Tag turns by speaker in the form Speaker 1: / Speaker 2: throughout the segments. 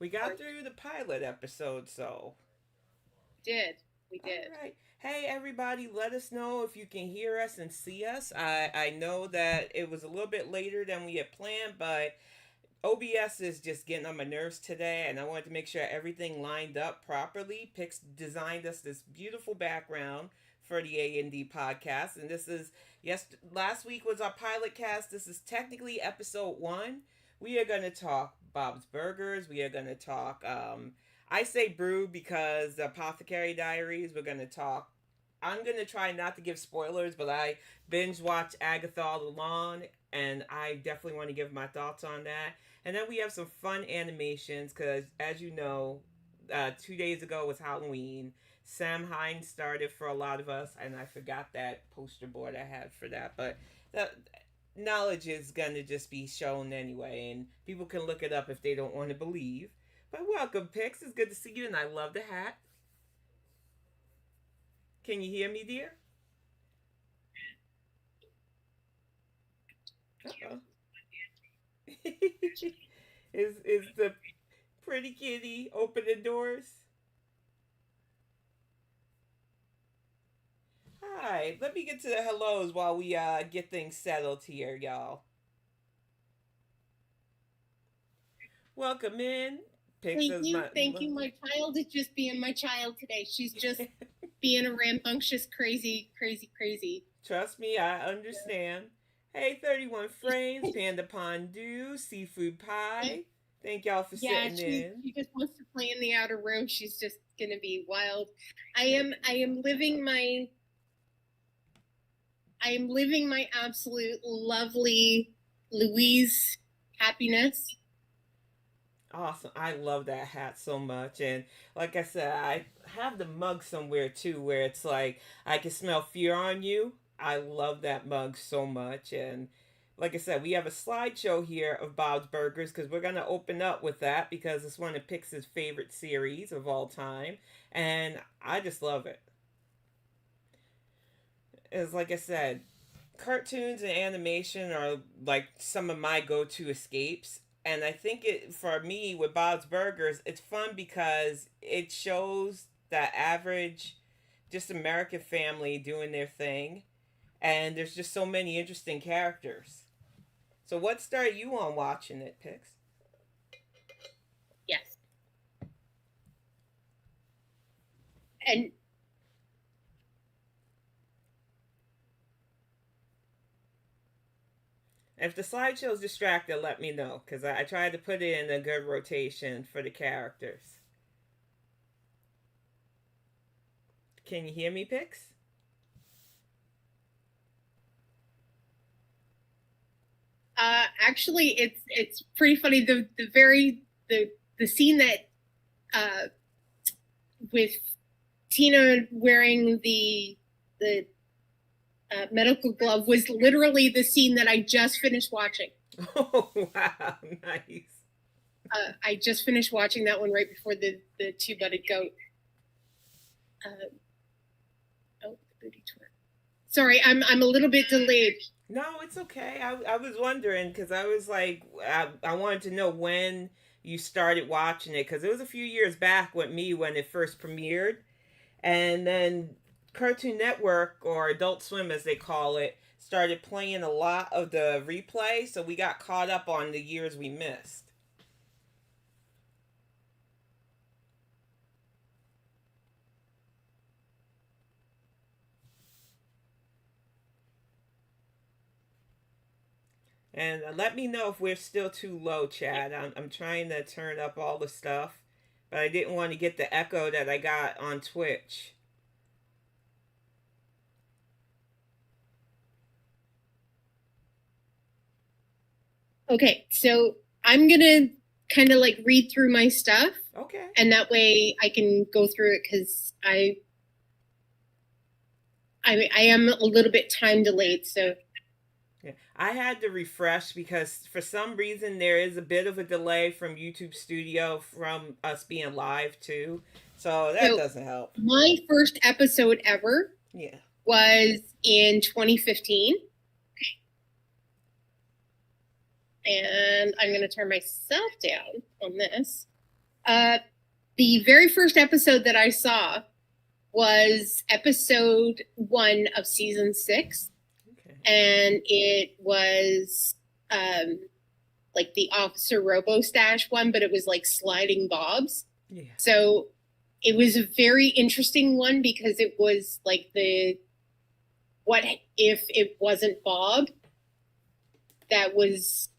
Speaker 1: We got through the pilot episode, so.
Speaker 2: Did. We
Speaker 1: All
Speaker 2: did.
Speaker 1: right. Hey, everybody, let us know if you can hear us and see us. I know that it was a little bit later than we had planned, but OBS is just getting on my nerves today, and I wanted to make sure everything lined up properly. Pix designed us this beautiful background for the A&D podcast, and this is last week was our pilot cast. This is technically episode 1. We are going to talk Bob's Burgers. We are going to talk I say brew because the Apothecary Diaries. We're going to talk. I'm going to try not to give spoilers, but I binge watch Agatha All Along, and I definitely want to give my thoughts on that. And then we have some fun animations because, as you know, 2 days ago was Halloween. Sam Hines started for a lot of us, and I forgot that poster board I had for that. But the knowledge is going to just be shown anyway, and people can look it up if they don't want to believe. But welcome, Pix. It's good to see you, and I love the hat. Can you hear me, dear? Uh-oh. is the pretty kitty opening doors? Hi. Let me get to the hellos while we get things settled here, y'all. Welcome in. Pix
Speaker 2: Thank
Speaker 1: is
Speaker 2: you.
Speaker 1: my
Speaker 2: Thank you. My child is just being my child today. She's just being a rambunctious, crazy, crazy, crazy.
Speaker 1: Trust me, I understand. Hey, 31 frames, panda pondu, seafood pie. Thank y'all for
Speaker 2: Yeah,
Speaker 1: sitting
Speaker 2: she
Speaker 1: in.
Speaker 2: she just wants to play in the outer room. She's just gonna be wild. I am living my absolute lovely Louise happiness.
Speaker 1: Awesome. I love that hat so much. And like I said, I have the mug somewhere too where it's like, I can smell fear on you. I love that mug so much. And like I said, we have a slideshow here of Bob's Burgers because we're going to open up with that because it's one of Pix's favorite series of all time. And I just love it. It's like I said, cartoons and animation are like some of my go-to escapes, and I think it for me with Bob's Burgers it's fun because it shows that average just American family doing their thing, and there's just so many interesting characters. So what started you on watching it, Pix?
Speaker 2: Yes, and
Speaker 1: If the slideshow's distracted, let me know because I tried to put it in a good rotation for the characters. Can you hear me, Pix?
Speaker 2: actually, it's pretty funny. The scene that uh, with Tina wearing the medical glove was literally the scene that I just finished watching.
Speaker 1: Oh, wow, nice.
Speaker 2: I just finished watching that one right before the two-butted goat. Uh, oh, the booty tour. Sorry, I'm a little bit delayed.
Speaker 1: No, it's okay. I was wondering because I was like, I wanted to know when you started watching it because it was a few years back with me when it first premiered. And then Cartoon Network, or Adult Swim as they call it, started playing a lot of the replay. So we got caught up on the years we missed. And let me know if we're still too low, Chad. I'm trying to turn up all the stuff, but I didn't want to get the echo that I got on Twitch.
Speaker 2: Okay, so I'm gonna kind of like read through my stuff,
Speaker 1: Okay.
Speaker 2: and that way I can go through it because I am a little bit time delayed. So
Speaker 1: Yeah. I had to refresh because for some reason there is a bit of a delay from YouTube Studio from us being live too. So that
Speaker 2: so
Speaker 1: doesn't help.
Speaker 2: my first episode ever
Speaker 1: Yeah.
Speaker 2: was in 2015, and I'm gonna turn myself down on this. The very first episode that I saw was episode 1 of season 6.
Speaker 1: Okay.
Speaker 2: And it was like the Officer Robo-Stash one, but it was like sliding bobs.
Speaker 1: Yeah.
Speaker 2: So it was a very interesting one because it was like what if it wasn't Bob that was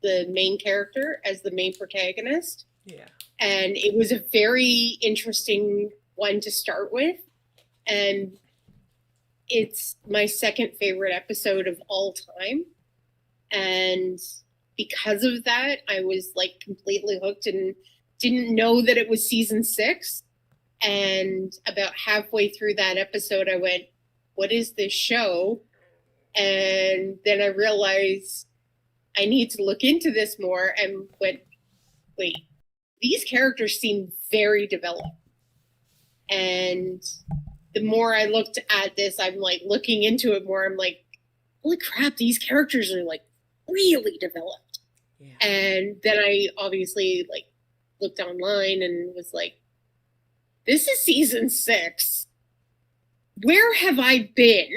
Speaker 2: the main character as the main protagonist.
Speaker 1: Yeah.
Speaker 2: And it was a very interesting one to start with. And it's my second favorite episode of all time. And because of that, I was like completely hooked and didn't know that it was season 6. And about halfway through that episode, I went, what is this show? And then I realized I need to look into this more and went, wait, these characters seem very developed. And the more I looked at this, I'm like looking into it more. I'm like, holy crap, these characters are like really developed.
Speaker 1: Yeah.
Speaker 2: And then I obviously like looked online and was like, this is season 6. Where have I been?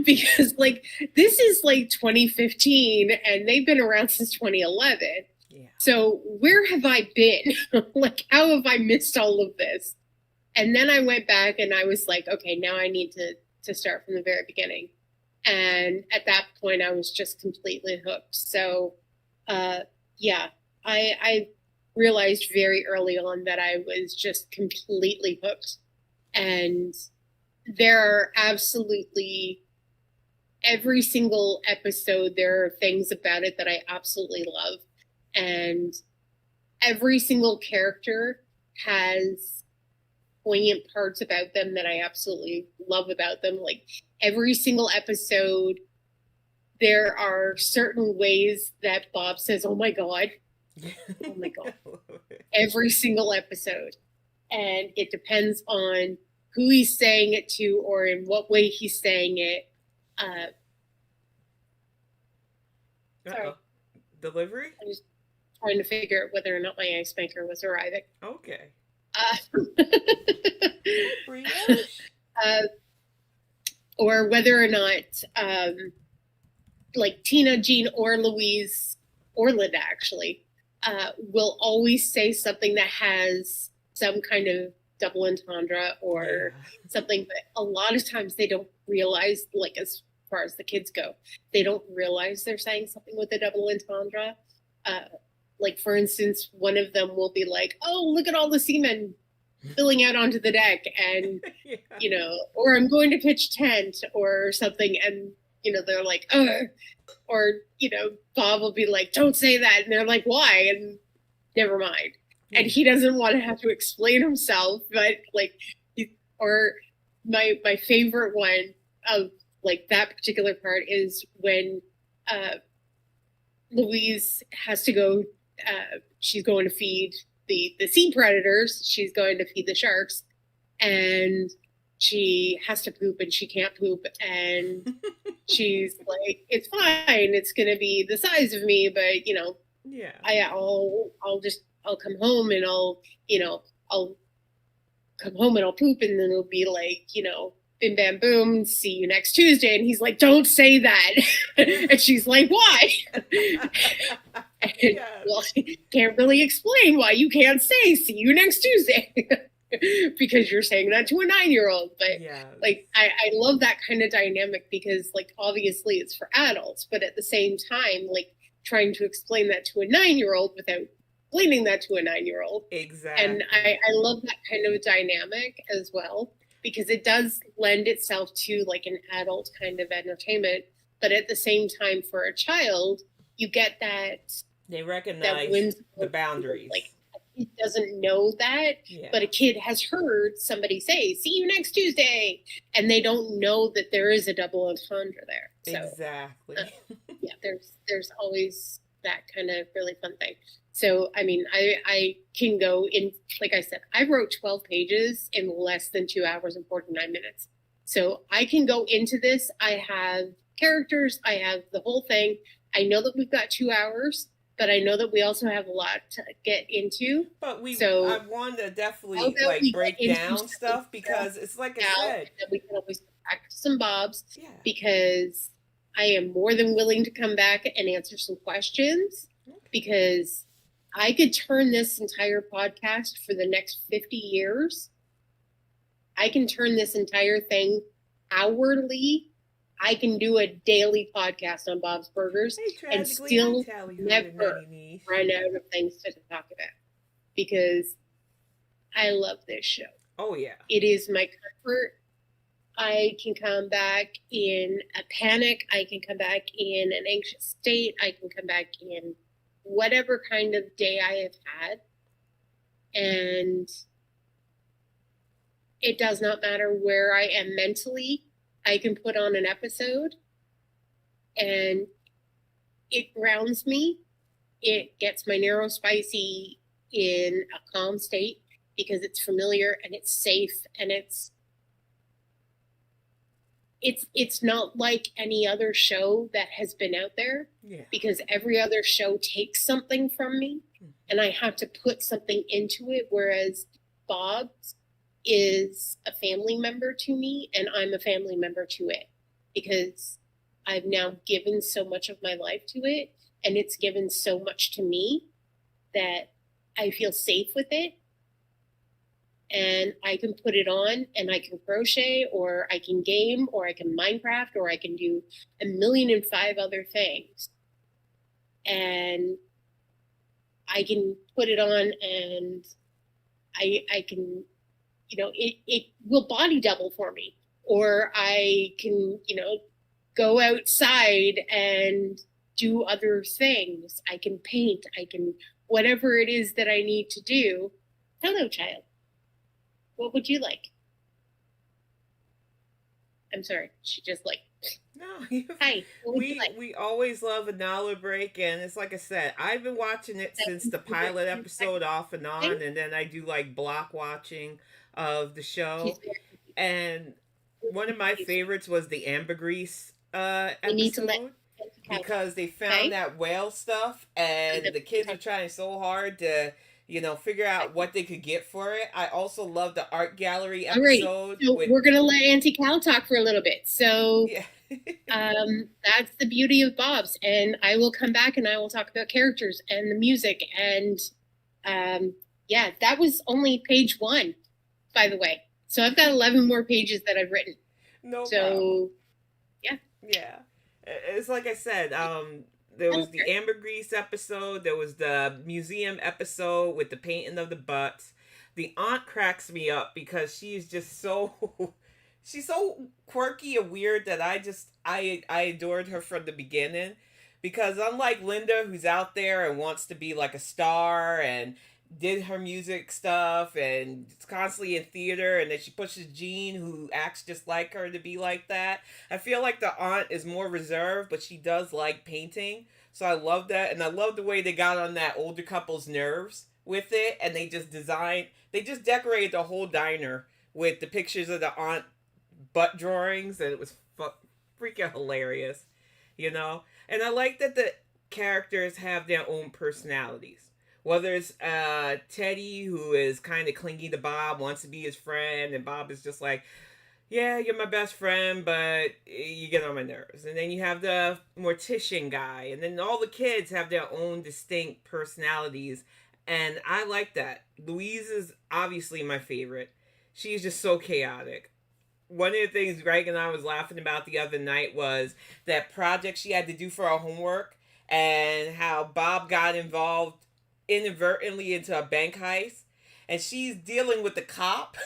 Speaker 2: Because like this is like 2015 and they've been around since 2011.
Speaker 1: Yeah.
Speaker 2: So where have I been? Like, how have I missed all of this? And then I went back and I was like, okay, now I need to start from the very beginning. And at that point, I was just completely hooked. So, yeah, I realized very early on that I was just completely hooked. And there are absolutely, every single episode, there are things about it that I absolutely love. And every single character has poignant parts about them that I absolutely love about them. Like every single episode, there are certain ways that Bob says, oh my God. Oh my God. Every single episode. And it depends on who he's saying it to or in what way he's saying it. Sorry.
Speaker 1: Delivery?
Speaker 2: I was trying to figure out whether or not my ice maker was arriving.
Speaker 1: Okay.
Speaker 2: Or whether or not, like Tina, Jean, or Louise, or Linda actually, will always say something that has some kind of double entendre or something, but a lot of times they don't realize, like as far as the kids go, they don't realize they're saying something with a double entendre. Like for instance, one of them will be like, oh, look at all the seamen spilling out onto the deck and,
Speaker 1: Yeah.
Speaker 2: you know, or I'm going to pitch tent or something. And, you know, they're like, ugh. Or, you know, Bob will be like, don't say that. And they're like, why? And never mind. And he doesn't want to have to explain himself, but like, or my favorite one of like that particular part is when Louise has to go, she's going to feed the sea predators, she's going to feed the sharks, and she has to poop and she can't poop, and she's like, it's fine, it's gonna be the size of me, but you know,
Speaker 1: yeah,
Speaker 2: I'll come home and I'll come home and I'll poop, and then it'll be like, you know, bim bam boom, see you next Tuesday. And he's like, don't say that. And she's like, why? And,
Speaker 1: yeah.
Speaker 2: well, can't really explain why you can't say see you next Tuesday. Because you're saying that to a 9-year-old. But
Speaker 1: Yeah.
Speaker 2: like I love that kind of dynamic because like obviously it's for adults, but at the same time, like trying to explain that to a 9-year-old without explaining that to a 9-year-old.
Speaker 1: Exactly.
Speaker 2: And I love that kind of dynamic as well, because it does lend itself to like an adult kind of entertainment, but at the same time for a child, you get that
Speaker 1: they recognize the boundaries.
Speaker 2: Like it doesn't know that,
Speaker 1: yeah.
Speaker 2: But a kid has heard somebody say, see you next Tuesday, and they don't know that there is a double entendre there. So,
Speaker 1: exactly.
Speaker 2: Yeah, there's always that kind of really fun thing. So, I mean, I can go in, like I said, I wrote 12 pages in less than 2 hours and 49 minutes. So I can go into this. I have characters. I have the whole thing. I know that we've got 2 hours, but I know that we also have a lot to get into.
Speaker 1: But I
Speaker 2: So
Speaker 1: want to
Speaker 2: how
Speaker 1: definitely
Speaker 2: about
Speaker 1: like
Speaker 2: we get
Speaker 1: break
Speaker 2: into
Speaker 1: down
Speaker 2: some of
Speaker 1: stuff because it's like I
Speaker 2: now,
Speaker 1: said,
Speaker 2: and then we can always come back to some Bobs,
Speaker 1: yeah.
Speaker 2: because I am more than willing to come back and answer some questions, because I could turn this entire podcast for the next 50 years. I can turn this entire thing hourly. I can do a daily podcast on Bob's Burgers
Speaker 1: Hey,
Speaker 2: and
Speaker 1: tragically, I
Speaker 2: still
Speaker 1: tally ho
Speaker 2: never
Speaker 1: and nutty niche.
Speaker 2: run out of things to talk about, because I love this show.
Speaker 1: Oh yeah.
Speaker 2: It is my comfort. I can come back in a panic. I can come back in an anxious state. I can come back in whatever kind of day I have had. And it does not matter where I am mentally. I can put on an episode and it grounds me. It gets my neurospicy in a calm state because it's familiar and it's safe, and it's not like any other show that has been out there.
Speaker 1: Yeah.
Speaker 2: Because every other show takes something from me and I have to put something into it, whereas Bob's is a family member to me and I'm a family member to it, because I've now given so much of my life to it and it's given so much to me that I feel safe with it. And I can put it on and I can crochet, or I can game, or I can Minecraft, or I can do 1,000,005 other things. And I can put it on and I can, it will body double for me. Or I can, go outside and do other things. I can paint, I can, whatever it is that I need to do. Hello, child. What would you like? I'm sorry. She just like.
Speaker 1: No,
Speaker 2: Hi. What would you like?
Speaker 1: we always love a dollar break, and it's like I said, I've been watching it since the pilot episode off and on, and then I do like block watching of the show. And one of my favorites was the ambergris episode, because they found that whale stuff, and the kids were trying so hard to figure out what they could get for it. I also love the art gallery episode.
Speaker 2: All right, so we're gonna let Auntie Cal talk for a little bit. So
Speaker 1: yeah.
Speaker 2: That's the beauty of Bob's, and I will come back and I will talk about characters and the music, and yeah, that was only page 1, by the way. So I've got 11 more pages that I've written.
Speaker 1: No
Speaker 2: so
Speaker 1: problem.
Speaker 2: Yeah.
Speaker 1: It's like I said, there was the ambergris episode, there was the museum episode with the painting of the butts. The aunt cracks me up because she's just so she's so quirky and weird that I adored her from the beginning, because unlike Linda, who's out there and wants to be like a star and did her music stuff and it's constantly in theater, and then she pushes Jean, who acts just like her, to be like that. I feel like the aunt is more reserved, but she does like painting, so I love that. And I love the way they got on that older couple's nerves with it, and they just decorated the whole diner with the pictures of the aunt butt drawings, and it was freaking hilarious, And I like that the characters have their own personalities. Whether it's Teddy, who is kind of clingy to Bob, wants to be his friend, and Bob is just like, yeah, you're my best friend, but you get on my nerves. And then you have the mortician guy, and then all the kids have their own distinct personalities, and I like that. Louise is obviously my favorite. She's just so chaotic. One of the things Greg and I was laughing about the other night was that project she had to do for her homework, and how Bob got involved inadvertently into a bank heist, and she's dealing with the cop.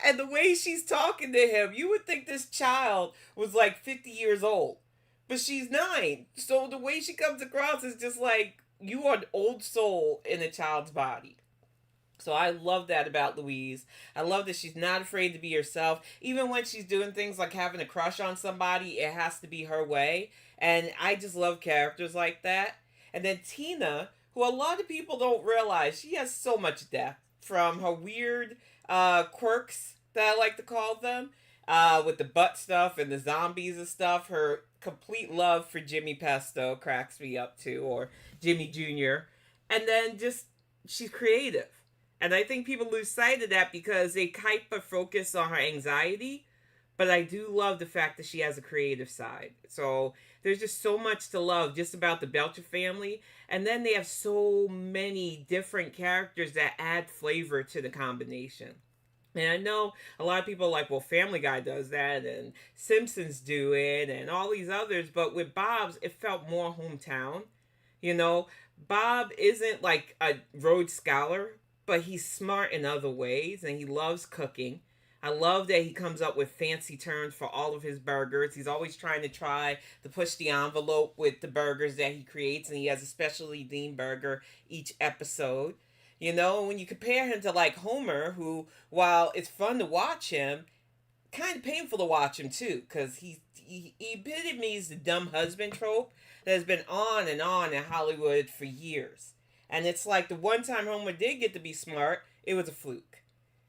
Speaker 1: And the way she's talking to him, you would think this child was like 50 years old, but she's 9. So the way she comes across is just like, you are an old soul in a child's body. So I love that about Louise. I love that she's not afraid to be herself. Even when she's doing things like having a crush on somebody, it has to be her way. And I just love characters like that. And then Tina, who a lot of people don't realize, she has so much depth, from her weird quirks, that I like to call them, with the butt stuff and the zombies and stuff. Her complete love for Jimmy Pesto cracks me up too, or Jimmy Jr. And then just she's creative. And I think people lose sight of that because they hyper focus on her anxiety. But I do love the fact that she has a creative side. So there's just so much to love just about the Belcher family. And then they have so many different characters that add flavor to the combination. And I know a lot of people are like, well, Family Guy does that, and Simpsons do it, and all these others. But with Bob's, it felt more hometown. You know, Bob isn't like a Rhodes Scholar, but he's smart in other ways, and he loves cooking. I love that he comes up with fancy terms for all of his burgers. He's always try to push the envelope with the burgers that he creates, and he has a specially themed burger each episode. You know, when you compare him to like Homer, who, while it's fun to watch him, kind of painful to watch him too, because he epitomes the dumb husband trope that has been on in Hollywood for years. And it's like the one time Homer did get to be smart, it was a fluke.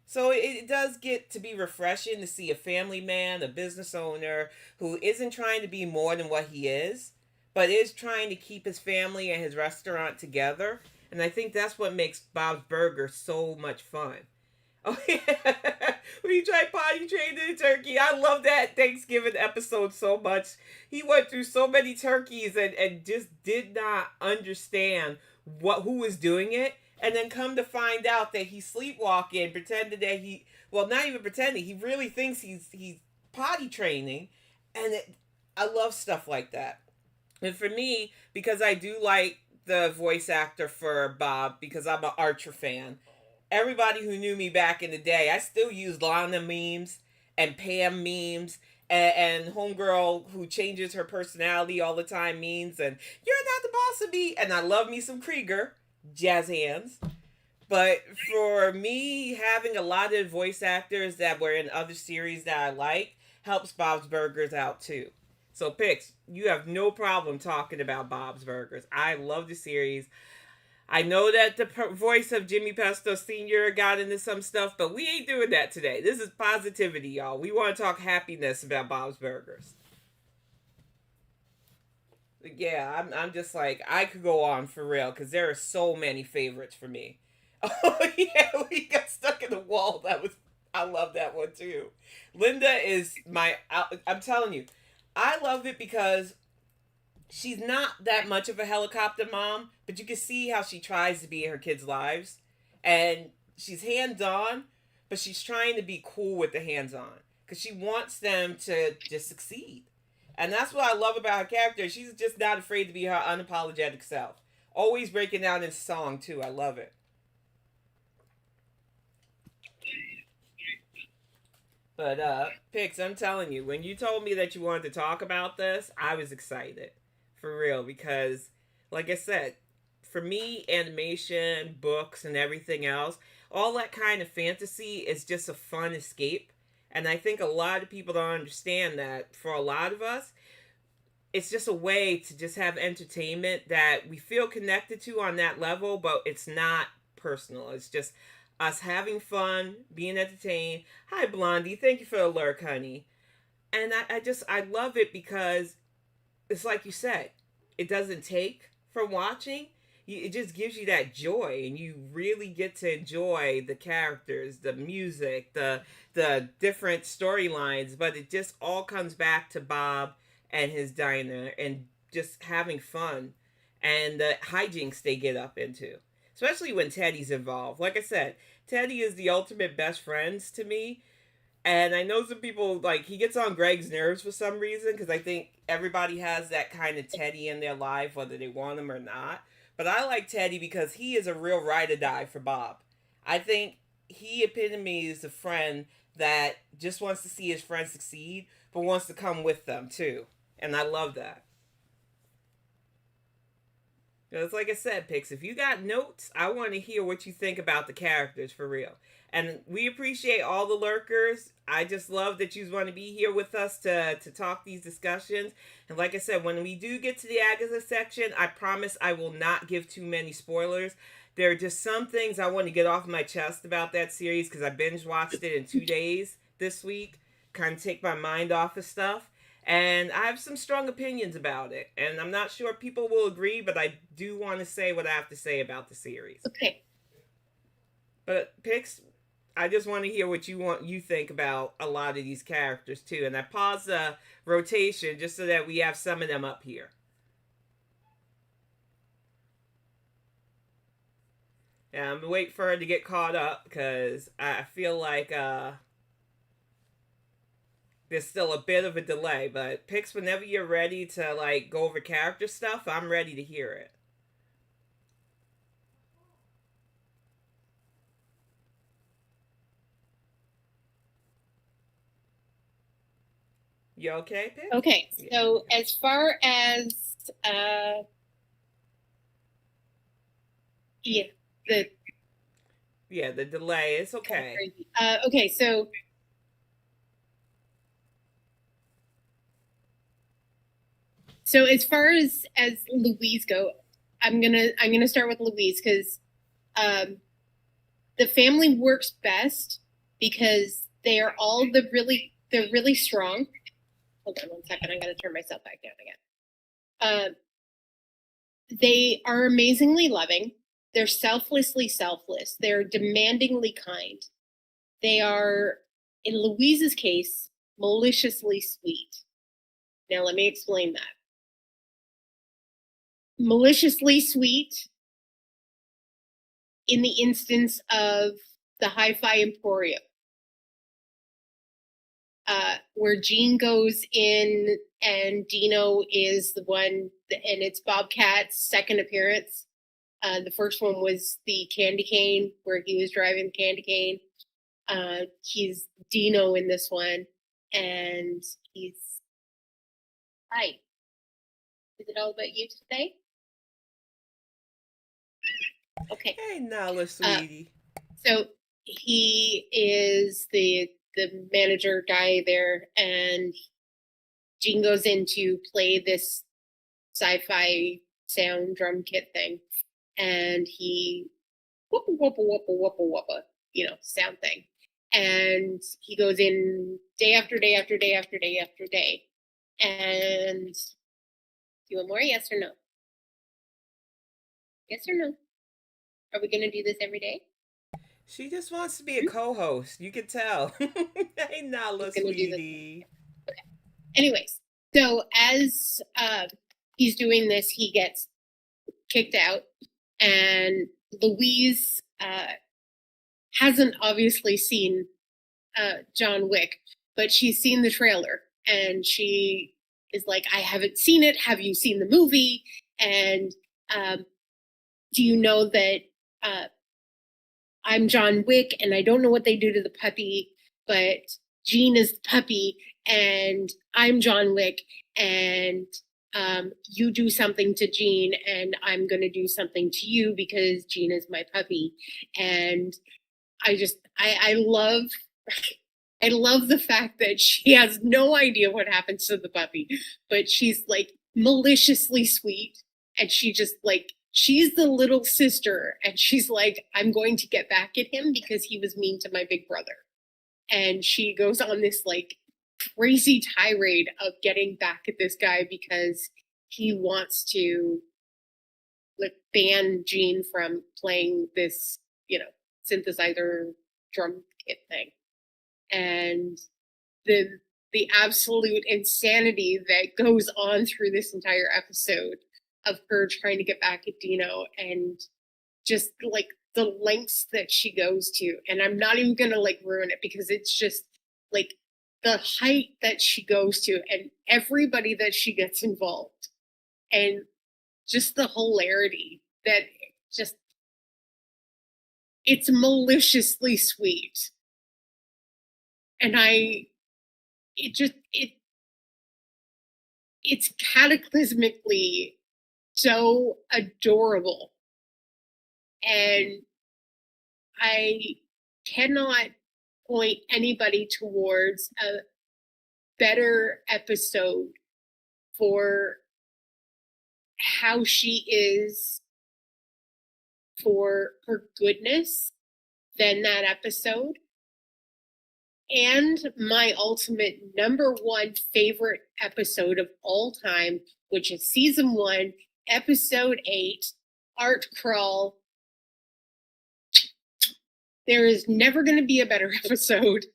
Speaker 1: So it does get to be refreshing to see a family man, a business owner, who isn't trying to be more than what he is, but is trying to keep his family and his restaurant together. And I think that's what makes Bob's Burger so much fun. Oh yeah, when he tried potty training the turkey, I love that Thanksgiving episode so much. He went through so many turkeys and just did not understand who was doing it, and then come to find out that he's sleepwalking, pretended that well, not even pretending, he really thinks he's potty training, and I love stuff like that. And for me, because I do like the voice actor for Bob, because I'm an Archer fan. Everybody who knew me back in the day, I still use Lana memes and Pam memes and homegirl who changes her personality all the time memes, and you're not the boss of me. And I love me some Krieger, jazz hands. But for me, having a lot of voice actors that were in other series that I like helps Bob's Burgers out too. So, Pix, you have no problem talking about Bob's Burgers. I love the series. I know that the voice of Jimmy Pesto Sr. got into some stuff, but we ain't doing that today. This is positivity, y'all. We want to talk happiness about Bob's Burgers. Yeah, I'm just like, I could go on for real, because there are so many favorites for me. Oh, yeah, we got stuck in the wall. I love that one too. Linda is I'm telling you, I love it because she's not that much of a helicopter mom, but you can see how she tries to be in her kids' lives. And she's hands on, but she's trying to be cool with the hands on because she wants them to just succeed. And that's what I love about her character. She's just not afraid to be her unapologetic self. Always breaking down in song, too. I love it. But, Pix, I'm telling you, when you told me that you wanted to talk about this, I was excited. For real, because, like I said, for me, animation, books, and everything else, all that kind of fantasy is just a fun escape. And I think a lot of people don't understand that for a lot of us, it's just a way to just have entertainment that we feel connected to on that level, but it's not personal. It's just us having fun, being entertained. Hi, Blondie. Thank you for the lurk, honey. And I love it because it's like you said, it doesn't take from watching. It just gives you that joy, and you really get to enjoy the characters, the music, the different storylines. But it just all comes back to Bob and his diner, and just having fun, and the hijinks they get up into, especially when Teddy's involved. Like I said, Teddy is the ultimate best friends to me. And I know some people, like, he gets on Greg's nerves for some reason, because I think everybody has that kind of Teddy in their life, whether they want him or not. But I like Teddy because he is a real ride or die for Bob. I think he epitomizes a friend that just wants to see his friends succeed, but wants to come with them too. And I love that. It's like I said, Pix, if you got notes, I want to hear what you think about the characters for real. And we appreciate all the lurkers. I just love that you want to be here with us to talk these discussions. And like I said, when we do get to the Agatha section, I promise I will not give too many spoilers. There are just some things I want to get off my chest about that series because I binge watched it in 2 days this week. kind of take my mind off of stuff. And I have some strong opinions about it. And I'm not sure people will agree, but I do want to say what I have to say about the series.
Speaker 2: Okay.
Speaker 1: But Pix, I just want to hear what you think about a lot of these characters too. And I paused the rotation just so that we have some of them up here. And I'm waiting for her to get caught up because I feel like there's still a bit of a delay. But Pix, whenever you're ready to like go over character stuff, I'm ready to hear it. You okay, Pix?
Speaker 2: Okay. So as far as yeah,
Speaker 1: the delay. It's okay.
Speaker 2: Okay, so as far as Louise go, I'm gonna start with Louise because the family works best because they are all they're really strong. Hold on 1 second, I gotta turn myself back down again. They are amazingly loving. They're selflessly selfless. They're demandingly kind. They are, in Louise's case, maliciously sweet. Now, let me explain that. Maliciously sweet in the instance of the Hi-Fi Emporium, where Jean goes in and Dino is the one, and it's Bobcat's second appearance. The first one was the candy cane, where he was driving the candy cane. He's Dino in this one, and he's, hi, is it all about you today? Okay.
Speaker 1: Hey, Nala, sweetie.
Speaker 2: So he is the manager guy there, and Gene goes in to play this sci-fi sound drum kit thing, and he whoopa whoopa whoopa whoopa whoopa, sound thing, and he goes in day after day after day after day after day, and do you want more? Yes or no? Yes or no? Are we gonna do this every day?
Speaker 1: She just wants to be a co-host. You can tell. Hey, Nala, sweetie.
Speaker 2: Okay. Anyways, so as he's doing this, he gets kicked out, and Louise hasn't obviously seen John Wick, but she's seen the trailer, and she is like, I haven't seen it. Have you seen the movie? And do you know that I'm John Wick, and I don't know what they do to the puppy, but Jean is the puppy, and I'm John Wick, and you do something to Jean, and I'm going to do something to you because Jean is my puppy. And I love, I love the fact that she has no idea what happens to the puppy, but she's like maliciously sweet, and she just like, she's the little sister, and she's like, I'm going to get back at him because he was mean to my big brother. And she goes on this like crazy tirade of getting back at this guy because he wants to like ban Jean from playing this, synthesizer drum kit thing. And the absolute insanity that goes on through this entire episode of her trying to get back at Dino, and just like the lengths that she goes to. And I'm not even gonna like ruin it because it's just like the height that she goes to, and everybody that she gets involved, and just the hilarity that just, it's maliciously sweet. And it's cataclysmically so adorable. And I cannot point anybody towards a better episode for how she is, for her goodness, than that episode. and my ultimate number one favorite episode of all time, which is season 1, episode 8, Art Crawl. There is never going to be a better episode.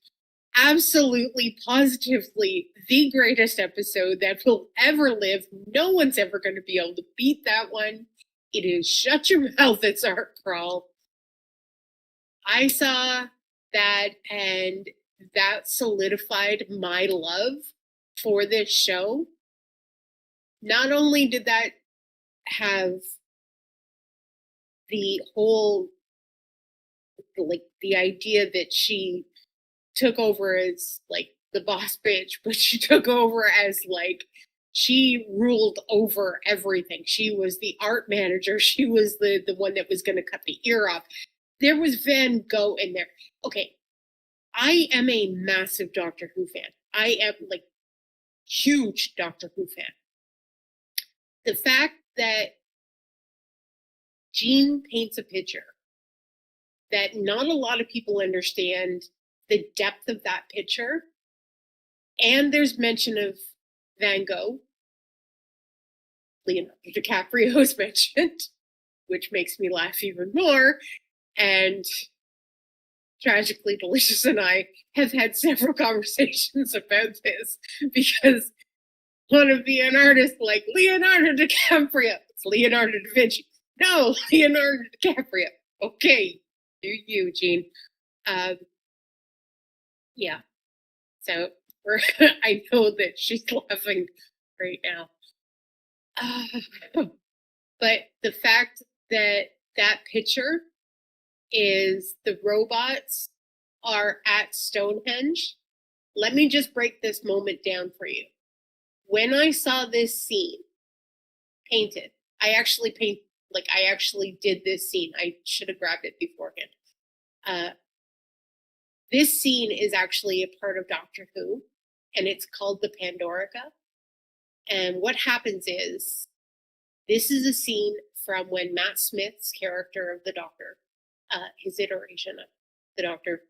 Speaker 2: Absolutely, positively, the greatest episode that will ever live. No one's ever going to be able to beat that one. It is Shut Your Mouth, It's Art Crawl. I saw that, and that solidified my love for this show. Not only did that have the whole, like, the idea that she took over as, like, the boss bitch, but she took over as, like, she ruled over everything. She was the art manager. She was the one that was going to cut the ear off. There was Van Gogh in there. Okay, I am a massive Doctor Who fan. I am, like, huge Doctor Who fan. The fact that Jean paints a picture that not a lot of people understand the depth of that picture, and there's mention of Van Gogh, Leonardo DiCaprio is mentioned, which makes me laugh even more, and tragically, Delicious and I have had several conversations about this, because one of the artists, like, Leonardo DiCaprio, it's Leonardo da Vinci. No, Leonardo DiCaprio. Okay, do you, Jean. Yeah. So I know that she's laughing right now. But the fact that that picture is the robots are at Stonehenge, let me just break this moment down for you. When I saw this scene painted, I actually did this scene. I should have grabbed it beforehand. This scene is actually a part of Doctor Who, and it's called the Pandorica. And what happens is, this is a scene from when Matt Smith's character of the Doctor, his iteration of the Doctor,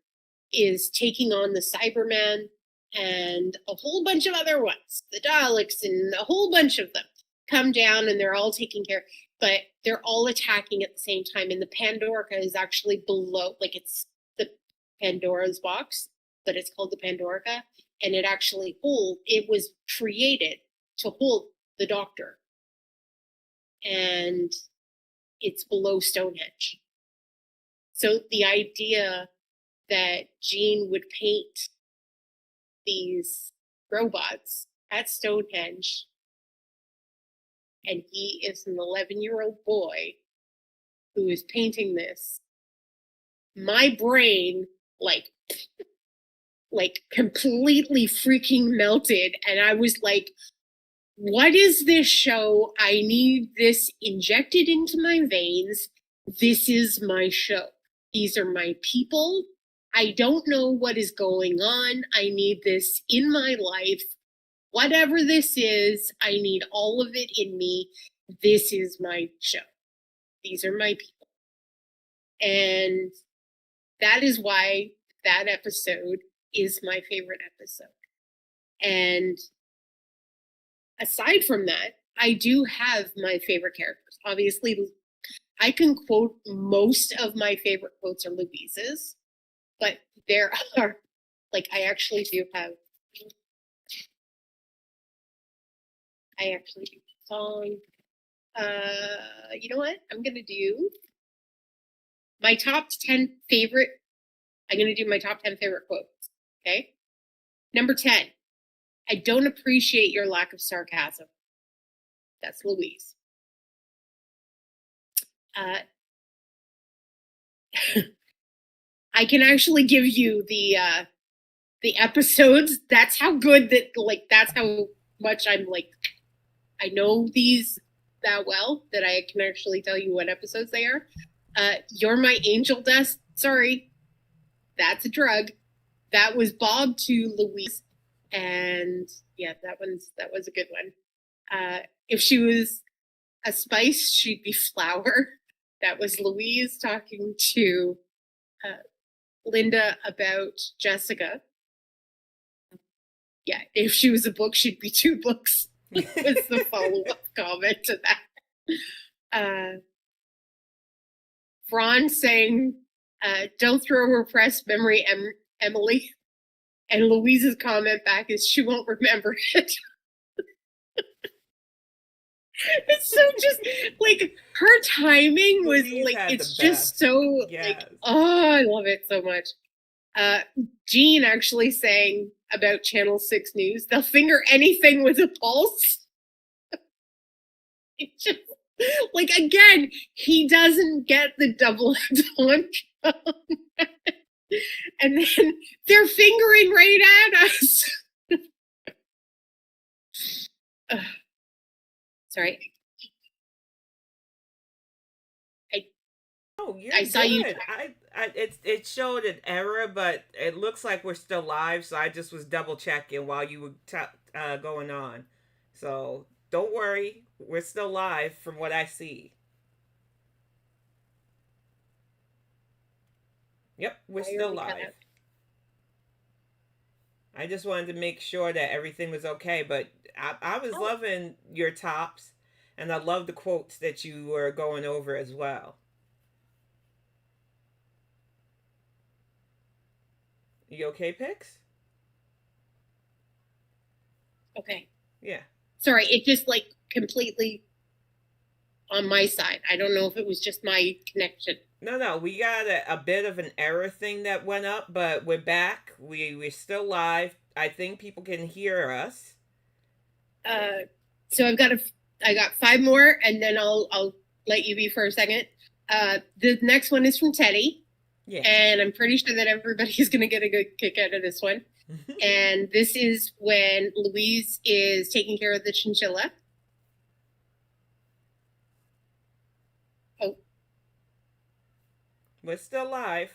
Speaker 2: is taking on the Cyberman and a whole bunch of other ones, the Daleks and a whole bunch of them come down, and they're all taking care, but they're all attacking at the same time. And the Pandorica is actually below, like, it's the Pandora's box, but it's called the Pandorica, and it was created to hold the Doctor, and it's below Stonehenge. So the idea that Jean would paint these robots at Stonehenge, and he is an 11-year-old boy who is painting this, my brain, like completely freaking melted, and I was like, what is this show? I need this injected into my veins. This is my show. These are my people. I don't know what is going on. I need this in my life. Whatever this is, I need all of it in me. This is my show. These are my people. And that is why that episode is my favorite episode. And aside from that, I do have my favorite characters. Obviously, I can quote most of my favorite quotes are Louise's, but there are, like, I actually do a song. You know what? I'm going to do my top 10 favorite. I'm going to do my top 10 favorite quotes. Okay. Number 10. I don't appreciate your lack of sarcasm. That's Louise. I can actually give you the episodes. That's how good that's how much I'm, like, I know these that well that I can actually tell you what episodes they are. You're My Angel Dust. Sorry. That's a drug. That was Bob to Louise. And yeah, that was a good one. If she was a spice, she'd be flour. That was Louise talking to Linda about Jessica. Yeah, if she was a book, she'd be 2 books. Was the follow-up comment to that. Fran saying, don't throw repressed memory, Emily. And Louise's comment back is, she won't remember it. It's so just, like, her timing was,
Speaker 1: Louise
Speaker 2: like,
Speaker 1: had
Speaker 2: it's
Speaker 1: the
Speaker 2: just
Speaker 1: best.
Speaker 2: so,
Speaker 1: Yes.
Speaker 2: like, oh, I love it so much. Jean actually saying about Channel 6 News, they'll finger anything with a pulse. It just, like, again, he doesn't get the double entendre. And then they're fingering right at us. Sorry.
Speaker 1: Oh, you're
Speaker 2: I
Speaker 1: good.
Speaker 2: saw you.
Speaker 1: It showed an error, but it looks like we're still live. So I just was double checking while you were going on. So don't worry, we're still live from what I see. Yep, we're still live. I just wanted to make sure that everything was okay, but I was loving your tops, and I love the quotes that you were going over as well. You okay, Pix?
Speaker 2: Okay.
Speaker 1: Yeah.
Speaker 2: Sorry, it just like completely on my side. I don't know if it was just my connection.
Speaker 1: No, we got a bit of an error thing that went up, but we're back. We're still live. I think people can hear us.
Speaker 2: So I got 5 more, and then I'll let you be for a second. The next one is from Teddy.
Speaker 1: Yeah.
Speaker 2: And I'm pretty sure that everybody's going to get a good kick out of this one. And this is when Louise is taking care of the chinchilla. Oh.
Speaker 1: We're still live.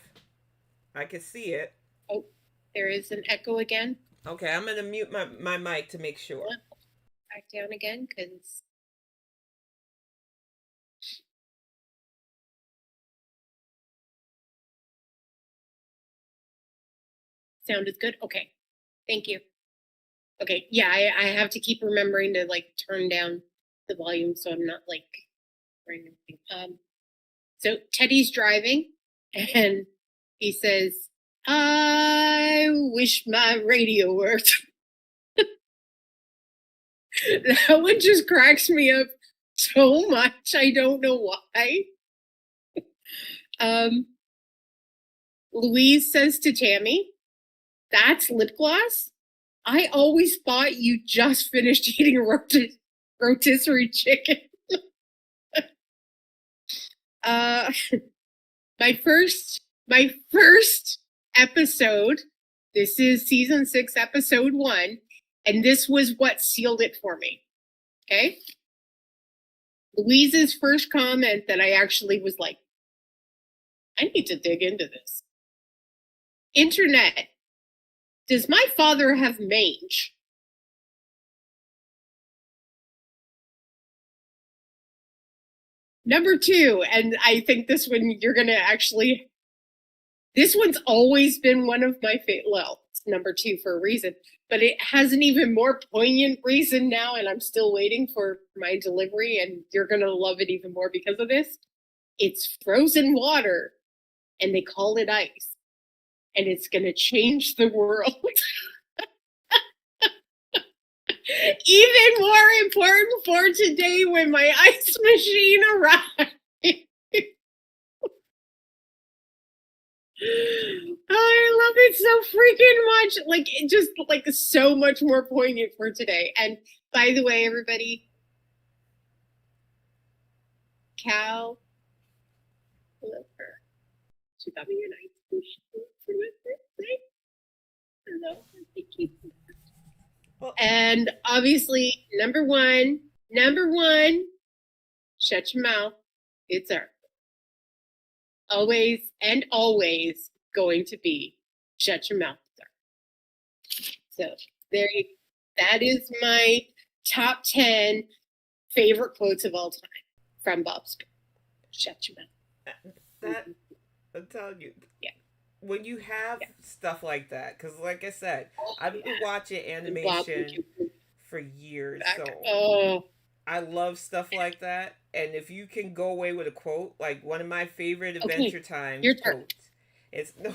Speaker 1: I can see it.
Speaker 2: Oh, there is an echo again.
Speaker 1: Okay, I'm going to mute my mic to make sure.
Speaker 2: Back down again, because... Sound is good? Okay. Thank you. Okay, yeah, I have to keep remembering to like turn down the volume so I'm not like so Teddy's driving and he says, I wish my radio worked. That one just cracks me up so much. I don't know why. Louise says to Tammy, that's lip gloss? I always thought you just finished eating a rotisserie chicken. My first episode, this is season 6, episode 1, and this was what sealed it for me. Okay? Louise's first comment that I actually was like, I need to dig into this. Internet, does my father have mange? Number 2, and I think this one you're going to actually, this one's always been one of my favorite, well, it's number 2 for a reason, but it has an even more poignant reason now, and I'm still waiting for my delivery, and you're going to love it even more because of this. It's frozen water, and they call it ice, and it's going to change the world. Even more important for today when my ice machine arrives. I love it so freaking much. Like, it just like so much more poignant for today. And by the way, everybody, Cal, I love her. She got me an ice machine for my birthday. Hello, thank you. Well, and obviously, number one, shut your mouth. It's her. Always and always going to be shut your mouth. So that is my top 10 favorite quotes of all time from Bob's book. Shut your mouth.
Speaker 1: That I'm telling you.
Speaker 2: Yeah.
Speaker 1: when you have
Speaker 2: Yeah.
Speaker 1: stuff like that, because like I said,
Speaker 2: Oh,
Speaker 1: I've been
Speaker 2: yeah.
Speaker 1: watching
Speaker 2: And Bob, would
Speaker 1: animation
Speaker 2: you
Speaker 1: for years,
Speaker 2: back?
Speaker 1: so
Speaker 2: Oh,
Speaker 1: I love stuff like that. And if you can go away with a quote, like one of my favorite
Speaker 2: okay.
Speaker 1: Adventure Time
Speaker 2: Your turn.
Speaker 1: quotes, it's no,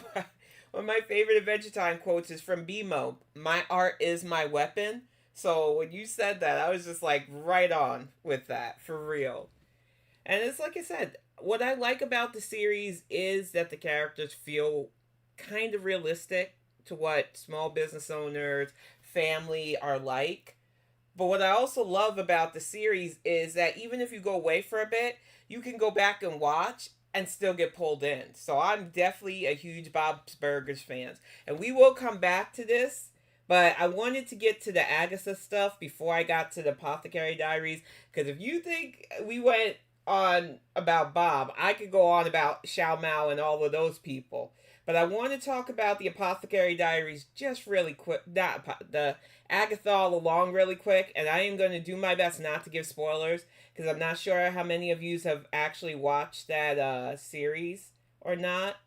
Speaker 1: one of my favorite Adventure Time quotes is from BMO. My art is my weapon. So when you said that, I was just like right on with that for real. And it's like I said, what I like about the series is that the characters feel kind of realistic to what small business owners, family are like. But what I also love about the series is that even if you go away for a bit, you can go back and watch and still get pulled in. So I'm definitely a huge Bob's Burgers fan. And we will come back to this, but I wanted to get to the Agatha stuff before I got to the Apothecary Diaries. Because if you think we went on about Bob, I could go on about Xiao Mao and all of those people. But I want to talk about the Apothecary Diaries just really quick. Not the Agatha All Along really quick, and I am going to do my best not to give spoilers because I'm not sure how many of you have actually watched that series or not.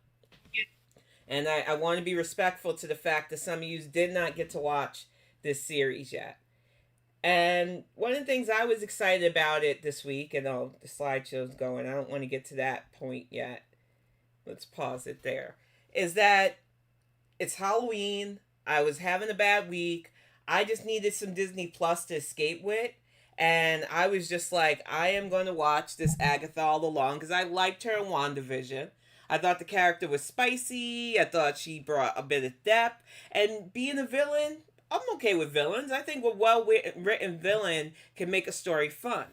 Speaker 1: And I want to be respectful to the fact that some of you did not get to watch this series yet. And one of the things I was excited about it this week, and oh, the slideshow's going, I don't want to get to that point yet. Let's pause it there. Is that it's Halloween. I was having a bad week. I just needed some Disney Plus to escape with. And I was just like, I am going to watch this Agatha All Along because I liked her in WandaVision. I thought the character was spicy. I thought she brought a bit of depth. And being a villain, I'm okay with villains. I think a well written villain can make a story fun.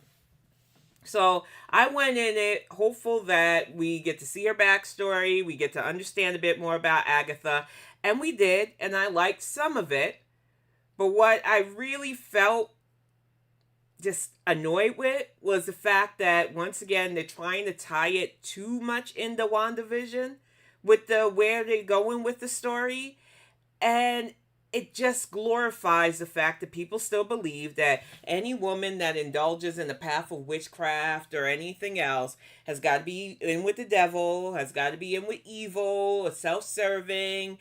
Speaker 1: So I went in it hopeful that we get to see her backstory, we get to understand a bit more about Agatha, and we did, and I liked some of it. But what I really felt just annoyed with was the fact that once again they're trying to tie it too much into WandaVision with the where they're going with the story. And it just glorifies the fact that people still believe that any woman that indulges in the path of witchcraft or anything else has got to be in with the devil, has got to be in with evil, self serving,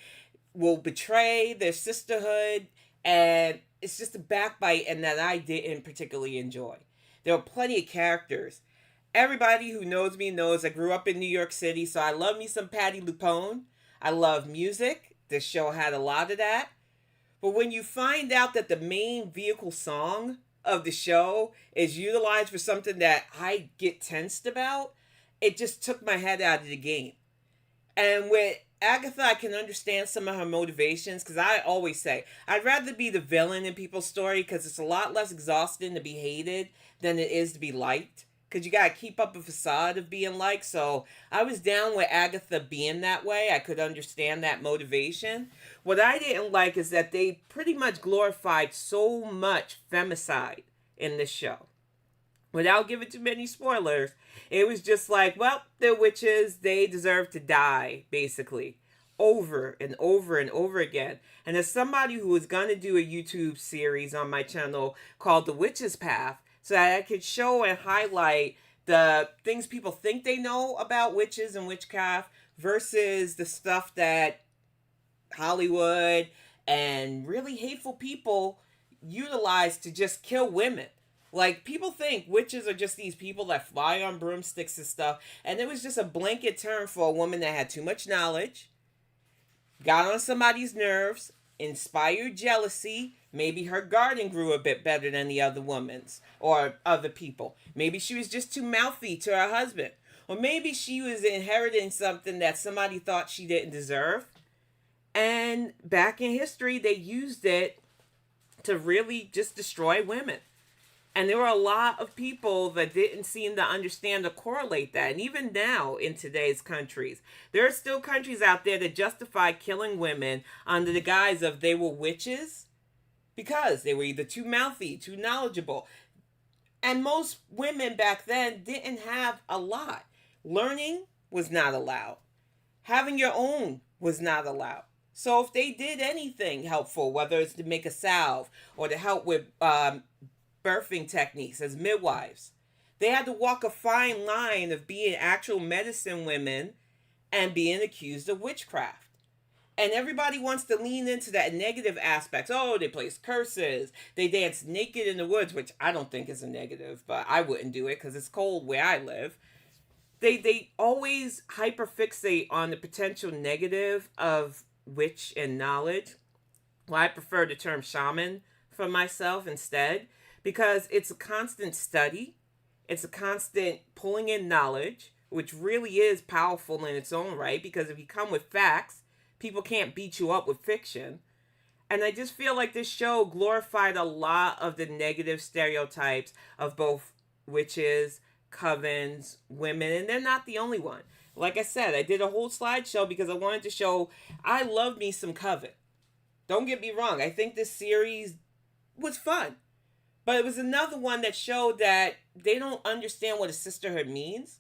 Speaker 1: will betray their sisterhood. And it's just a backbite, and that I didn't particularly enjoy. There are plenty of characters. Everybody who knows me knows I grew up in New York City, so I love me some Patti LuPone. I love music. This show had a lot of that. But when you find out that the main vehicle song of the show is utilized for something that I get tensed about, it just took my head out of the game. And with Agatha, I can understand some of her motivations because I always say I'd rather be the villain in people's story because it's a lot less exhausting to be hated than it is to be liked. Because you got to keep up a facade of being liked. So I was down with Agatha being that way. I could understand that motivation. What I didn't like is that they pretty much glorified so much femicide in this show. Without giving too many spoilers, it was just like, well, they're witches, they deserve to die, basically. Over and over and over again. And as somebody who is going to do a YouTube series on my channel called The Witch's Path, so that I could show and highlight the things people think they know about witches and witchcraft versus the stuff that Hollywood and really hateful people utilize to just kill women. Like, people think witches are just these people that fly on broomsticks and stuff, and it was just a blanket term for a woman that had too much knowledge, got on somebody's nerves, inspired jealousy. Maybe her garden grew a bit better than the other woman's or other people. Maybe she was just too mouthy to her husband. Or maybe she was inheriting something that somebody thought she didn't deserve. And back in history, they used it to really just destroy women. And there were a lot of people that didn't seem to understand or correlate that. And even now in today's countries, there are still countries out there that justify killing women under the guise of they were witches because they were either too mouthy, too knowledgeable. And most women back then didn't have a lot. Learning was not allowed. Having your own was not allowed. So if they did anything helpful, whether it's to make a salve or to help with birthing techniques as midwives, they had to walk a fine line of being actual medicine women and being accused of witchcraft. And everybody wants to lean into that negative aspects. Oh, they place curses. They dance naked in the woods, which I don't think is a negative, but I wouldn't do it because it's cold where I live. They always hyperfixate on the potential negative of witch and knowledge. Well, I prefer the term shaman for myself instead because it's a constant study. It's a constant pulling in knowledge, which really is powerful in its own right because if you come with facts, people can't beat you up with fiction. And I just feel like this show glorified a lot of the negative stereotypes of both witches, covens, women, and they're not the only one. Like I said, I did a whole slideshow because I wanted to show I love me some coven. Don't get me wrong, I think this series was fun. But it was another one that showed that they don't understand what a sisterhood means.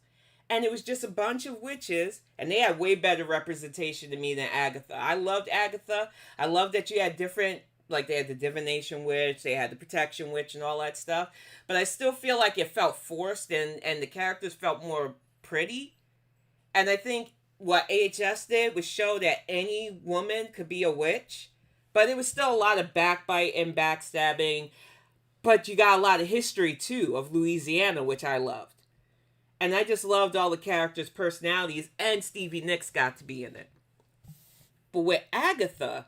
Speaker 1: And it was just a bunch of witches, and they had way better representation to me than Agatha. I loved Agatha. I loved that you had different, like they had the divination witch, they had the protection witch, and all that stuff. But I still feel like it felt forced, and the characters felt more pretty. And I think what AHS did was show that any woman could be a witch, but it was still a lot of backbite and backstabbing. But you got a lot of history too of Louisiana, which I loved. And I just loved all the characters' personalities, and Stevie Nicks got to be in it. But with Agatha,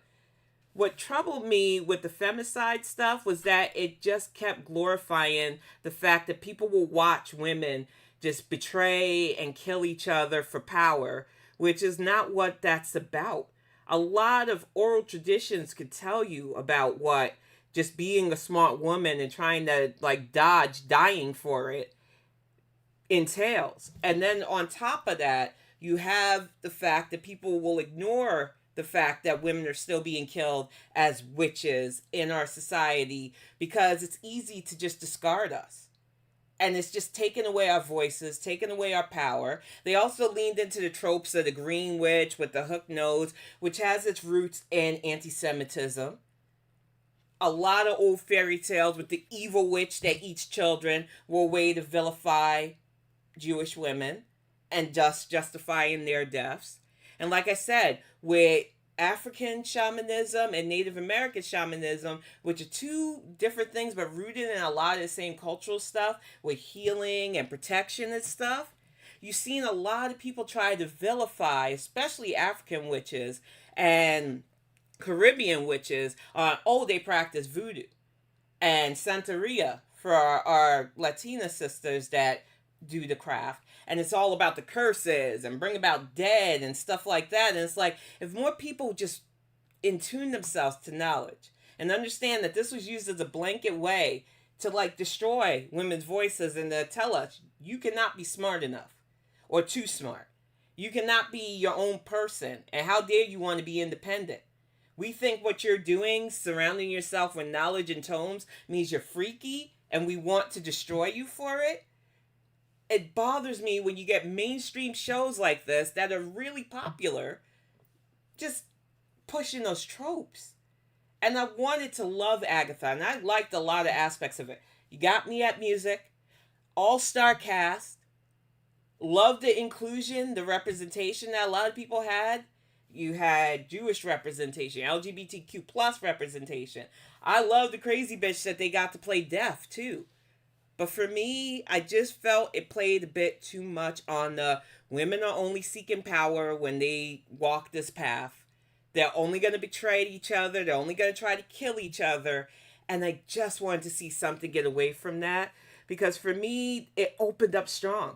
Speaker 1: what troubled me with the femicide stuff was that it just kept glorifying the fact that people will watch women just betray and kill each other for power, which is not what that's about. A lot of oral traditions could tell you about what just being a smart woman and trying to like dodge dying for it entails. And then on top of that, you have the fact that people will ignore the fact that women are still being killed as witches in our society because it's easy to just discard us. And it's just taking away our voices, taking away our power. They also leaned into the tropes of the green witch with the hook nose, which has its roots in anti-Semitism. A lot of old fairy tales with the evil witch that eats children were a way to vilify Jewish women and just justifying their deaths. And like I said, with African shamanism and Native American shamanism, which are two different things but rooted in a lot of the same cultural stuff with healing and protection and stuff, you've seen a lot of people try to vilify, especially African witches and Caribbean witches, they practice voodoo and Santeria for our Latina sisters that do the craft. And it's all about the curses and bring about dead and stuff like that. And it's like, if more people just in tune themselves to knowledge and understand that this was used as a blanket way to like destroy women's voices and to tell us you cannot be smart enough or too smart. You cannot be your own person. And how dare you want to be independent? We think what you're doing, surrounding yourself with knowledge and tomes, means you're freaky and we want to destroy you for it. It bothers me when you get mainstream shows like this that are really popular just pushing those tropes. And I wanted to love Agatha, and I liked a lot of aspects of it. You got me at music, all-star cast, loved the inclusion, the representation that a lot of people had. You had Jewish representation, LGBTQ plus representation. I love the crazy bitch that they got to play deaf too. But for me, I just felt it played a bit too much on the women are only seeking power when they walk this path. They're only going to betray each other. They're only going to try to kill each other. And I just wanted to see something get away from that. Because for me, it opened up strong.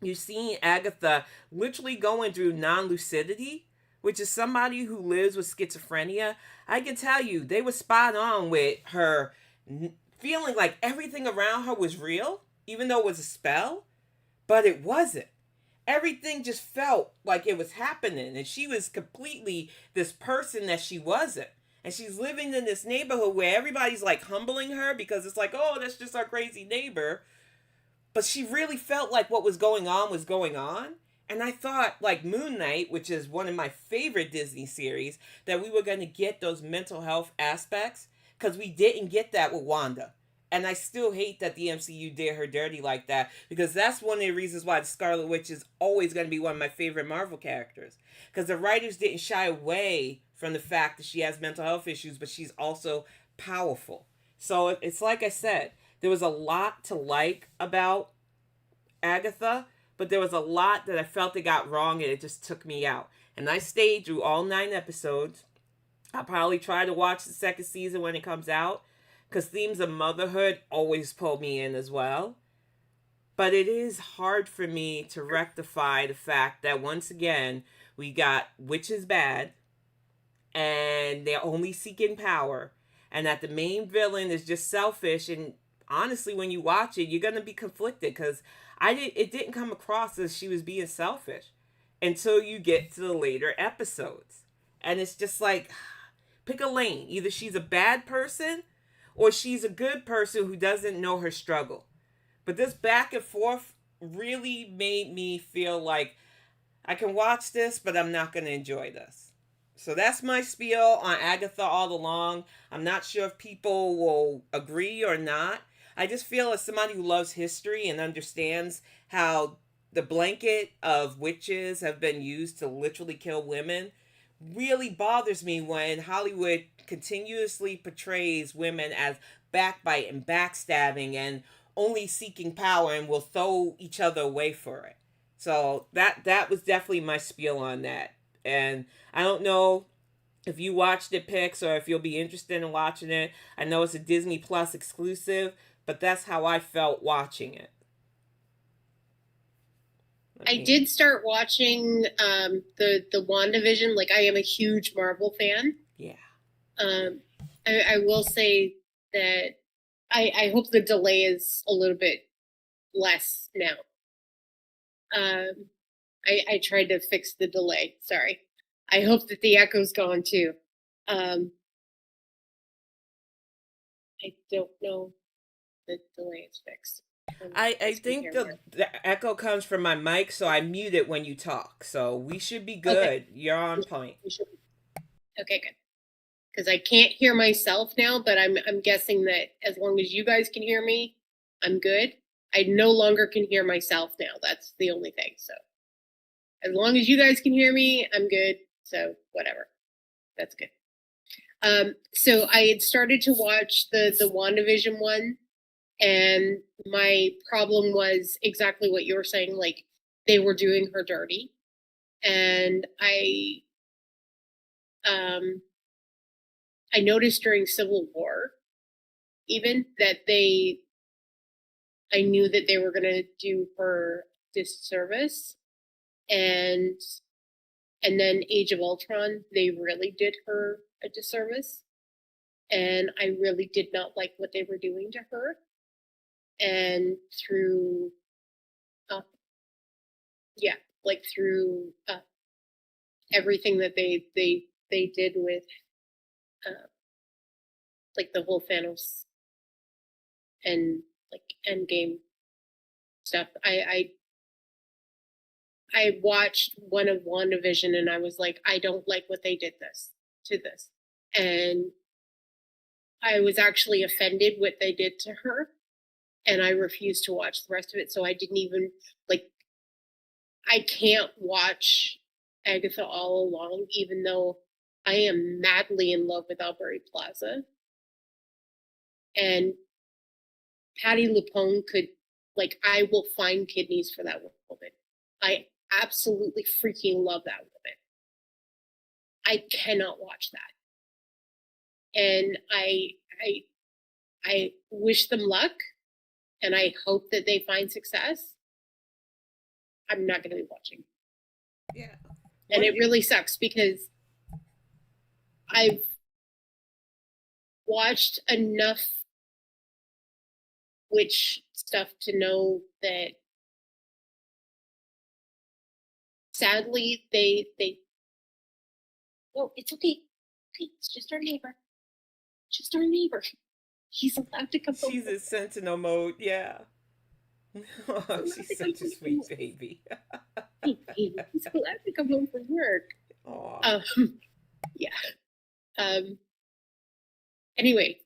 Speaker 1: You've seen Agatha literally going through non-lucidity, which is somebody who lives with schizophrenia. I can tell you, they were spot on with her feeling like everything around her was real, even though it was a spell, but it wasn't. Everything just felt like it was happening, and she was completely this person that she wasn't. And she's living in this neighborhood where everybody's like humbling her because it's like, oh, that's just our crazy neighbor. But she really felt like what was going on was going on. And I thought, like Moon Knight, which is one of my favorite Disney series, that we were going to get those mental health aspects because we didn't get that with Wanda. And I still hate that the MCU did her dirty like that, because that's one of the reasons why the Scarlet Witch is always going to be one of my favorite Marvel characters. Because the writers didn't shy away from the fact that she has mental health issues, but she's also powerful. So it's like I said, there was a lot to like about Agatha, but there was a lot that I felt they got wrong and it just took me out. And I stayed through all 9 episodes. I'll probably try to watch the second season when it comes out, because themes of motherhood always pull me in as well. But it is hard for me to rectify the fact that once again, we got witches bad and they're only seeking power, and that the main villain is just selfish. And honestly, when you watch it, you're gonna be conflicted, because it didn't come across as she was being selfish until you get to the later episodes. And it's just like, pick a lane. Either she's a bad person or she's a good person who doesn't know her struggle. But this back and forth really made me feel like I can watch this, but I'm not going to enjoy this. So that's my spiel on Agatha All Along. I'm not sure if people will agree or not. I just feel as somebody who loves history and understands how the blanket of witches have been used to literally kill women, really bothers me when Hollywood continuously portrays women as backbite and backstabbing and only seeking power and will throw each other away for it. So that was definitely my spiel on that. And I don't know if you watched it, Pix, or if you'll be interested in watching it. I know it's a Disney Plus exclusive, but that's how I felt watching it.
Speaker 2: I did start watching the WandaVision. Like, I am a huge Marvel fan.
Speaker 1: Yeah.
Speaker 2: I will say that I hope the delay is a little bit less now. I tried to fix the delay. Sorry. I hope that the echo's gone too. I don't know the delay is fixed.
Speaker 1: I think the echo comes from my mic, so I mute it when you talk. So we should be good. Okay. You're on point.
Speaker 2: Okay, good. Because I can't hear myself now, but I'm guessing that as long as you guys can hear me, I'm good. I no longer can hear myself now. That's the only thing. So as long as you guys can hear me, I'm good. So whatever. That's good. So I had started to watch the WandaVision one, and my problem was exactly what you were saying. Like, they were doing her dirty, and I noticed during Civil War, even that I knew that they were going to do her disservice, and then Age of Ultron, they really did her a disservice, and I really did not like what they were doing to her. And through, everything that they did with, like the whole Thanos and like Endgame stuff. I watched one of WandaVision and I was like, I don't like what they did to this. And I was actually offended what they did to her, and I refused to watch the rest of it. So I didn't even, I can't watch Agatha All Along, even though I am madly in love with Aubrey Plaza. And Patti LuPone could, I will find kidneys for that woman. I absolutely freaking love that woman. I cannot watch that. And I wish them luck, and I hope that they find success. I'm not going to be watching.
Speaker 1: Yeah.
Speaker 2: And it really sucks because I've watched enough witch stuff to know that sadly they oh, it's okay. Okay, it's just our neighbor. Just our neighbor. He's allowed to come home.
Speaker 1: She's in sentinel mode, yeah. Oh, she's such a sweet baby.
Speaker 2: He's allowed to come home from work. Yeah. Anyway,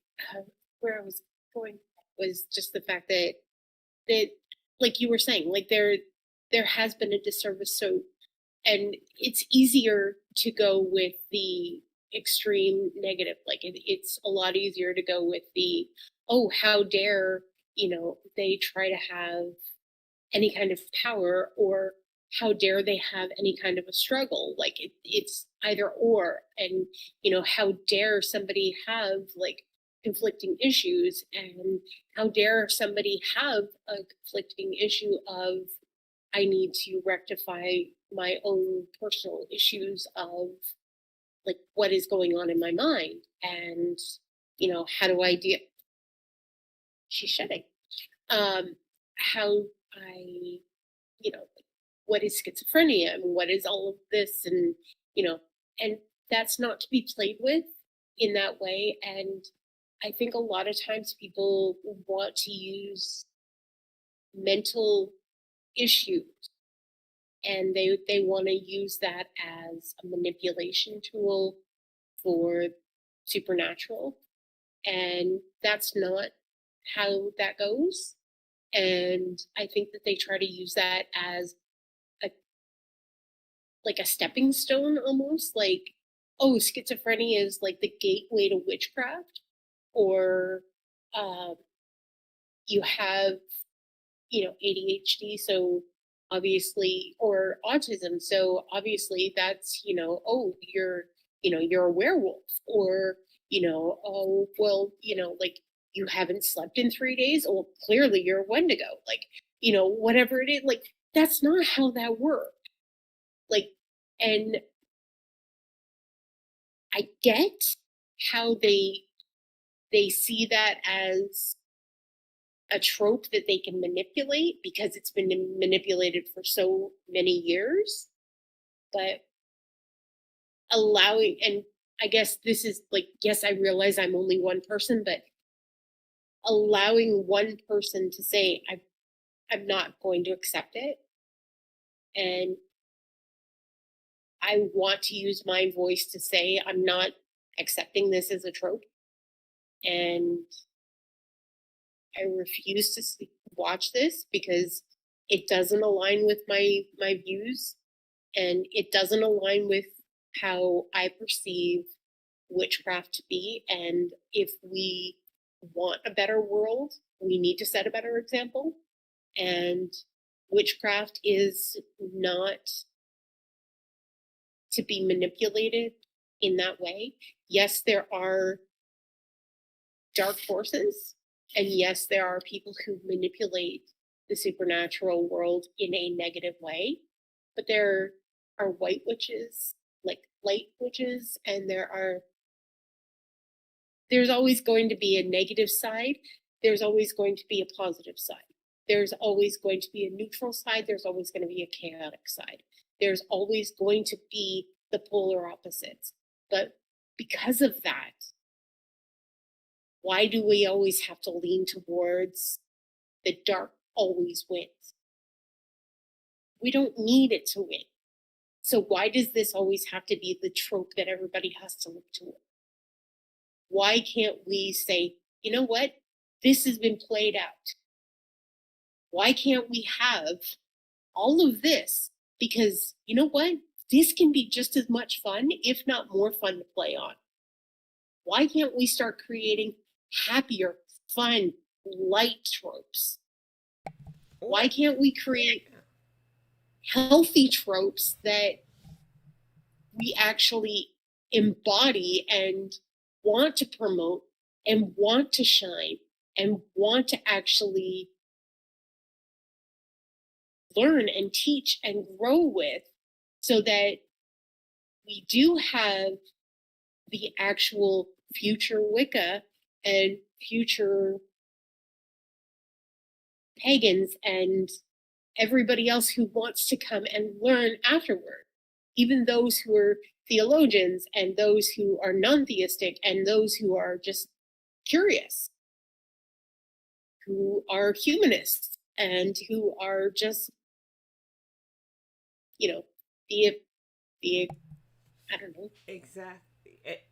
Speaker 2: where I was going. was just the fact that like you were saying, like there has been a disservice. So, and it's easier to go with the extreme negative. Like it's a lot easier to go with the, oh, how dare, they try to have any kind of power, or how dare they have any kind of a struggle. Like it's either or. And how dare somebody have like conflicting issues, and how dare somebody have a conflicting issue of, I need to rectify my own personal issues of like what is going on in my mind, and how do I deal, she's shedding, how I, what is schizophrenia and what is all of this, and and that's not to be played with in that way. And I think a lot of times people want to use mental issues, and they want to use that as a manipulation tool for supernatural, and that's not how that goes. And I think that they try to use that as a like a stepping stone, almost like, oh, schizophrenia is like the gateway to witchcraft, or you have ADHD, so obviously, or autism, so obviously that's oh, you're a werewolf, or oh, well, like, you haven't slept in 3 days, well, clearly you're a Wendigo, like, whatever it is. Like, that's not how that works. Like, and I get how they see that as a trope that they can manipulate because it's been manipulated for so many years. But allowing, and I guess this is like, yes, I realize I'm only one person, but allowing one person to say, I'm not going to accept it, and I want to use my voice to say I'm not accepting this as a trope, and I refuse to watch this because it doesn't align with my views, and it doesn't align with how I perceive witchcraft to be. And if we want a better world, we need to set a better example. And witchcraft is not to be manipulated in that way. Yes, there are dark forces, and yes, there are people who manipulate the supernatural world in a negative way, but there are white witches, like light witches, and there's always going to be a negative side. There's always going to be a positive side. There's always going to be a neutral side. There's always going to be a chaotic side. There's always going to be the polar opposites. But because of that, why do we always have to lean towards the dark always wins? We don't need it to win. So why does this always have to be the trope that everybody has to look toward? Why can't we say, you know what? This has been played out. Why can't we have all of this? Because you know what? This can be just as much fun, if not more fun, to play on. Why can't we start creating happier, fun, light tropes? Why can't we create healthy tropes that we actually embody and want to promote and want to shine and want to actually learn and teach and grow with, so that we do have the actual future Wicca and future pagans and everybody else who wants to come and learn afterward, even those who are theologians and those who are non-theistic and those who are just curious, who are humanists and who are just, the I don't know.
Speaker 1: Exactly.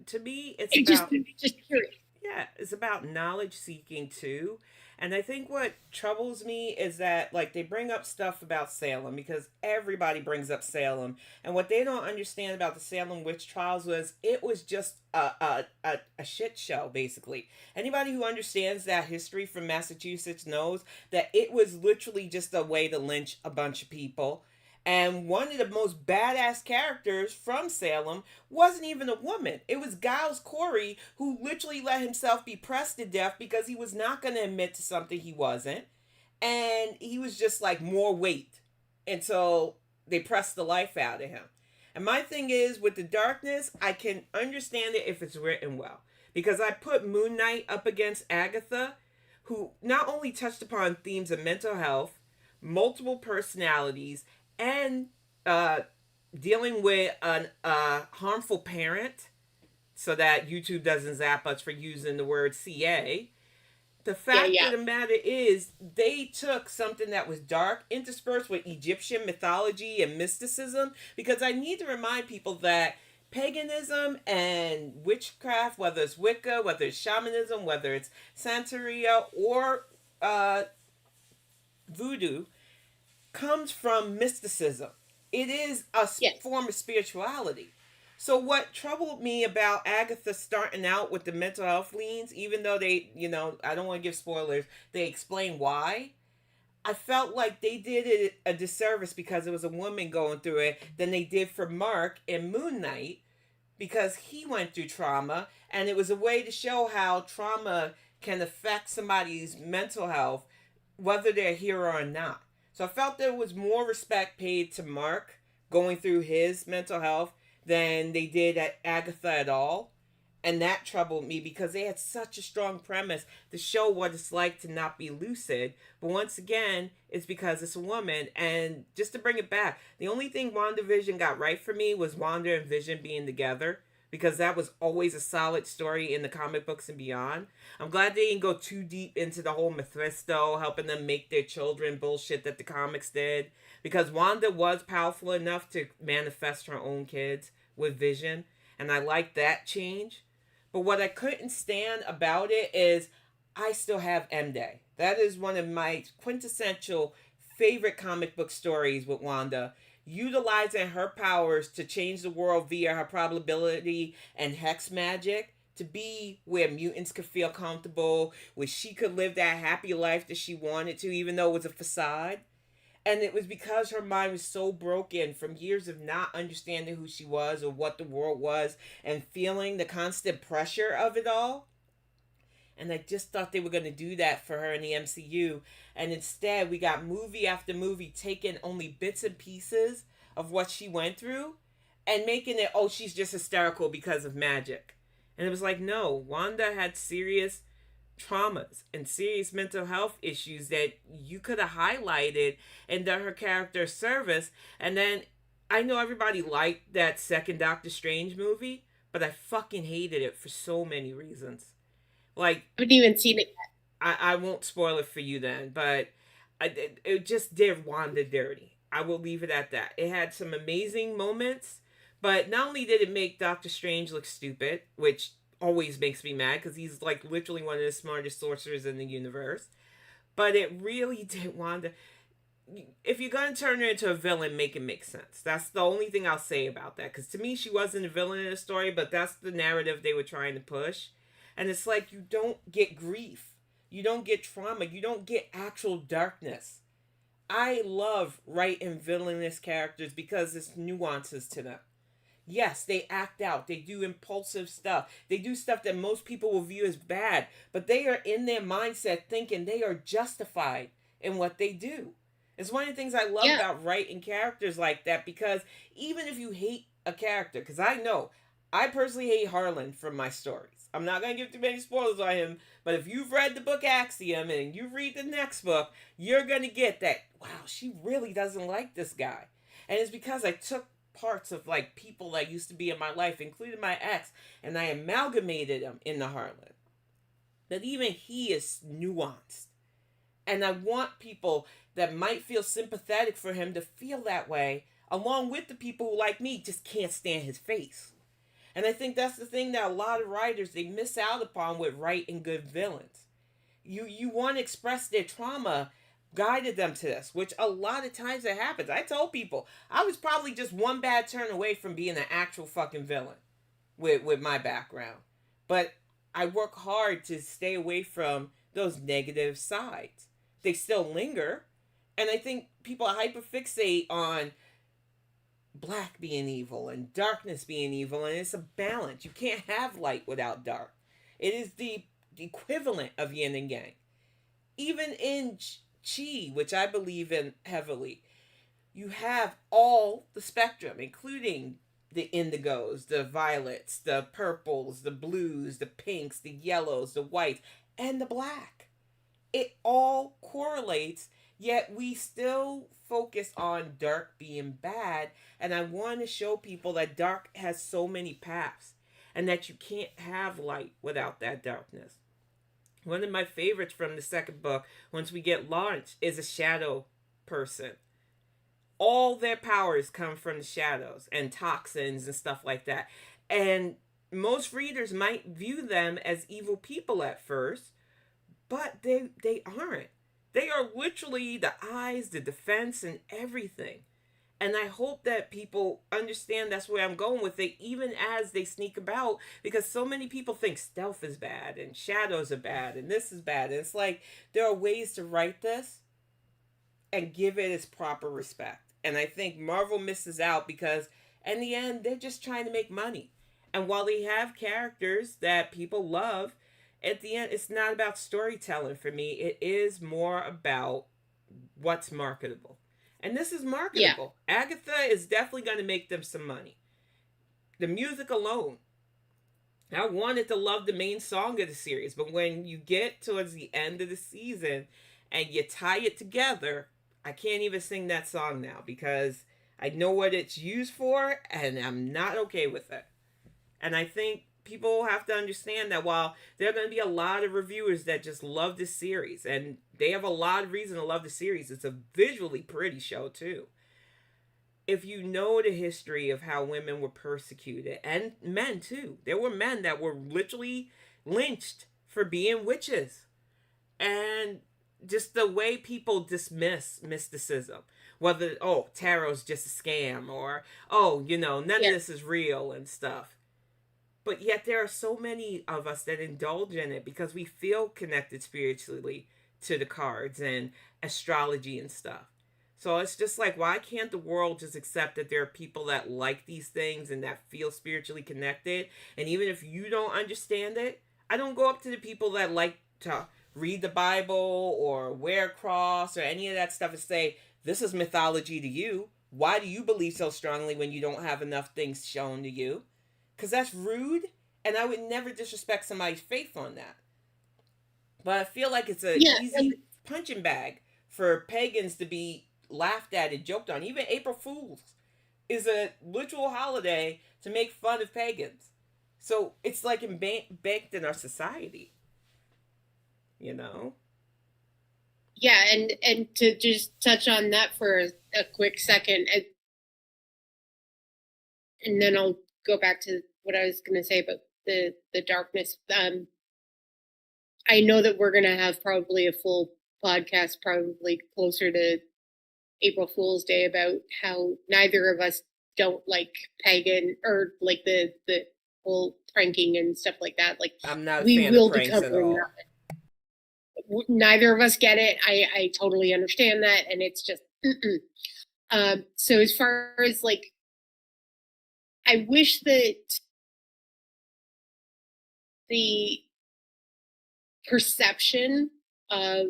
Speaker 1: To me, it's about
Speaker 2: just curious.
Speaker 1: Yeah, it's about knowledge seeking too. And I think what troubles me is that like they bring up stuff about Salem because everybody brings up Salem. And what they don't understand about the Salem witch trials was it was just a shit show, basically. Anybody who understands that history from Massachusetts knows that it was literally just a way to lynch a bunch of people. And one of the most badass characters from Salem wasn't even a woman. It was Giles Corey who literally let himself be pressed to death because he was not going to admit to something he wasn't. And he was just like more weight. And so they pressed the life out of him. And my thing is with the darkness, I can understand it if it's written well. Because I put Moon Knight up against Agatha, who not only touched upon themes of mental health, multiple personalities, and uh, dealing with a harmful parent so that YouTube doesn't zap us for using the word CA. The
Speaker 2: Yeah,
Speaker 1: fact
Speaker 2: yeah.
Speaker 1: of the matter is, they took something that was dark, interspersed with Egyptian mythology and mysticism, because I need to remind people that paganism and witchcraft, whether it's Wicca, whether it's shamanism, whether it's Santeria, or uh, voodoo, comes from mysticism. It is a
Speaker 2: Yes.
Speaker 1: form of spirituality. So what troubled me about Agatha starting out with the mental health leans, even though they, I don't want to give spoilers, they explain why. I felt like they did it a disservice because it was a woman going through it than they did for Mark in Moon Knight because he went through trauma, and it was a way to show how trauma can affect somebody's mental health whether they're here or not. So I felt there was more respect paid to Mark going through his mental health than they did at Agatha at all. And that troubled me because they had such a strong premise to show what it's like to not be lucid. But once again, it's because it's a woman. And just to bring it back, the only thing WandaVision got right for me was Wanda and Vision being together, because that was always a solid story in the comic books and beyond. I'm glad they didn't go too deep into the whole Mephisto helping them make their children bullshit that the comics did, because Wanda was powerful enough to manifest her own kids with Vision, and I like that change. But what I couldn't stand about it is I still have M Day. That is one of my quintessential favorite comic book stories with Wanda, utilizing her powers to change the world via her probability and hex magic to be where mutants could feel comfortable, where she could live that happy life that she wanted to, even though it was a facade. And it was because her mind was so broken from years of not understanding who she was or what the world was and feeling the constant pressure of it all. And I just thought they were going to do that for her in the MCU. And instead, we got movie after movie taking only bits and pieces of what she went through and making it, oh, she's just hysterical because of magic. And it was like, no, Wanda had serious traumas and serious mental health issues that you could have highlighted and done her character service. And then I know everybody liked that second Doctor Strange movie, but I fucking hated it for so many reasons. Like,
Speaker 2: I haven't even seen it yet.
Speaker 1: I won't spoil it for you then, but it just did Wanda dirty. I will leave it at that. It had some amazing moments, but not only did it make Doctor Strange look stupid, which always makes me mad because he's like literally one of the smartest sorcerers in the universe, but it really did Wanda. If you're gonna turn her into a villain, make it make sense. That's the only thing I'll say about that. Because to me, she wasn't a villain in the story, but that's the narrative they were trying to push. And it's like you don't get grief, you don't get trauma, you don't get actual darkness. I love writing villainous characters because there's nuances to them. Yes, they act out. They do impulsive stuff. They do stuff that most people will view as bad, but they are in their mindset thinking they are justified in what they do. It's one of the things I love
Speaker 2: Yeah.
Speaker 1: about writing characters like that, because even if you hate a character, because I know I personally hate Harlan from my stories. I'm not going to give too many spoilers on him, but if you've read the book Axiom and you read the next book, you're going to get that, wow, she really doesn't like this guy. And it's because I took parts of like people that used to be in my life, including my ex, and I amalgamated them into Harlan. That even he is nuanced. And I want people that might feel sympathetic for him to feel that way, along with the people who, like me, just can't stand his face. And I think that's the thing that a lot of writers they miss out upon with writing good villains. You want to express their trauma guided them to this, which a lot of times it happens. I told people I was probably just one bad turn away from being an actual fucking villain with my background. But I work hard to stay away from those negative sides. They still linger, and I think people hyperfixate on black being evil and darkness being evil, and it's a balance. You can't have light without dark. It is the equivalent of yin and yang. Even in chi, which I believe in heavily, you have all the spectrum, including the indigos, the violets, the purples, the blues, the pinks, the yellows, the whites, and the black. It all correlates, yet we still focus on dark being bad. And I want to show people that dark has so many paths and that you can't have light without that darkness. One of my favorites from the second book, once we get launched, is a shadow person. All their powers come from the shadows and toxins and stuff like that. And most readers might view them as evil people at first, but they aren't. They are literally the eyes, the defense, and everything. And I hope that people understand that's where I'm going with it, even as they sneak about, because so many people think stealth is bad and shadows are bad and this is bad. And it's like there are ways to write this and give it its proper respect. And I think Marvel misses out because in the end, they're just trying to make money. And while they have characters that people love, at the end, it's not about storytelling for me. It is more about what's marketable. And this is marketable. Yeah. Agatha is definitely going to make them some money. The music alone. I wanted to love the main song of the series, but when you get towards the end of the season and you tie it together, I can't even sing that song now because I know what it's used for and I'm not okay with it. And I think people have to understand that while there are going to be a lot of reviewers that just love this series, and they have a lot of reason to love the series, it's a visually pretty show too. If you know the history of how women were persecuted, and men too, there were men that were literally lynched for being witches. And just the way people dismiss mysticism, whether, oh, tarot's just a scam, or, oh, none of this is real and stuff. But yet there are so many of us that indulge in it because we feel connected spiritually to the cards and astrology and stuff. So it's just like, why can't the world just accept that there are people that like these things and that feel spiritually connected? And even if you don't understand it, I don't go up to the people that like to read the Bible or wear a cross or any of that stuff and say, this is mythology to you. Why do you believe so strongly when you don't have enough things shown to you? Because that's rude, and I would never disrespect somebody's faith on that. But I feel like it's an easy punching bag for pagans to be laughed at and joked on. Even April Fool's is a literal holiday to make fun of pagans. So it's like baked in our society.
Speaker 2: Yeah, and to just touch on that for a quick second, and then I'll go back to what I was going to say about the darkness. I know that we're going to have probably a full podcast, probably closer to April Fool's Day, about how neither of us don't like pagan or like the whole pranking and stuff like that. Like,
Speaker 1: I'm not a fan of pranks at all.
Speaker 2: Neither of us get it. I totally understand that, and it's just so as far as like, I wish that the perception of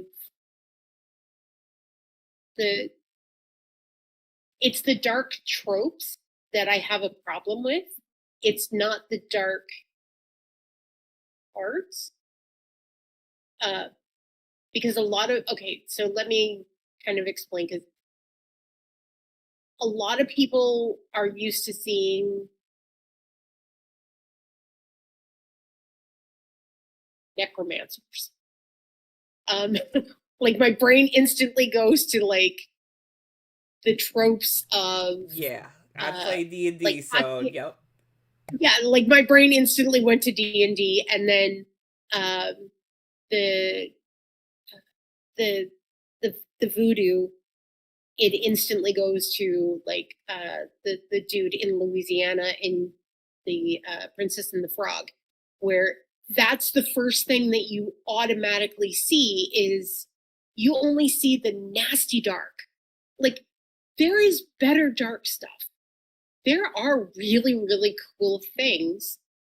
Speaker 2: it's the dark tropes that I have a problem with. It's not the dark arts. Because so let me kind of explain, because a lot of people are used to seeing necromancers. Like my brain instantly goes to like the tropes of
Speaker 1: I play D&D, so yep.
Speaker 2: Yeah, like my brain instantly went to D&D, and then the the the voodoo, it instantly goes to like the dude in Louisiana in the Princess and the Frog, where that's the first thing that you automatically see is you only see the nasty dark. Like there is better dark stuff. There are really, really cool things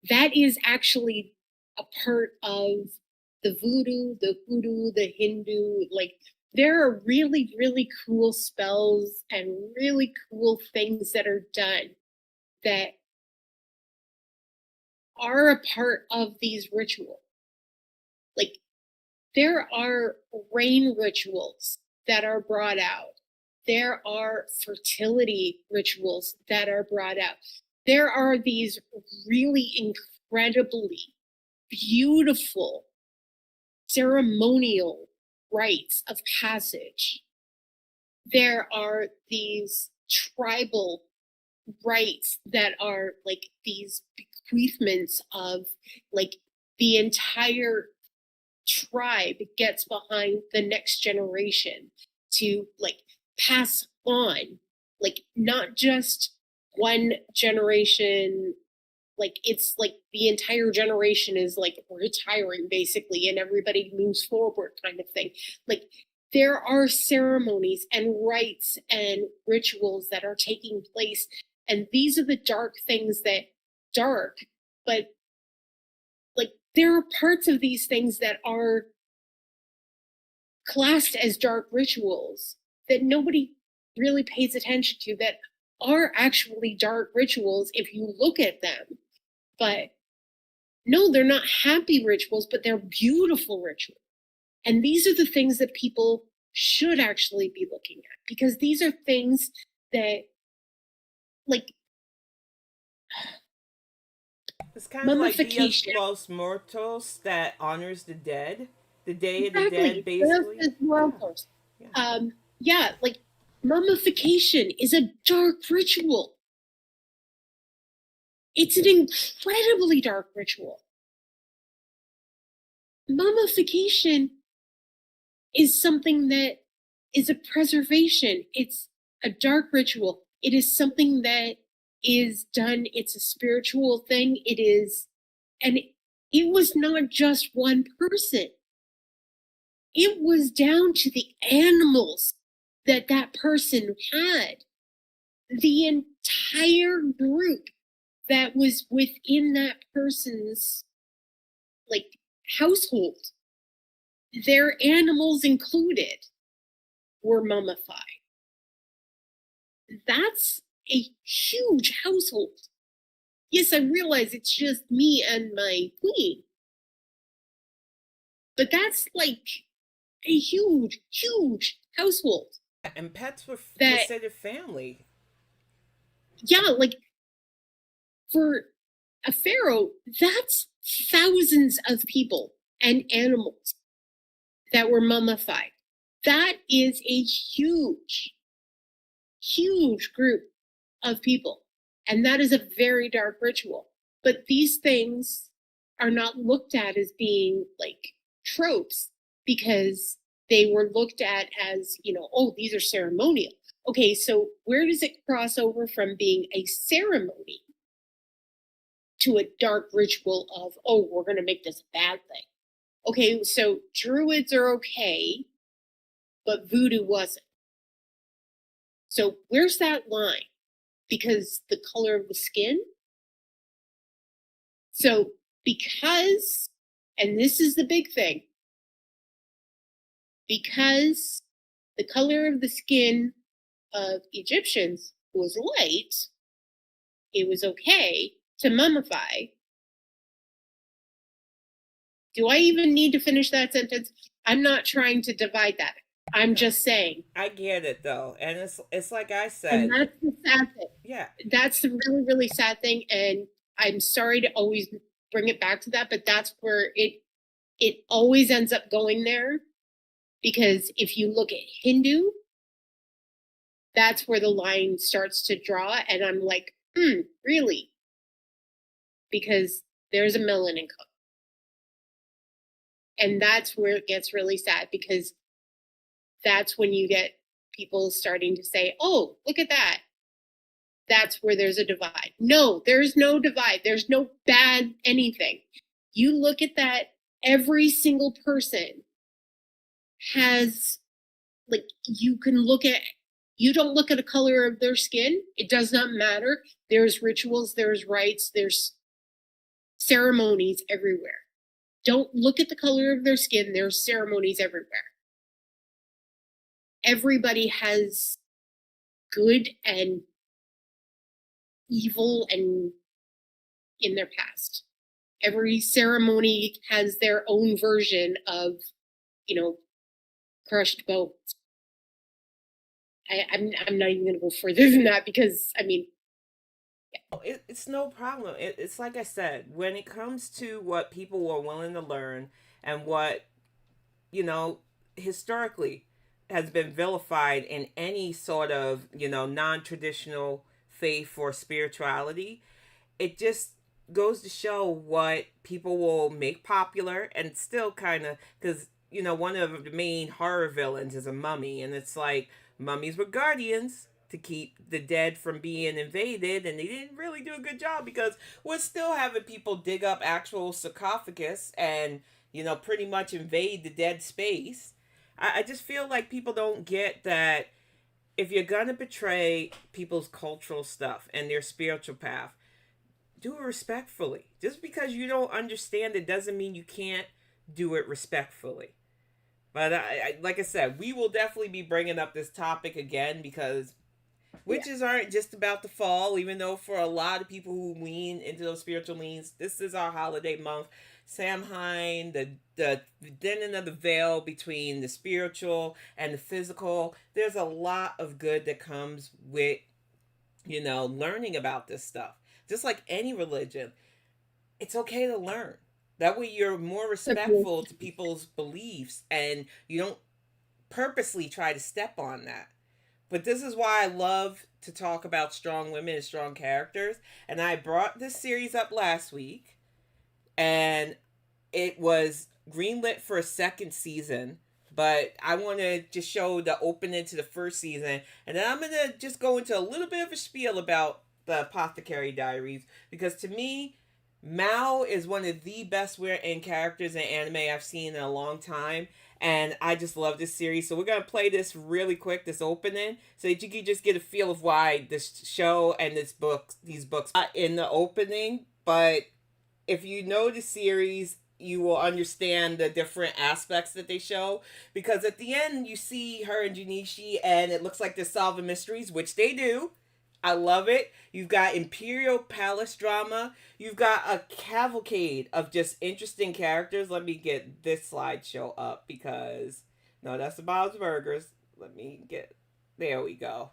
Speaker 2: that is actually a part of the voodoo, the hoodoo, the Hindu. Like there are really, really cool spells and really cool things that are done that are a part of these rituals. Like there are rain rituals that are brought out. There are fertility rituals that are brought out. There are these really incredibly beautiful ceremonial rites of passage. There are these tribal rites that are like these bequeathments of like the entire tribe gets behind the next generation to like pass on, like not just one generation, like it's like the entire generation is like retiring basically and everybody moves forward kind of thing. Like there are ceremonies and rites and rituals that are taking place, and these are the dark things that dark, but like there are parts of these things that are classed as dark rituals that nobody really pays attention to, that are actually dark rituals if you look at them. But no, they're not happy rituals, but they're beautiful rituals. And these are the things that people should actually be looking at, because these are things that, like,
Speaker 1: It's kind of like Dias
Speaker 2: mummification.
Speaker 1: los Muertos that honors the dead, the Day of the Dead,
Speaker 2: Exactly. This
Speaker 1: basically.
Speaker 2: is world
Speaker 1: Yeah,
Speaker 2: course.
Speaker 1: yeah.
Speaker 2: Yeah, like mummification is a dark ritual. It's an incredibly dark ritual. Mummification is something that is a preservation. It's a dark ritual. It is something that is done. It's a spiritual thing. It is, and it was not just one person. It was down to the animals that that person had. The entire group that was within that person's like household, their animals included, were mummified. That's a huge household. Yes, I realize it's just me and my queen, but that's like a huge, huge household.
Speaker 1: And pets were
Speaker 2: That,
Speaker 1: considered family.
Speaker 2: yeah, like for a pharaoh, that's thousands of people and animals that were mummified. That is a huge, huge group of people. And that is a very dark ritual. But these things are not looked at as being like tropes, because they were looked at as, you know, oh, these are ceremonial. Okay, so where does it cross over from being a ceremony to a dark ritual of, oh, we're going to make this a bad thing? Okay, so druids are okay, but voodoo wasn't. So where's that line? Because the color of the skin? So because, and this is the big thing, because the color of the skin of Egyptians was light, it was okay to mummify. Do I even need to finish that sentence? I'm not trying to divide that. I'm just saying.
Speaker 1: I get it though, and it's like I
Speaker 2: And
Speaker 1: said.
Speaker 2: that's the sad thing.
Speaker 1: Yeah,
Speaker 2: That's the really, really sad thing. And I'm sorry to always bring it back to that, but that's where it always ends up going there. Because if you look at Hindu, that's where the line starts to draw. And I'm like, really? because there's a melanin color. And that's where it gets really sad, because that's when you get people starting to say, oh, look at that. That's where there's a divide. No, there's no divide. There's no bad anything. You look at that, every single person has, like, you don't look at a color of their skin. It does not matter. There's rituals, there's rites, there's ceremonies everywhere. Don't look at the color of their skin. There's ceremonies everywhere. Everybody has good and evil and in their past. Every ceremony has their own version of, crushed bones. I'm not even going to go further than that, because
Speaker 1: It's no problem. It's like I said, when it comes to what people were willing to learn and what, you know, historically has been vilified in any sort of, non traditional faith or spirituality, it just goes to show what people will make popular and still kind of, because, one of the main horror villains is a mummy, and it's like mummies were guardians to keep the dead from being invaded, and they didn't really do a good job because we're still having people dig up actual sarcophagus and pretty much invade the dead space. I just feel like people don't get that if you're gonna betray people's cultural stuff and their spiritual path, do it respectfully. Just because you don't understand it doesn't mean you can't do it respectfully. But like I said, we will definitely be bringing up this topic again because witches aren't just about the fall, even though for a lot of people who lean into those spiritual leans, this is our holiday month. Samhain, the thinning of the veil between the spiritual and the physical. There's a lot of good that comes with, learning about this stuff. Just like any religion, it's okay to learn. That way you're more respectful to people's beliefs and you don't purposely try to step on that. But this is why I love to talk about strong women and strong characters. And I brought this series up last week, and it was greenlit for a second season. But I want to just show the opening to the first season, and then I'm going to just go into a little bit of a spiel about the Apothecary Diaries, because to me, Mao is one of the best written characters in anime I've seen in a long time, and I just love this series. So we're gonna play this really quick, this opening, so that you can just get a feel of why this show and these books are in the opening. But if you know the series, you will understand the different aspects that they show. Because at the end, you see her and Junichi, and it looks like they're solving mysteries, which they do. I love it. You've got Imperial Palace drama. You've got a cavalcade of just interesting characters. Let me get this slideshow up because, no, that's the Bob's Burgers. Let me get, there we go.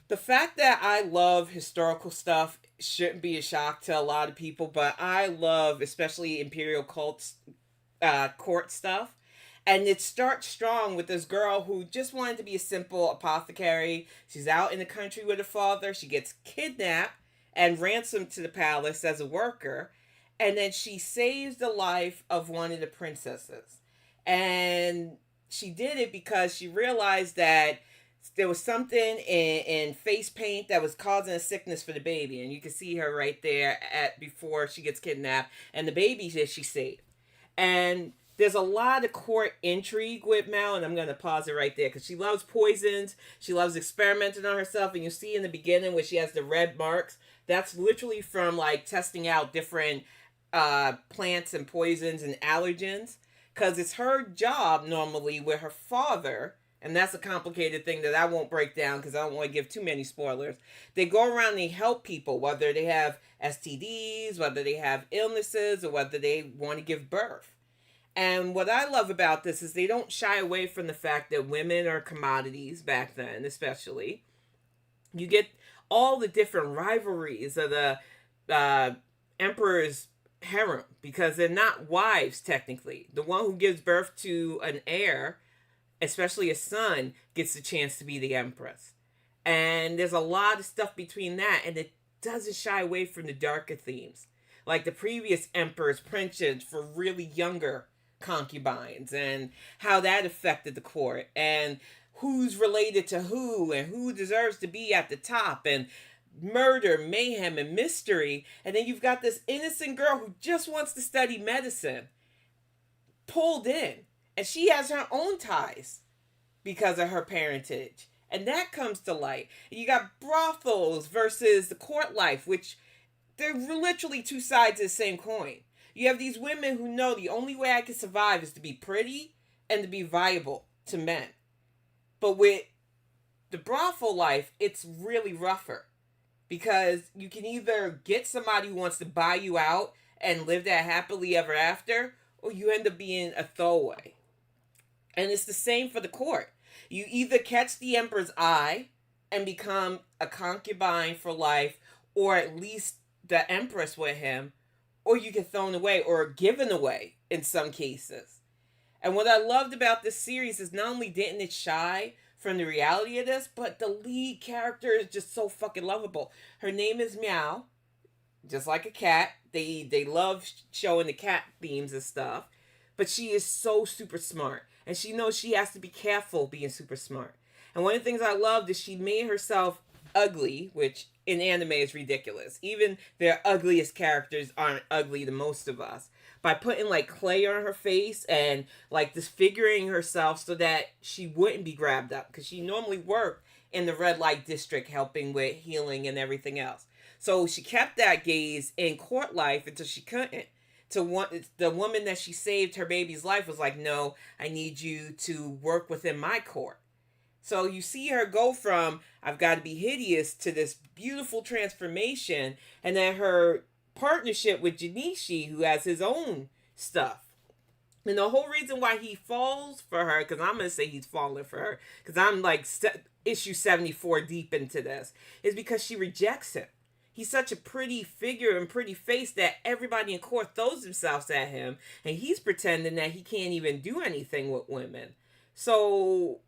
Speaker 1: The fact that I love historical stuff shouldn't be a shock to a lot of people, but I love especially Imperial court stuff. And it starts strong with this girl who just wanted to be a simple apothecary. She's out in the country with her father. She gets kidnapped and ransomed to the palace as a worker. And then she saves the life of one of the princesses. And she did it because she realized that there was something in face paint that was causing a sickness for the baby. And you can see her right there before she gets kidnapped. And the baby that she saved. And there's a lot of court intrigue with Mao, and I'm going to pause it right there because she loves poisons. She loves experimenting on herself, and you see in the beginning where she has the red marks. That's literally from like testing out different plants and poisons and allergens, because it's her job normally with her father. And that's a complicated thing that I won't break down because I don't want to give too many spoilers. They go around and they help people, whether they have STDs, whether they have illnesses, or whether they want to give birth. And what I love about this is they don't shy away from the fact that women are commodities back then, especially. You get all the different rivalries of the emperor's harem because they're not wives, technically. The one who gives birth to an heir, especially a son, gets the chance to be the empress. And there's a lot of stuff between that, and it doesn't shy away from the darker themes. like the previous emperor's penchant for really younger concubines, and how that affected the court, and who's related to who, and who deserves to be at the top, and murder, mayhem, and mystery. And then you've got this innocent girl who just wants to study medicine pulled in, and she has her own ties because of her parentage. And that comes to light. You got brothels versus the court life, which they're literally two sides of the same coin. You have these women who know the only way I can survive is to be pretty and to be viable to men. But with the brothel life, it's really rougher, because you can either get somebody who wants to buy you out and live that happily ever after, or you end up being a throwaway. And it's the same for the court. You either catch the emperor's eye and become a concubine for life, or at least the empress with him, or you get thrown away or given away in some cases. And what I loved about this series is not only didn't it shy from the reality of this, but the lead character is just so fucking lovable. Her name is Meow, just like a cat. They love showing the cat themes and stuff. But she is so super smart. And she knows she has to be careful being super smart. And one of the things I loved is she made herself ugly, which in anime is ridiculous. Even their ugliest characters aren't ugly to most of us. By putting like clay on her face and like disfiguring herself so that she wouldn't be grabbed up. Because she normally worked in the red light district helping with healing and everything else. So she kept that gaze in court life until she couldn't. The woman that she saved her baby's life was like, no, I need you to work within my court. So you see her go from I've got to be hideous to this beautiful transformation, and then her partnership with Janishi, who has his own stuff. And the whole reason why he falls for her, because I'm going to say he's falling for her, because I'm like issue 74 deep into this, is because she rejects him. He's such a pretty figure and pretty face that everybody in court throws themselves at him, and he's pretending that he can't even do anything with women. So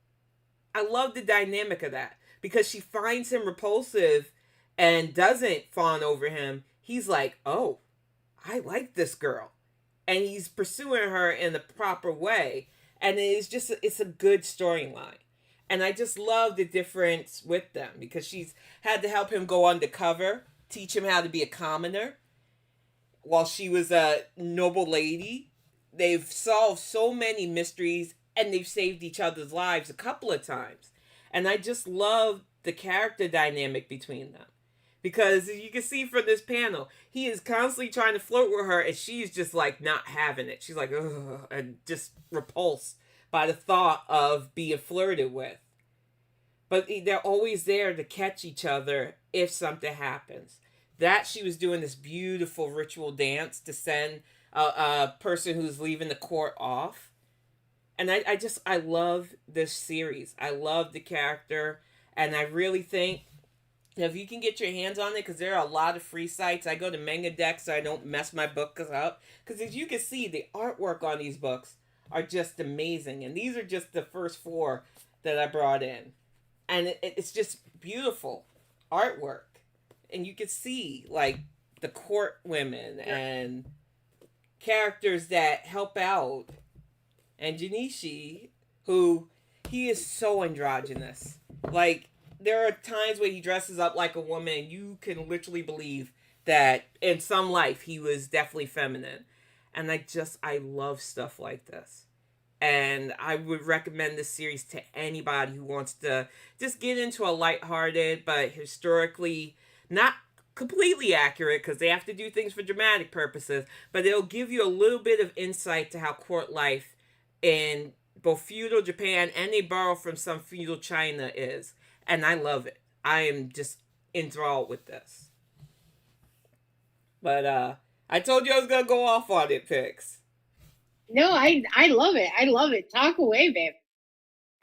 Speaker 1: I love the dynamic of that, because she finds him repulsive and doesn't fawn over him. He's like, oh, I like this girl. And he's pursuing her in the proper way. And it's a good storyline. And I just love the difference with them, because she's had to help him go undercover, teach him how to be a commoner. While she was a noble lady, they've solved so many mysteries, and they've saved each other's lives a couple of times. And I just love the character dynamic between them. Because as you can see from this panel, he is constantly trying to flirt with her, and she's just like not having it. She's like, ugh, and just repulsed by the thought of being flirted with. But they're always there to catch each other if something happens. That she was doing this beautiful ritual dance to send a person who's leaving the court off. And I love this series. I love the character, and I really think if you can get your hands on it, because there are a lot of free sites. I go to Manga Deck so I don't mess my books up. Because as you can see, the artwork on these books are just amazing. And these are just the first 4 that I brought in. And it's just beautiful artwork. And you can see, like, the court women and characters that help out. And Janishi, who, he is so androgynous. Like, there are times where he dresses up like a woman, and you can literally believe that in some life he was definitely feminine. And I love stuff like this. And I would recommend this series to anybody who wants to just get into a lighthearted, but historically not completely accurate, because they have to do things for dramatic purposes, but it'll give you a little bit of insight to how court life in both feudal Japan, and they borrow from some feudal China, is. And I love it. I am just enthralled with this. But I told you I was gonna go off on it, Pix.
Speaker 2: No, I love it. I love it. Talk away, babe.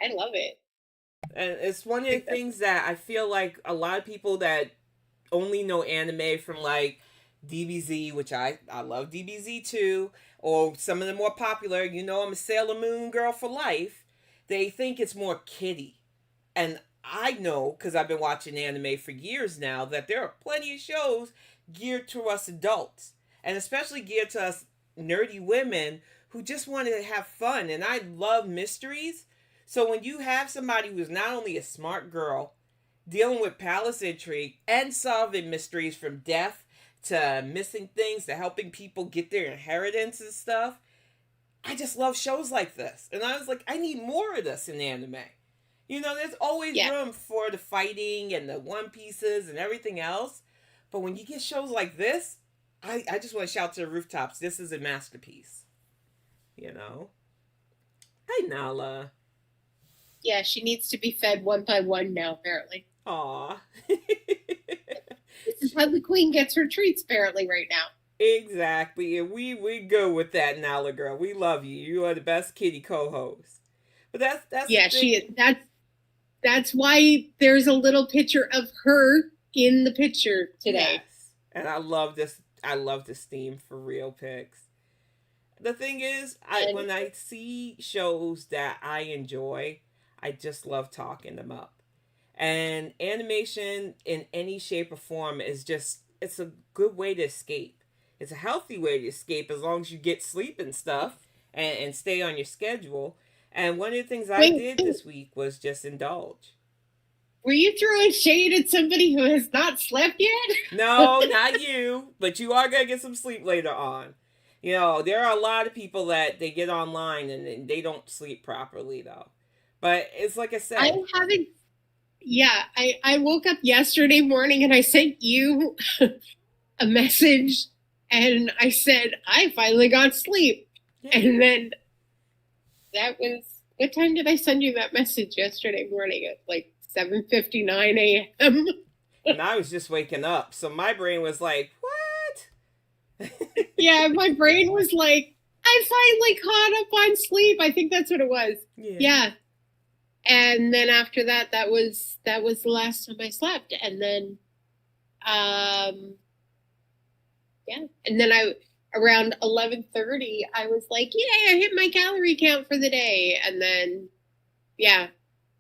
Speaker 2: I love it.
Speaker 1: And it's one of the things that I feel like a lot of people that only know anime from like DBZ, which I love DBZ too, or some of the more popular, I'm a Sailor Moon girl for life, they think it's more kiddie. And I know, because I've been watching anime for years now, that there are plenty of shows geared to us adults. and especially geared to us nerdy women who just want to have fun. And I love mysteries. So when you have somebody who's not only a smart girl dealing with palace intrigue and solving mysteries from death to missing things to helping people get their inheritance and stuff, I just love shows like this. And I was like, I need more of this in anime. You know, there's always room for the fighting and the One Pieces and everything else. But when you get shows like this, I just want to shout to the rooftops. This is a masterpiece. You know? Hi, Nala.
Speaker 2: Yeah, she needs to be fed one by one now, apparently.
Speaker 1: Aw.
Speaker 2: This is how the queen gets her treats, apparently, right now.
Speaker 1: Exactly. And we go with that, Nala girl. We love you. You are the best kitty co-host. But that's
Speaker 2: yeah, she is. That's why there's a little picture of her in the picture today.
Speaker 1: Yes. And I love this theme for real pics. The thing is, when I see shows that I enjoy, I just love talking them up. And animation in any shape or form is just, it's a good way to escape. It's a healthy way to escape as long as you get sleep and stuff and stay on your schedule. And one of the things I did this week was just indulge.
Speaker 2: Were you throwing shade at somebody who has not slept yet?
Speaker 1: No, not you. But you are going to get some sleep later on. You know, there are a lot of people that they get online and they don't sleep properly, though. But it's like I said.
Speaker 2: I haven't. Yeah, I woke up yesterday morning and I sent you a message and I said, I finally got sleep. Yeah. And then that was, what time did I send you that message yesterday morning? At like 7:59 a.m.
Speaker 1: And I was just waking up. So my brain was like, what?
Speaker 2: Yeah, my brain was like, I finally caught up on sleep. I think that's what it was. Yeah. And then after that, that was the last time I slept. And then, and then around 11:30, I was like, yay, I hit my calorie count for the day. And then, yeah.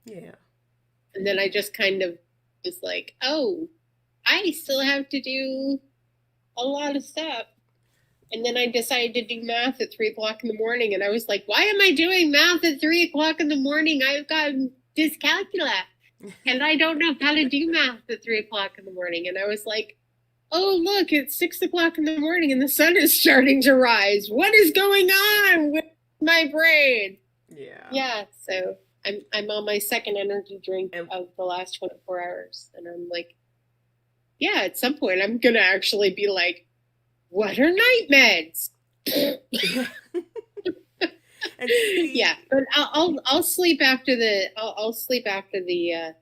Speaker 2: And then I just kind of was like, oh, I still have to do a lot of stuff. And then I decided to do math at 3 o'clock in the morning. And I was like, why am I doing math at 3 o'clock in the morning? I've got dyscalculia. And I don't know how to do math at 3 o'clock in the morning. And I was like, oh, look, it's 6 o'clock in the morning and the sun is starting to rise. What is going on with my brain? Yeah. So I'm on my second energy drink of the last 24 hours. And I'm like, yeah, at some point I'm going to actually be like, what are night meds? Yeah, but I'll sleep after the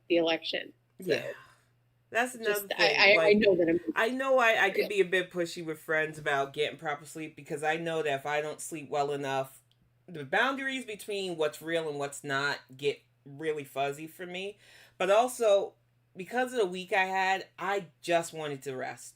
Speaker 2: election.
Speaker 1: Yeah, so that's another thing. I know that I could be a bit pushy with friends about getting proper sleep because I know that if I don't sleep well enough, the boundaries between what's real and what's not get really fuzzy for me. But also because of the week I had, I just wanted to rest.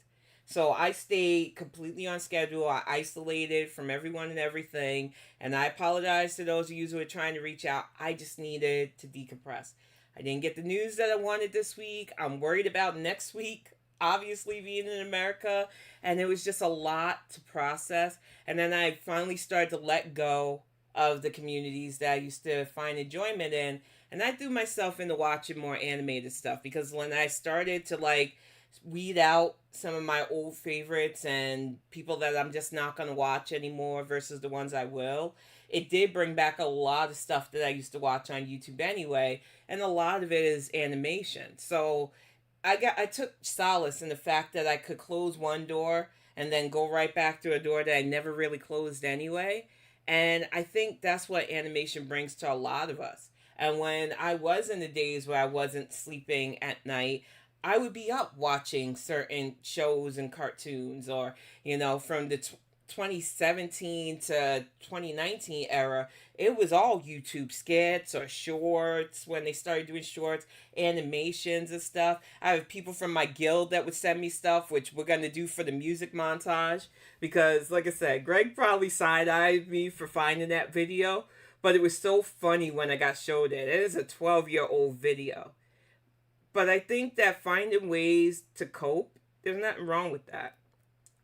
Speaker 1: So I stayed completely on schedule. I isolated from everyone and everything. And I apologize to those of you who are trying to reach out. I just needed to decompress. I didn't get the news that I wanted this week. I'm worried about next week, obviously being in America. And it was just a lot to process. And then I finally started to let go of the communities that I used to find enjoyment in. And I threw myself into watching more animated stuff. Because when I started to weed out some of my old favorites and people that I'm just not going to watch anymore versus the ones I will, it did bring back a lot of stuff that I used to watch on YouTube anyway, and a lot of it is animation. So I took solace in the fact that I could close one door and then go right back to a door that I never really closed anyway. And I think that's what animation brings to a lot of us. And when I was in the days where I wasn't sleeping at night, I would be up watching certain shows and cartoons, or, from the 2017 to 2019 era, it was all YouTube skits or shorts when they started doing shorts, animations and stuff. I have people from my guild that would send me stuff, which we're going to do for the music montage, because, like I said, Greg probably side-eyed me for finding that video, but it was so funny when I got showed it. It is a 12-year-old video. But I think that finding ways to cope, there's nothing wrong with that.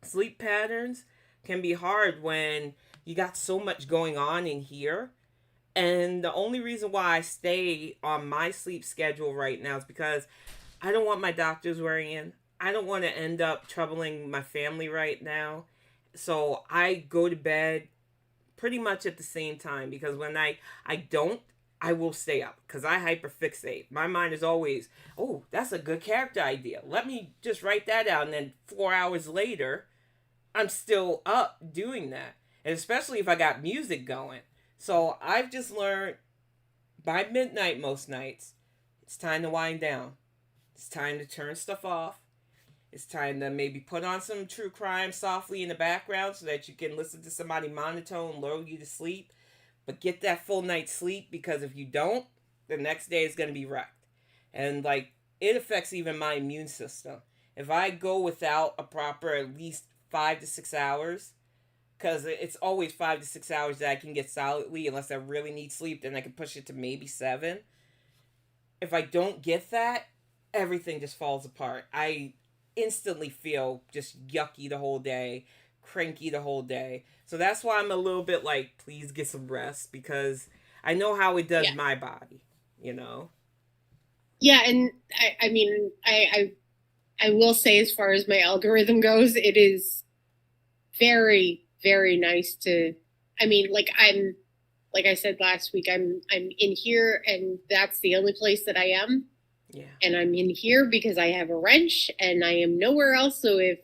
Speaker 1: Sleep patterns, can be hard when you got so much going on in here. And the only reason why I stay on my sleep schedule right now is because I don't want my doctors worrying. I don't want to end up troubling my family right now. So I go to bed pretty much at the same time, because when I don't, I will stay up because I hyperfixate. My mind is always, oh, that's a good character idea. Let me just write that out. And then 4 hours later, I'm still up doing that. And especially if I got music going. So I've just learned by midnight most nights, it's time to wind down. It's time to turn stuff off. It's time to maybe put on some true crime softly in the background so that you can listen to somebody monotone lull you to sleep. But get that full night's sleep, because if you don't, the next day is going to be wrecked. And like, it affects even my immune system. If I go without a proper at least 5 to 6 hours, because it's always 5 to 6 hours that I can get solidly, unless I really need sleep, then I can push it to maybe 7. If I don't get that, everything just falls apart. I instantly feel just yucky the whole day, cranky the whole day. So that's why I'm a little bit like, please get some rest, because I know how it does
Speaker 2: Yeah.
Speaker 1: my body, you know?
Speaker 2: Yeah, and I mean, I will say, as far as my algorithm goes, it is very, very nice to. I mean, like I said last week, I'm in here, and that's the only place that I am.
Speaker 1: Yeah.
Speaker 2: And I'm in here because I have a wrench, and I am nowhere else. So if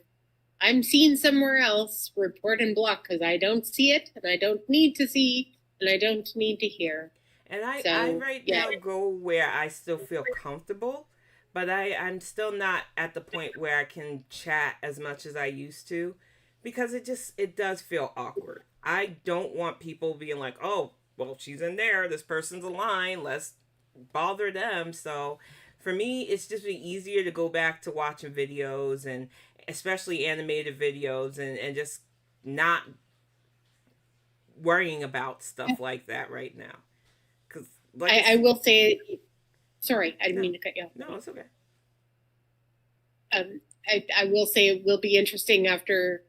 Speaker 2: I'm seen somewhere else, report and block, because I don't see it, and I don't need to see, and I don't need to hear.
Speaker 1: And I
Speaker 2: So
Speaker 1: right
Speaker 2: yeah,
Speaker 1: now go where I still feel comfortable, but I'm still not at the point where I can chat as much as I used to, because it does feel awkward. I don't want people being like, oh, well, she's in there, this person's a line, let's bother them. So for me, it's just been easier to go back to watching videos, and especially animated videos, and just not worrying about stuff like that right now. Because, like,
Speaker 2: I will say, sorry, I didn't
Speaker 1: no,
Speaker 2: mean to cut you off.
Speaker 1: no, it's okay.
Speaker 2: I will say it will be interesting after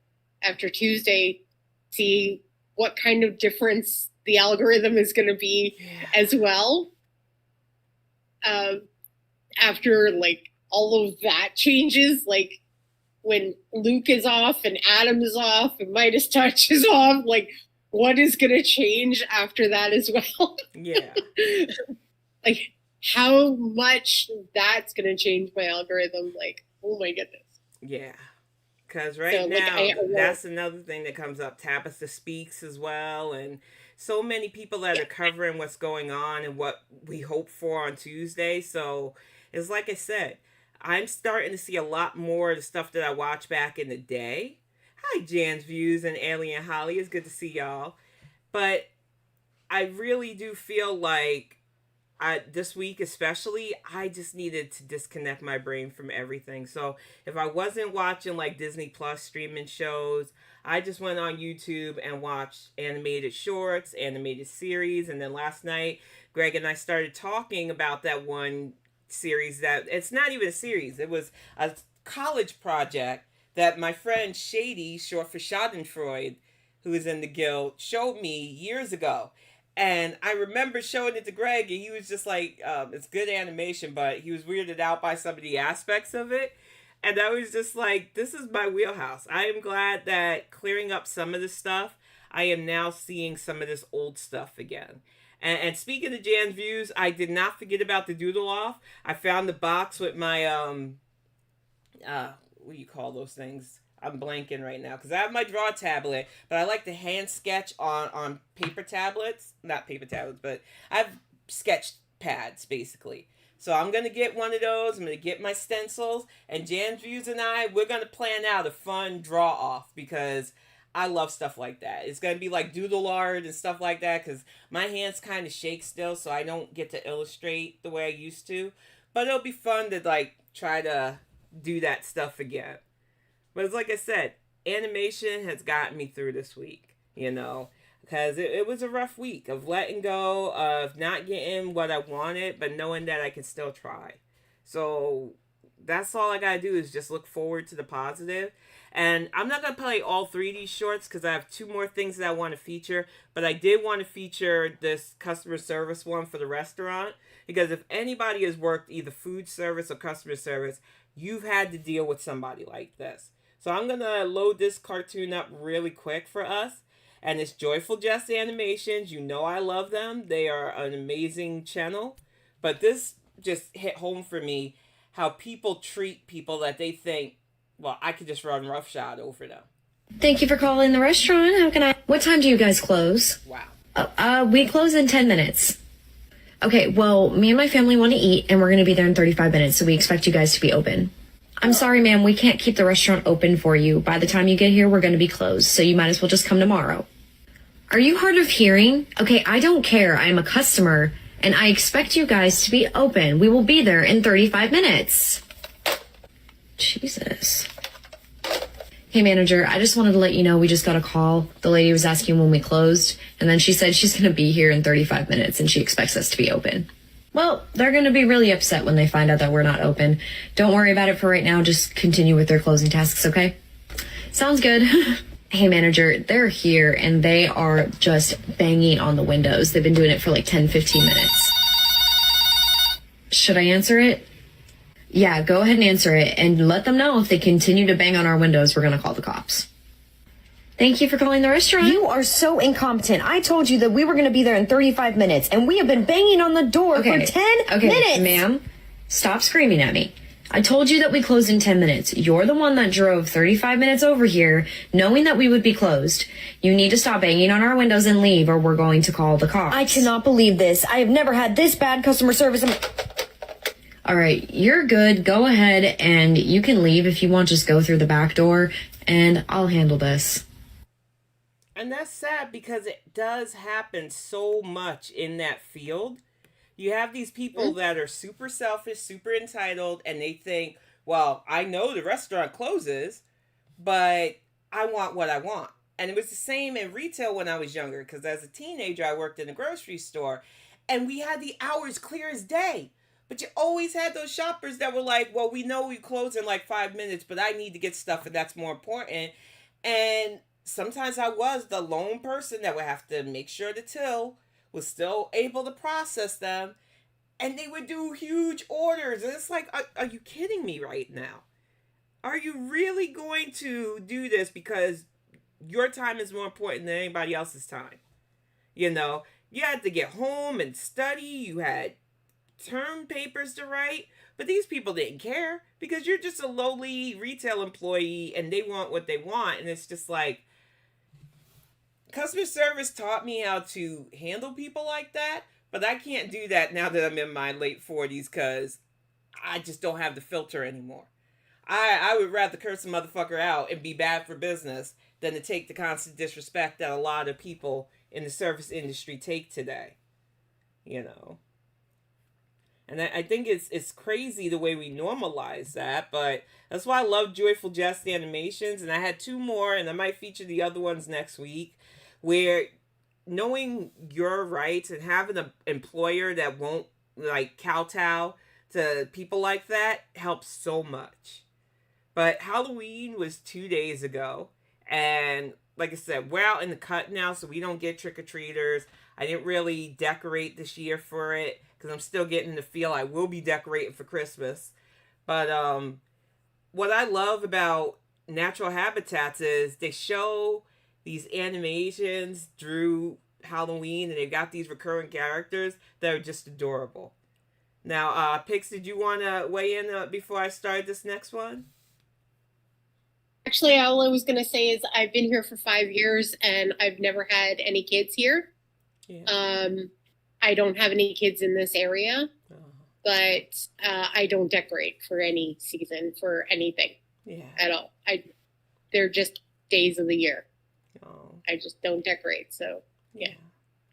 Speaker 2: Tuesday, see what kind of difference the algorithm is going to be as well. After like all of that changes, like when Luke is off and Adam is off and Midas Touch is off, like what is going to change after that as well?
Speaker 1: Yeah.
Speaker 2: Like how much that's going to change my algorithm. Like, oh my goodness.
Speaker 1: Yeah. Because right
Speaker 2: So,
Speaker 1: now, that's another thing that comes up. Tabitha Speaks as well. And so many people that are covering what's going on and what we hope for on Tuesday. So it's like I said, I'm starting to see a lot more of the stuff that I watched back in the day. Hi, Jan's Views and Alien Holly. It's good to see y'all. But I really do feel like this week especially, I just needed to disconnect my brain from everything. So if I wasn't watching like Disney Plus streaming shows, I just went on YouTube and watched animated shorts, animated series. And then last night, Greg and I started talking about that one series that it's not even a series. It was a college project that my friend Shady, short for Schadenfreude, who is in the guild, showed me years ago. And I remember showing it to Greg, and he was just like, it's good animation, but he was weirded out by some of the aspects of it. And I was just like, this is my wheelhouse. I am glad that clearing up some of this stuff, I am now seeing some of this old stuff again. And speaking of Jan's Views, I did not forget about the doodle off. I found the box with my, what do you call those things? I'm blanking right now because I have my draw tablet, but I like to hand sketch on paper tablets. Not paper tablets, but I have sketch pads basically. So I'm going to get one of those. I'm going to get my stencils. And Jan's Views and I, we're going to plan out a fun draw off because I love stuff like that. It's going to be like doodle art and stuff like that because my hands kind of shake still, so I don't get to illustrate the way I used to. But it'll be fun to like try to do that stuff again. But it's like I said, animation has gotten me through this week, you know, because it was a rough week of letting go, of not getting what I wanted, but knowing that I can still try. So that's all I got to do is just look forward to the positive. And I'm not going to play all three of these shorts because I have two more things that I want to feature. But I did want to feature this customer service one for the restaurant. Because if anybody has worked either food service or customer service, you've had to deal with somebody like this. So I'm going to load this cartoon up really quick for us. And it's Joyful Jest Animations. You know I love them. They are an amazing channel. But this just hit home for me how people treat people that they think, well, I could just run roughshod over them.
Speaker 3: Thank you for calling the restaurant. How can I... What time do you guys close?
Speaker 1: Wow.
Speaker 3: We close in 10 minutes. Okay, well, me and my family want to eat, and we're going to be there in 35 minutes, so we expect you guys to be open. I'm sorry, ma'am, we can't keep the restaurant open for you. By the time you get here, we're going to be closed, so you might as well just come tomorrow. Are you hard of hearing? Okay, I don't care. I am a customer, and I expect you guys to be open. We will be there in 35 minutes. Jesus. Hey, manager, I just wanted to let you know we just got a call. The lady was asking when we closed, and then she said she's going to be here in 35 minutes, and she expects us to be open. Well, they're going to be really upset when they find out that we're not open. Don't worry about it for right now. Just continue with their closing tasks, okay? Sounds good. Hey, manager, they're here, and they are just banging on the windows. They've been doing it for like 10, 15 minutes. Should I answer it? Yeah, go ahead and answer it, and let them know if they continue to bang on our windows, we're going to call the cops. Thank you for calling the restaurant.
Speaker 4: You are so incompetent. I told you that we were going to be there in 35 minutes, and we have been banging on the door for 10 minutes.
Speaker 3: Ma'am, stop screaming at me. I told you that we closed in 10 minutes. You're the one that drove 35 minutes over here, knowing that we would be closed. You need to stop banging on our windows and leave, or we're going to call the cops.
Speaker 4: I cannot believe this. I have never had this bad customer service.
Speaker 3: All right, you're good. Go ahead, and you can leave if you want. Just go through the back door, and I'll handle this.
Speaker 1: And that's sad because it does happen so much in that field. You have these people that are super selfish, super entitled, and they think, well, I know the restaurant closes, but I want what I want. And it was the same in retail when I was younger, because as a teenager, I worked in a grocery store, and we had the hours clear as day. But you always had those shoppers that were like, well, we know we close in like 5 minutes, but I need to get stuff, and that's more important. And sometimes I was the lone person that would have to make sure the till was still able to process them. And they would do huge orders. And it's like, are you kidding me right now? Are you really going to do this because your time is more important than anybody else's time? You know, you had to get home and study. You had term papers to write, but these people didn't care because you're just a lowly retail employee and they want what they want. And it's just like, customer service taught me how to handle people like that, but I can't do that now that I'm in my late 40s because I just don't have the filter anymore. I would rather curse a motherfucker out and be bad for business than to take the constant disrespect that a lot of people in the service industry take today. You know? And I think it's crazy the way we normalize that, but that's why I love Joyful Jest Animations. And I had two more, and I might feature the other ones next week, where knowing your rights and having an employer that won't like kowtow to people like that helps so much. But Halloween was 2 days ago, and like I said, we're out in the cut now, so we don't get trick-or-treaters. I didn't really decorate this year for it, because I'm still getting the feel I will be decorating for Christmas. But what I love about Natural Habitats is they show these animations through Halloween, and they've got these recurring characters that are just adorable. Now, Pix, did you want to weigh in before I start this next one?
Speaker 2: Actually, all I was going to say is I've been here for 5 years, and I've never had any kids here. Yeah. I don't have any kids in this area, but I don't decorate for any season, for anything at all. They're just days of the year. Oh. I just don't decorate. So, yeah.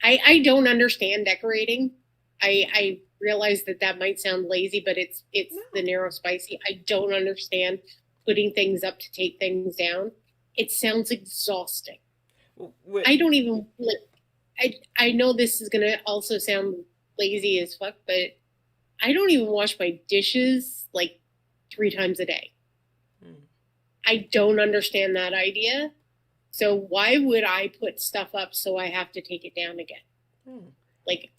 Speaker 2: I don't understand decorating. I realize that might sound lazy, but it's the narrow spicy. I don't understand putting things up to take things down. It sounds exhausting. I don't even... I know this is going to also sound lazy as fuck, but I don't even wash my dishes like 3 times a day. I don't understand that idea. So why would I put stuff up so I have to take it down again? Like,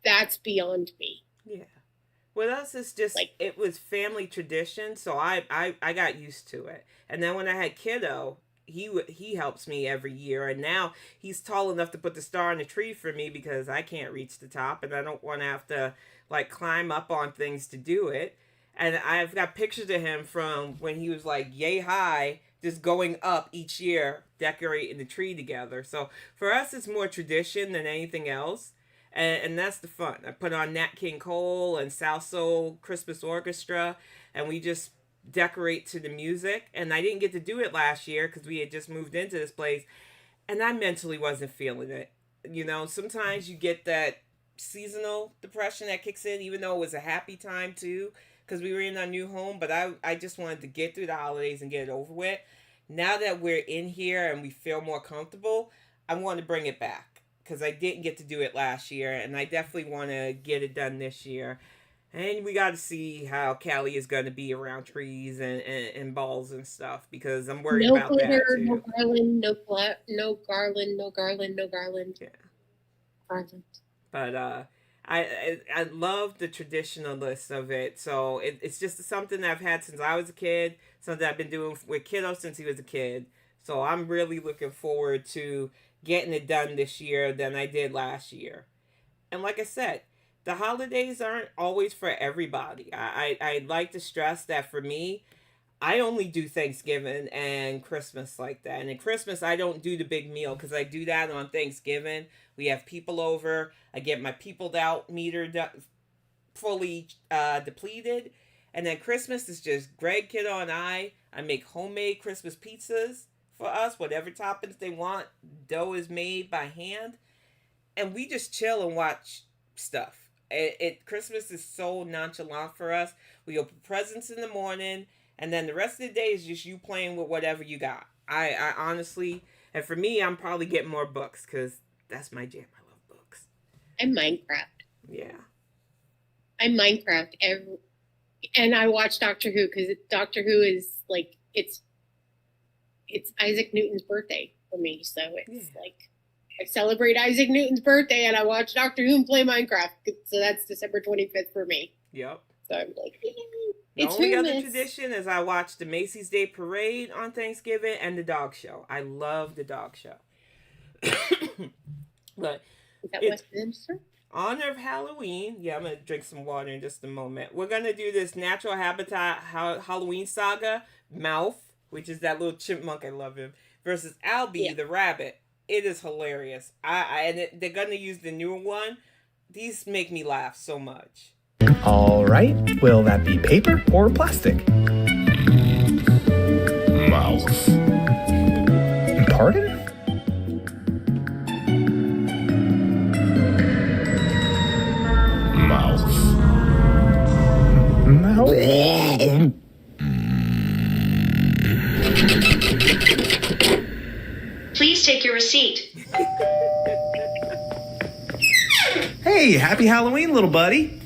Speaker 2: that's beyond me.
Speaker 1: Yeah. With us, it's just, like, it was family tradition, so I got used to it. And then when I had kiddo, he helps me every year, and now he's tall enough to put the star on the tree for me because I can't reach the top, and I don't want to have to, like, climb up on things to do it. And I've got pictures of him from when he was, like, yay high, just going up each year, decorating the tree together. So for us, it's more tradition than anything else. And that's the fun. I put on Nat King Cole and South Soul Christmas Orchestra, and we just decorate to the music. And I didn't get to do it last year because we had just moved into this place, and I mentally wasn't feeling it. You know, sometimes you get that seasonal depression that kicks in, even though it was a happy time too, because we were in our new home. But I just wanted to get through the holidays and get it over with. Now that we're in here and we feel more comfortable, I want to bring it back. Because I didn't get to do it last year, and I definitely want to get it done this year. And we got to see how Callie is going to be around trees and balls and stuff, because I'm worried about
Speaker 2: glitter,
Speaker 1: that too.
Speaker 2: No garland, no garland, no garland, no garland.
Speaker 1: Yeah.
Speaker 2: Garland.
Speaker 1: But I love the traditionalist of it. So it's just something that I've had since I was a kid, something I've been doing with kiddo since he was a kid. So I'm really looking forward to getting it done this year than I did last year. And like I said, the holidays aren't always for everybody. I'd like to stress that for me, I only do Thanksgiving and Christmas like that. And in Christmas, I don't do the big meal because I do that on Thanksgiving. We have people over. I get my peopled out meter fully depleted. And then Christmas is just Greg, kiddo, and I make homemade Christmas pizzas for us, whatever toppings they want. Dough is made by hand, and we just chill and watch stuff. Christmas is so nonchalant for us. We open presents in the morning, and then the rest of the day is just you playing with whatever you got. I honestly, and for me, I'm probably getting more books because that's my jam. I love books.
Speaker 2: And Minecraft.
Speaker 1: Yeah.
Speaker 2: I Minecraft and I watch Doctor Who because Doctor Who is like it's Isaac Newton's birthday for me, so it's like I celebrate Isaac Newton's birthday and I watch Doctor Who and play Minecraft. So that's December 25th for me.
Speaker 1: Yep.
Speaker 2: So I'm like,
Speaker 1: the only other tradition is I watch the Macy's Day Parade on Thanksgiving and the dog show. I love the dog show. But
Speaker 2: is that Westminster?
Speaker 1: Honor of Halloween. Yeah, I'm going to drink some water in just a moment. We're going to do this natural habitat Halloween saga, Mouth, which is that little chipmunk, I love him, versus Albie, the rabbit. It is hilarious. They're going to use the newer one. These make me laugh so much.
Speaker 5: All right. Will that be paper or plastic? Mouth. Pardon? Mouth. Mouth.
Speaker 6: Please take your receipt.
Speaker 5: Hey, happy Halloween, little buddy.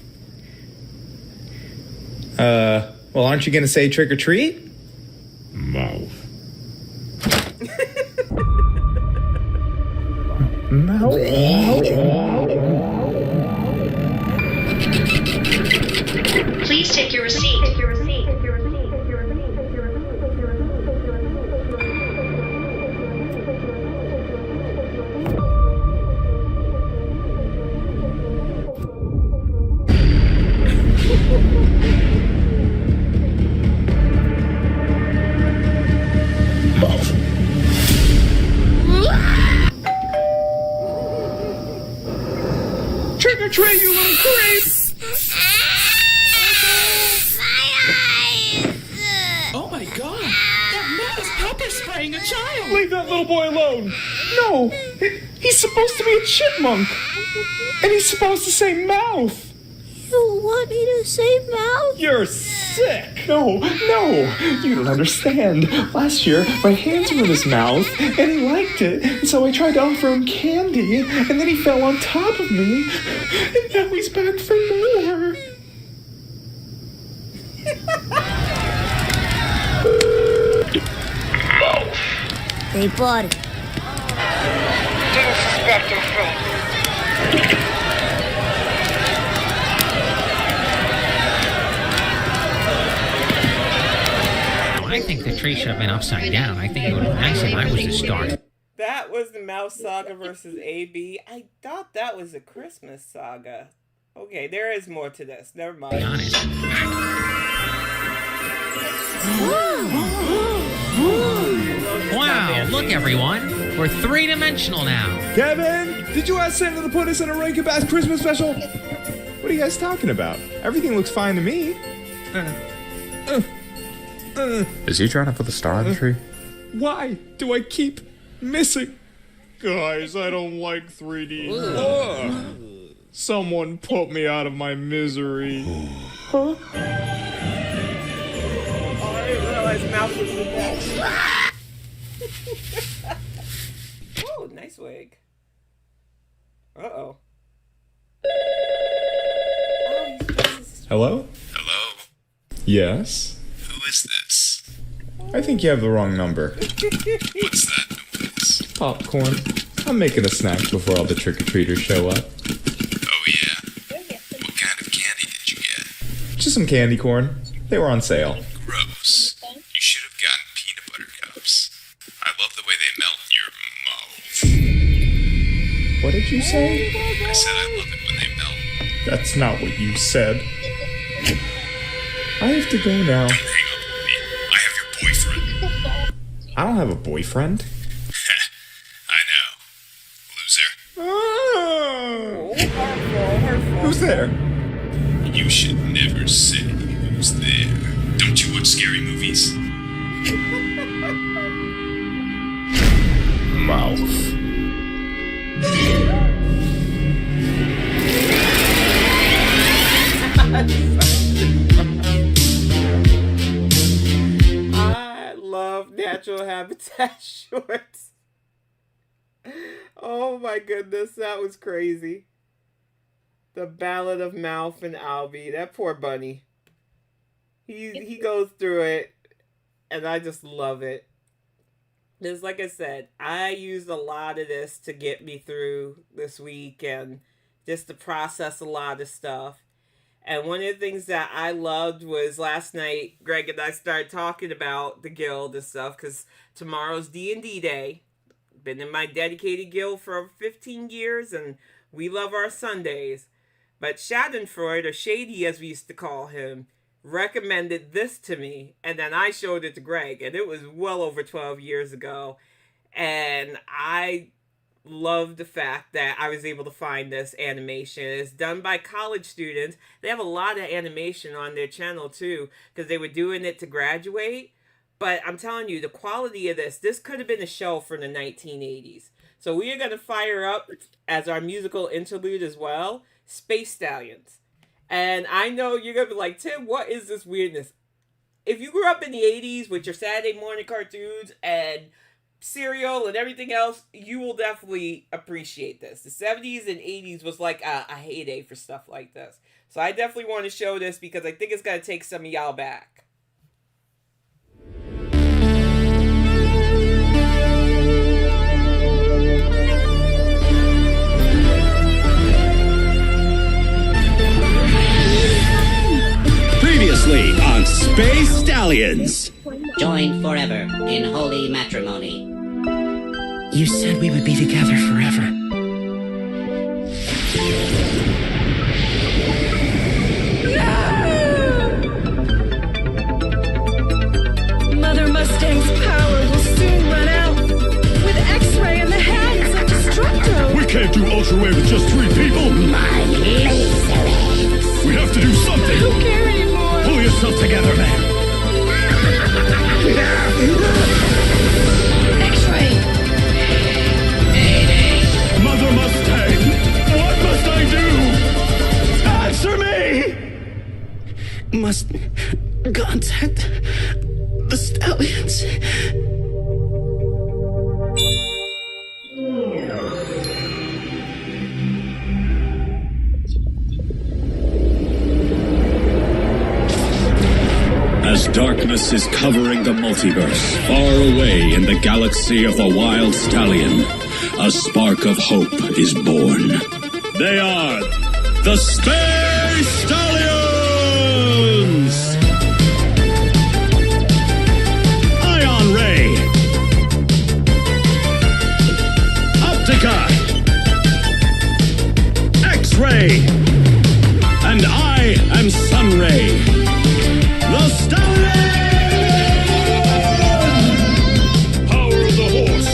Speaker 5: Well, aren't you gonna say trick or treat? Mouth. Mouth.
Speaker 6: Please take your receipt.
Speaker 5: Trick or treat, you little creep!
Speaker 7: Oh my god! That man is pepper spraying a child!
Speaker 5: Leave that little boy alone! No! He's supposed to be a chipmunk! And he's supposed to say mouth!
Speaker 8: You want me to say mouth?
Speaker 5: You're sick! No, you don't understand. Last year, my hands were in his mouth, and he liked it, and so I tried to offer him candy, and then he fell on top of me, and now he's back for more.
Speaker 8: They bought it.
Speaker 6: Didn't suspect a thing.
Speaker 9: I think the tree should have been upside down. I think it would have been nice if I was the star.
Speaker 1: That was the Mouse Saga versus AB. I thought that was a Christmas saga. Okay, there is more to this. Never mind.
Speaker 9: Be honest. Wow, look everyone. We're three-dimensional now.
Speaker 5: Kevin, did you ask Santa to put us in a Rankin Bass Christmas special? What are you guys talking about? Everything looks fine to me.
Speaker 10: Is he trying to put the star on the tree?
Speaker 5: Why do I keep missing? Guys, I don't like 3D. Ugh. Someone put me out of my misery.
Speaker 1: Oh, I didn't realize Mouse was in that. Oh, nice wig. Uh-oh.
Speaker 5: Hello?
Speaker 10: Hello?
Speaker 5: Yes?
Speaker 10: Who is this?
Speaker 5: I think you have the wrong number.
Speaker 10: What's that noise?
Speaker 5: Popcorn. I'm making a snack before all the trick-or-treaters show up.
Speaker 10: Oh yeah. What kind of candy did you get?
Speaker 5: Just some candy corn. They were on sale.
Speaker 10: Gross. You should have gotten peanut butter cups. I love the way they melt in your mouth.
Speaker 5: What did you say?
Speaker 10: I said I love it when they melt.
Speaker 5: That's not what you said. I have to go now.
Speaker 10: Don't hang up on me. I have your boyfriend.
Speaker 5: I don't have a boyfriend.
Speaker 10: I know. Loser.
Speaker 5: Oh, who's there?
Speaker 10: You should never say who's there. Don't you watch scary movies?
Speaker 5: Mouth.
Speaker 1: I love natural habitat shorts. Oh my goodness, that was crazy. The Ballad of Mouth and Albie. That poor bunny. He goes through it, and I just love it. Because like I said, I used a lot of this to get me through this week and just to process a lot of stuff. And one of the things that I loved was last night, Greg and I started talking about the guild and stuff, because tomorrow's D&D day. Been in my dedicated guild for over 15 years, and we love our Sundays. But Schadenfreude, or Shady as we used to call him, recommended this to me, and then I showed it to Greg, and it was well over 12 years ago. And I love the fact that I was able to find this animation. It's done by college students. They have a lot of animation on their channel too, because they were doing it to graduate. But I'm telling you, the quality of this could have been a show from the 1980s. So we are going to fire up, as our musical interlude as well, Space Stallions. And I know you're going to be like, Tim, what is this weirdness? If you grew up in the 80s with your Saturday morning cartoons and cereal and everything else, you will definitely appreciate this. The 70s and 80s was like a heyday for stuff like this. So I definitely want to show this because I think it's going to take some of y'all back.
Speaker 11: Previously on Space Stallions.
Speaker 12: Joined forever in holy matrimony.
Speaker 11: You said we would be together forever.
Speaker 13: Mother Mustang's power will soon run out. With X-Ray in the hands of Destructo.
Speaker 11: We can't do Ultra Wave with just 3 people.
Speaker 13: My laser.
Speaker 11: We have to do something.
Speaker 13: I don't care anymore.
Speaker 11: Pull yourself together, man.
Speaker 13: X-Ray.
Speaker 11: Mother Mustang, what must I do? Answer me! Must contact the Stallions.
Speaker 10: Darkness is covering the multiverse. Far away in the galaxy of the Wild Stallion, a spark of hope is born. They are the Space Stallions! Ion Ray, Optica, X-Ray, and I am Sunray. The Stallion! Power of the horse.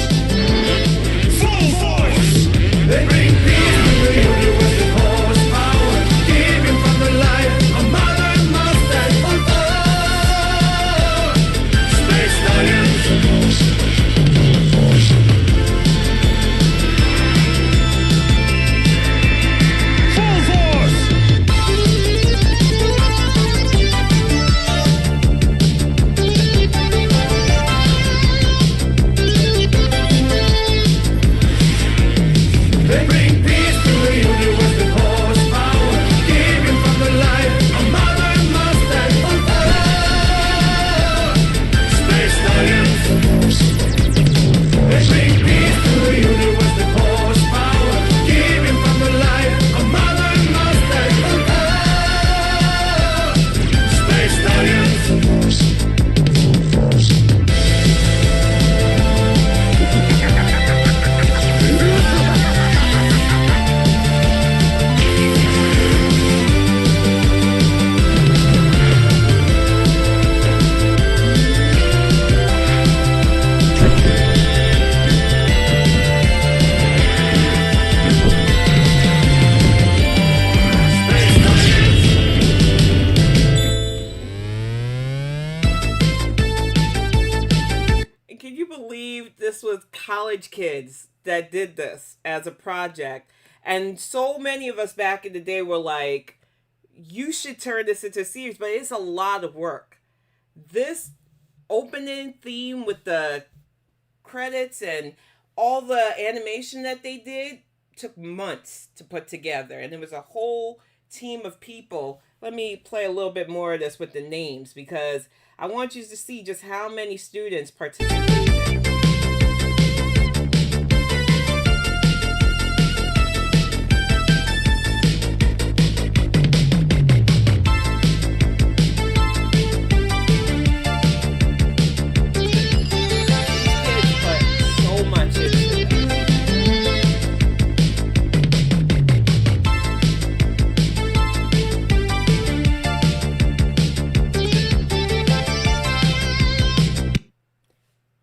Speaker 10: Full force! They bring peace to the universe with horsepower. Giving from the light, a modern Mustang for all. Space Stallions. Full force! They bring peace to the universe with horsepower. Giving from the light, a modern Mustang for all. Space Stallions. They bring peace to the universe with horsepower. Giving from the light, a modern Mustang for all. Space Stallions.
Speaker 1: And can you believe this was college kids that did this as a project? And so many of us back in the day were like, you should turn this into a series, but it's a lot of work. This opening theme with the credits and all the animation that they did took months to put together. And it was a whole team of people. Let me play a little bit more of this with the names because I want you to see just how many students participated. Kids put so much into this.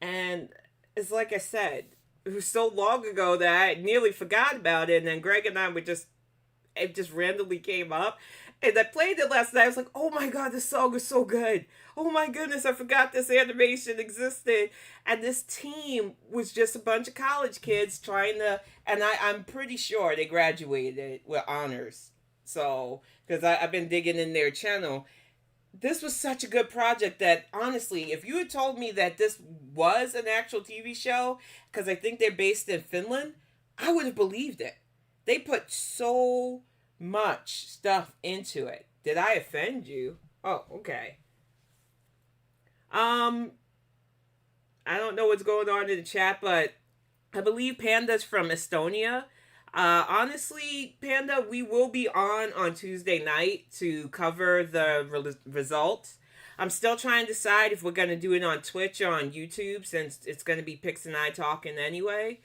Speaker 1: And it's like I said, it was so long ago that I nearly forgot about it. And then Greg and I it just randomly came up. And I played it last night. I was like, oh my God, this song is so good. Oh my goodness, I forgot this animation existed. And this team was just a bunch of college kids trying to, and I'm pretty sure they graduated with honors. So, because I've been digging in their channel. This was such a good project that, honestly, if you had told me that this was an actual TV show, because I think they're based in Finland, I would have believed it. They put so much stuff into it. Did I offend you? Oh, okay. I don't know what's going on in the chat, but I believe Panda's from Estonia. Honestly, Panda, we will be on Tuesday night to cover the results. I'm still trying to decide if we're going to do it on Twitch or on YouTube, since it's going to be Pix and I talking anyway.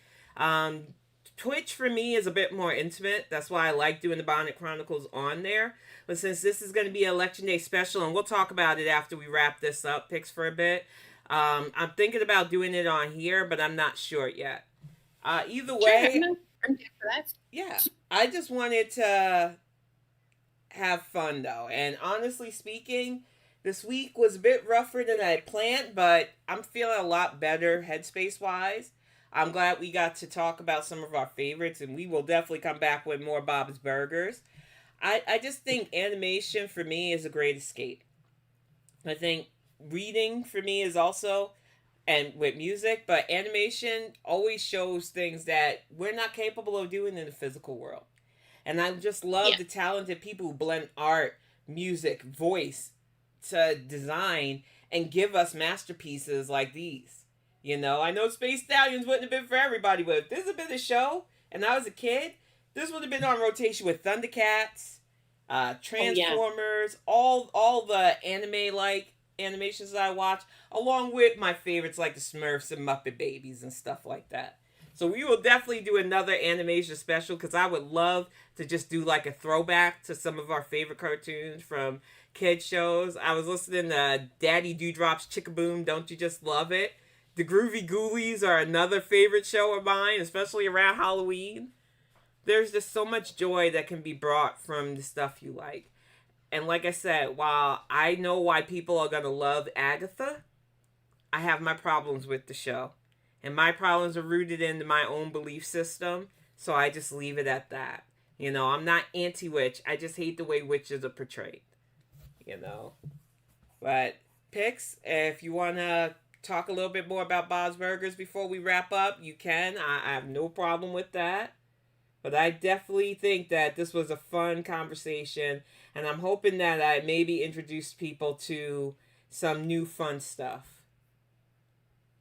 Speaker 1: Twitch for me is a bit more intimate. That's why I like doing the Bonnet Chronicles on there. But since this is going to be an Election Day special, and we'll talk about it after we wrap this up, Pix, for a bit. I'm thinking about doing it on here, but I'm not sure yet. Either way,
Speaker 2: Sure, I'm here for that.
Speaker 1: yeah, I just wanted to have fun though. And honestly speaking, this week was a bit rougher than I planned, but I'm feeling a lot better headspace wise. I'm glad we got to talk about some of our favorites, and we will definitely come back with more Bob's Burgers. I just think animation for me is a great escape. I think reading for me is also, and with music, but animation always shows things that we're not capable of doing in the physical world. And I just love the talented people who blend art, music, voice to design and give us masterpieces like these. You know, I know Space Stallions wouldn't have been for everybody, but if this had been a show and I was a kid, this would have been on rotation with Thundercats, Transformers, all the anime like animations that I watch, along with my favorites like the Smurfs and Muppet Babies and stuff like that. So we will definitely do another animation special because I would love to just do like a throwback to some of our favorite cartoons from kid shows. I was listening to Daddy Dewdrop's Chickaboom, Don't You Just Love It? The Groovy Ghoulies are another favorite show of mine, especially around Halloween. There's just so much joy that can be brought from the stuff you like. And like I said, while I know why people are going to love Agatha, I have my problems with the show. And my problems are rooted into my own belief system, so I just leave it at that. You know, I'm not anti-witch. I just hate the way witches are portrayed. You know. But, Pix, if you want to talk a little bit more about Bob's Burgers before we wrap up, you can. I have no problem with that. But I definitely think that this was a fun conversation, and I'm hoping that I maybe introduced people to some new fun stuff.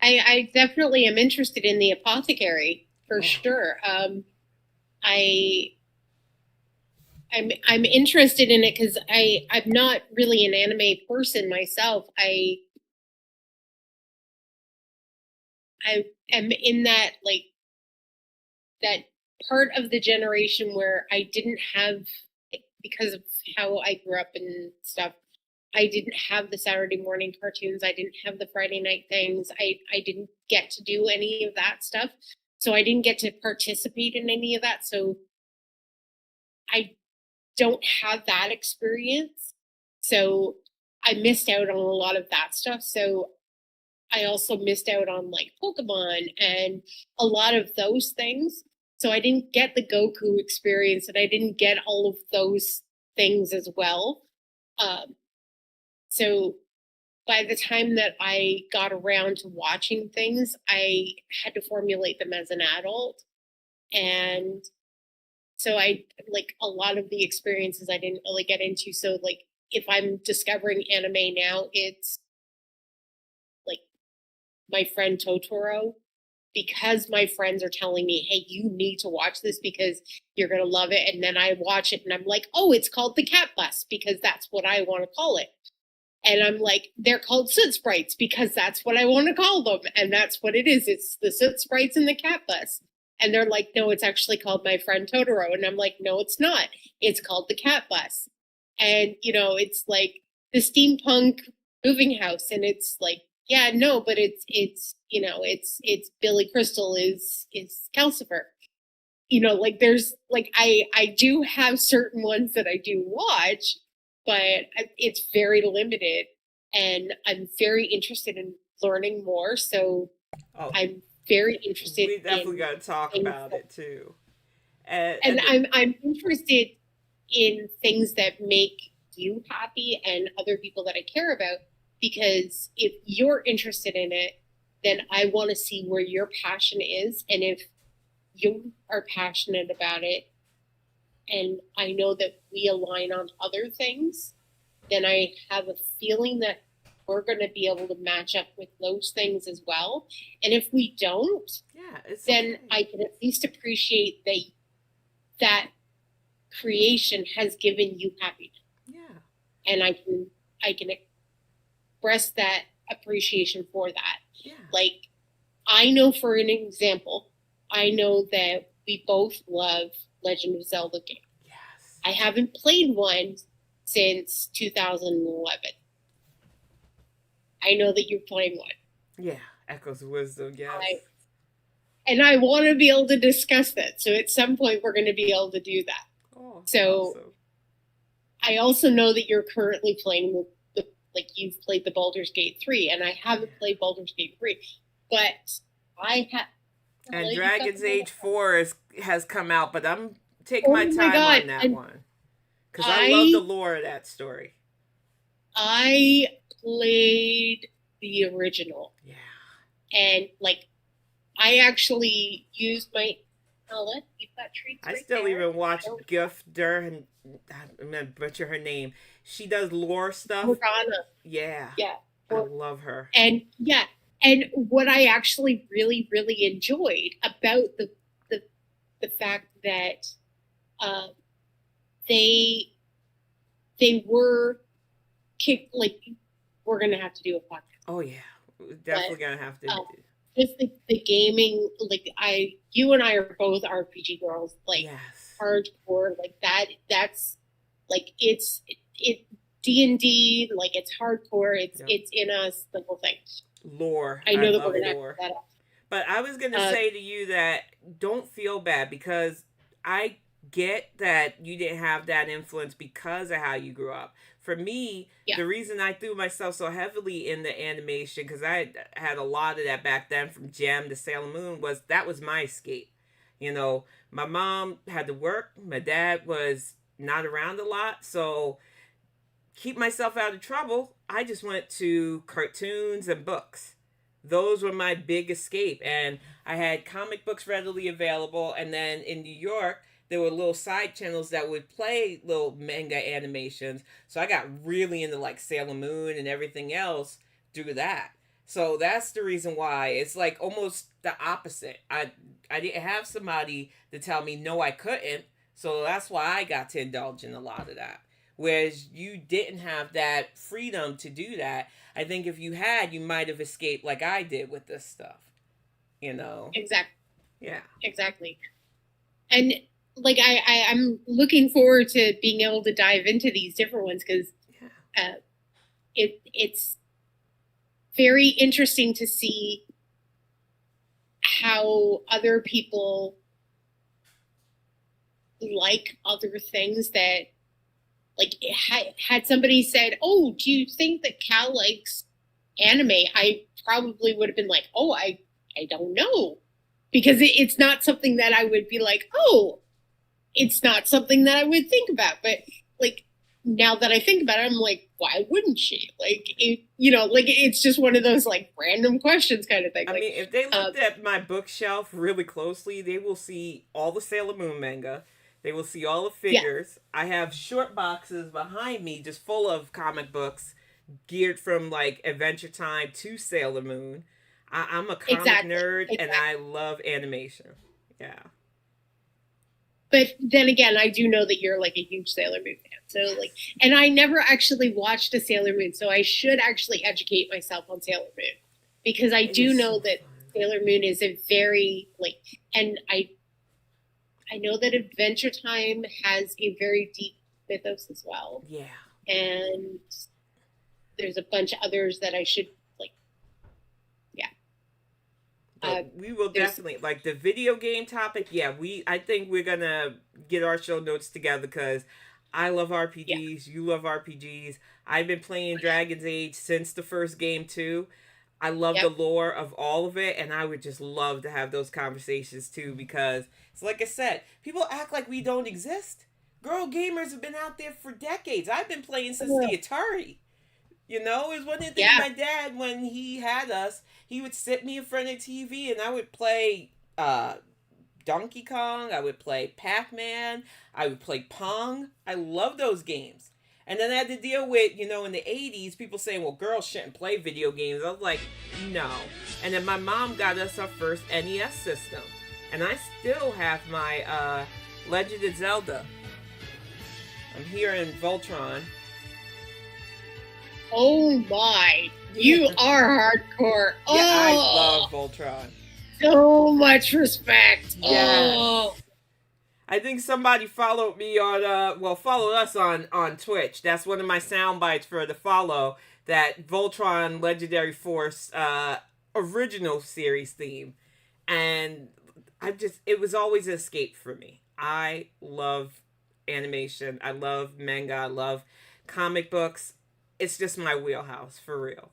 Speaker 2: I definitely am interested in the Apothecary for sure. I'm interested in it because I'm not really an anime person myself. I am in that like that part of the generation where I didn't have, because of how I grew up and stuff, I didn't have the Saturday morning cartoons. I didn't have the Friday night things. I didn't get to do any of that stuff. So I didn't get to participate in any of that. So I don't have that experience. So I missed out on a lot of that stuff. So I also missed out on like Pokemon and a lot of those things. So I didn't get the Goku experience, and I didn't get all of those things as well. So by the time that I got around to watching things, I had to formulate them as an adult. And so I, like, a lot of the experiences I didn't really get into. So, like, if I'm discovering anime now, it's like my friend Totoro, because my friends are telling me, hey, you need to watch this because you're going to love it. And then I watch it and I'm like, oh, it's called the Cat Bus because that's what I want to call it. And I'm like, they're called Soot Sprites because that's what I want to call them. And that's what it is. It's the Soot Sprites and the Cat Bus. And they're like, no, it's actually called My Friend Totoro. And I'm like, no, it's not. It's called the Cat Bus. And, you know, it's like the steampunk moving house. And it's like, yeah, no, but it's you know, it's Billy Crystal is Calcifer. You know, like there's like I do have certain ones that I do watch, but it's very limited, and I'm very interested in learning more. So I'm very interested.
Speaker 1: We definitely got to talk about it too.
Speaker 2: And I'm interested in things that make you happy and other people that I care about, because if you're interested in it, then I want to see where your passion is. And if you are passionate about it, and I know that we align on other things, then I have a feeling that we're going to be able to match up with those things as well. And if we don't, then okay. I can at least appreciate that creation has given you happiness.
Speaker 1: Yeah.
Speaker 2: And I can express that appreciation for that.
Speaker 1: Yeah.
Speaker 2: Like, I know, for an example, I know that we both love Legend of Zelda games.
Speaker 1: Yes.
Speaker 2: I haven't played one since 2011. I know that you're playing one.
Speaker 1: Yeah, Echoes of Wisdom, yes.
Speaker 2: And I want to be able to discuss that. So at some point we're going to be able to do that.
Speaker 1: Oh,
Speaker 2: so
Speaker 1: awesome.
Speaker 2: I also know that you're currently playing like you've played the Baldur's Gate 3, and I haven't played Baldur's Gate 3, but I have.
Speaker 1: And Dragon's Age 4 has come out, but I'm taking my time on that one. Because I love the lore of that story.
Speaker 2: I played the original.
Speaker 1: Yeah.
Speaker 2: And, like, I actually used my... Ella, you've got treats
Speaker 1: I still even watch Gifter, and I'm going to butcher her name. She does lore stuff.
Speaker 2: Morgana.
Speaker 1: Yeah.
Speaker 2: Yeah.
Speaker 1: I love her.
Speaker 2: And and what I actually really, really enjoyed about the fact that they were kicked, like, we're gonna have to do a podcast.
Speaker 1: Oh yeah, we're definitely gonna have to.
Speaker 2: Just the gaming, like you and I are both RPG girls, like
Speaker 1: yes.
Speaker 2: hardcore, like that's like it D&D, like it's hardcore, it's in us, the whole thing.
Speaker 1: Lore.
Speaker 2: I know that
Speaker 1: love
Speaker 2: we're gonna
Speaker 1: lore.
Speaker 2: have that up.
Speaker 1: But I was gonna say to you that don't feel bad, because I get that you didn't have that influence because of how you grew up. For me, the reason I threw myself so heavily in the animation, because I had a lot of that back then, from Gem to Sailor Moon, that was my escape. You know, my mom had to work, my dad was not around a lot, so keep myself out of trouble, I just went to cartoons and books. Those were my big escape, and I had comic books readily available, and then in New York, there were little side channels that would play little manga animations. So I got really into like Sailor Moon and everything else through that. So that's the reason why it's like almost the opposite. I didn't have somebody to tell me no, I couldn't. So that's why I got to indulge in a lot of that. Whereas you didn't have that freedom to do that. I think if you had, you might have escaped like I did with this stuff. You know?
Speaker 2: Exactly.
Speaker 1: Yeah.
Speaker 2: Exactly. And like I'm looking forward to being able to dive into these different ones, because it's very interesting to see how other people like other things that, like, had somebody said, "Oh, do you think that Cal likes anime?" I probably would have been like, "Oh, I don't know," because it's not something that I would be like, "Oh." It's not something that I would think about, but like now that I think about it, I'm like, why wouldn't she? Like, it's just one of those like random questions kind of thing.
Speaker 1: I mean, if they looked at my bookshelf really closely, they will see all the Sailor Moon manga. They will see all the figures. Yeah. I have short boxes behind me just full of comic books geared from like Adventure Time to Sailor Moon. I'm a comic nerd, and I love animation. Yeah.
Speaker 2: But then again, I do know that you're like a huge Sailor Moon fan. So like, and I never actually watched a Sailor Moon, so I should actually educate myself on Sailor Moon, because I do know that Sailor Moon is a very like, and I know that Adventure Time has a very deep mythos as well.
Speaker 1: Yeah.
Speaker 2: And there's a bunch of others that I should like. Yeah.
Speaker 1: We will definitely, like the video game topic. Yeah, I think we're gonna get our show notes together, because I love RPGs. Yeah. You love RPGs. I've been playing Dragon's Age since the first game too. I love the lore of all of it, and I would just love to have those conversations too, because it's like I said, people act like we don't exist. Girl gamers have been out there for decades. I've been playing since the Atari. You know, it was one of the things my dad, when he had us, he would sit me in front of the TV and I would play Donkey Kong, I would play Pac-Man, I would play Pong. I love those games. And then I had to deal with, in the 80s, people saying, well, girls shouldn't play video games. I was like, no. And then my mom got us our first NES system. And I still have my Legend of Zelda. I'm here in Voltron.
Speaker 2: Oh my, you are hardcore.
Speaker 1: Yeah, I love Voltron.
Speaker 2: So much respect.
Speaker 1: Yes.
Speaker 2: Oh.
Speaker 1: I think somebody followed me on, followed us on Twitch. That's one of my sound bites for the follow, that Voltron Legendary Force original series theme. And it was always an escape for me. I love animation. I love manga. I love comic books. It's just my wheelhouse, for real.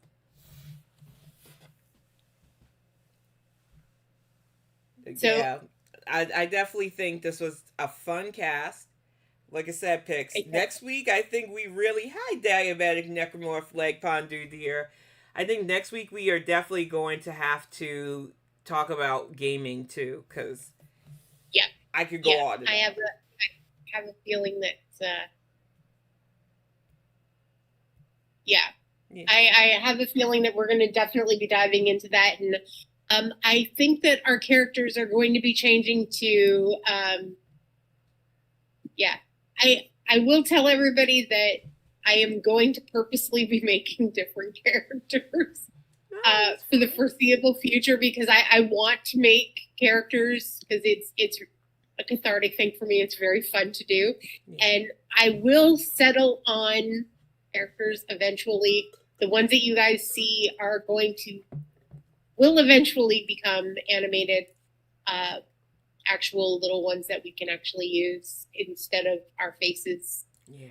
Speaker 1: So, yeah, I definitely think this was a fun cast. Like I said, Pix. Next week, I think we really... Hi, Diabetic Necromorph Leg Pondu dear. I think next week we are definitely going to have to talk about gaming, too, because...
Speaker 2: Yeah.
Speaker 1: I could go on.
Speaker 2: I have a feeling that...
Speaker 1: Yeah.
Speaker 2: I have a feeling that we're going to definitely be diving into that. And I think that our characters are going to be changing to, I will tell everybody that I am going to purposely be making different characters for the foreseeable future, because I want to make characters because it's a cathartic thing for me. It's very fun to do. Yeah. And I will settle on characters eventually. The ones that you guys see will eventually become animated, actual little ones that we can actually use instead of our faces.
Speaker 1: Yeah.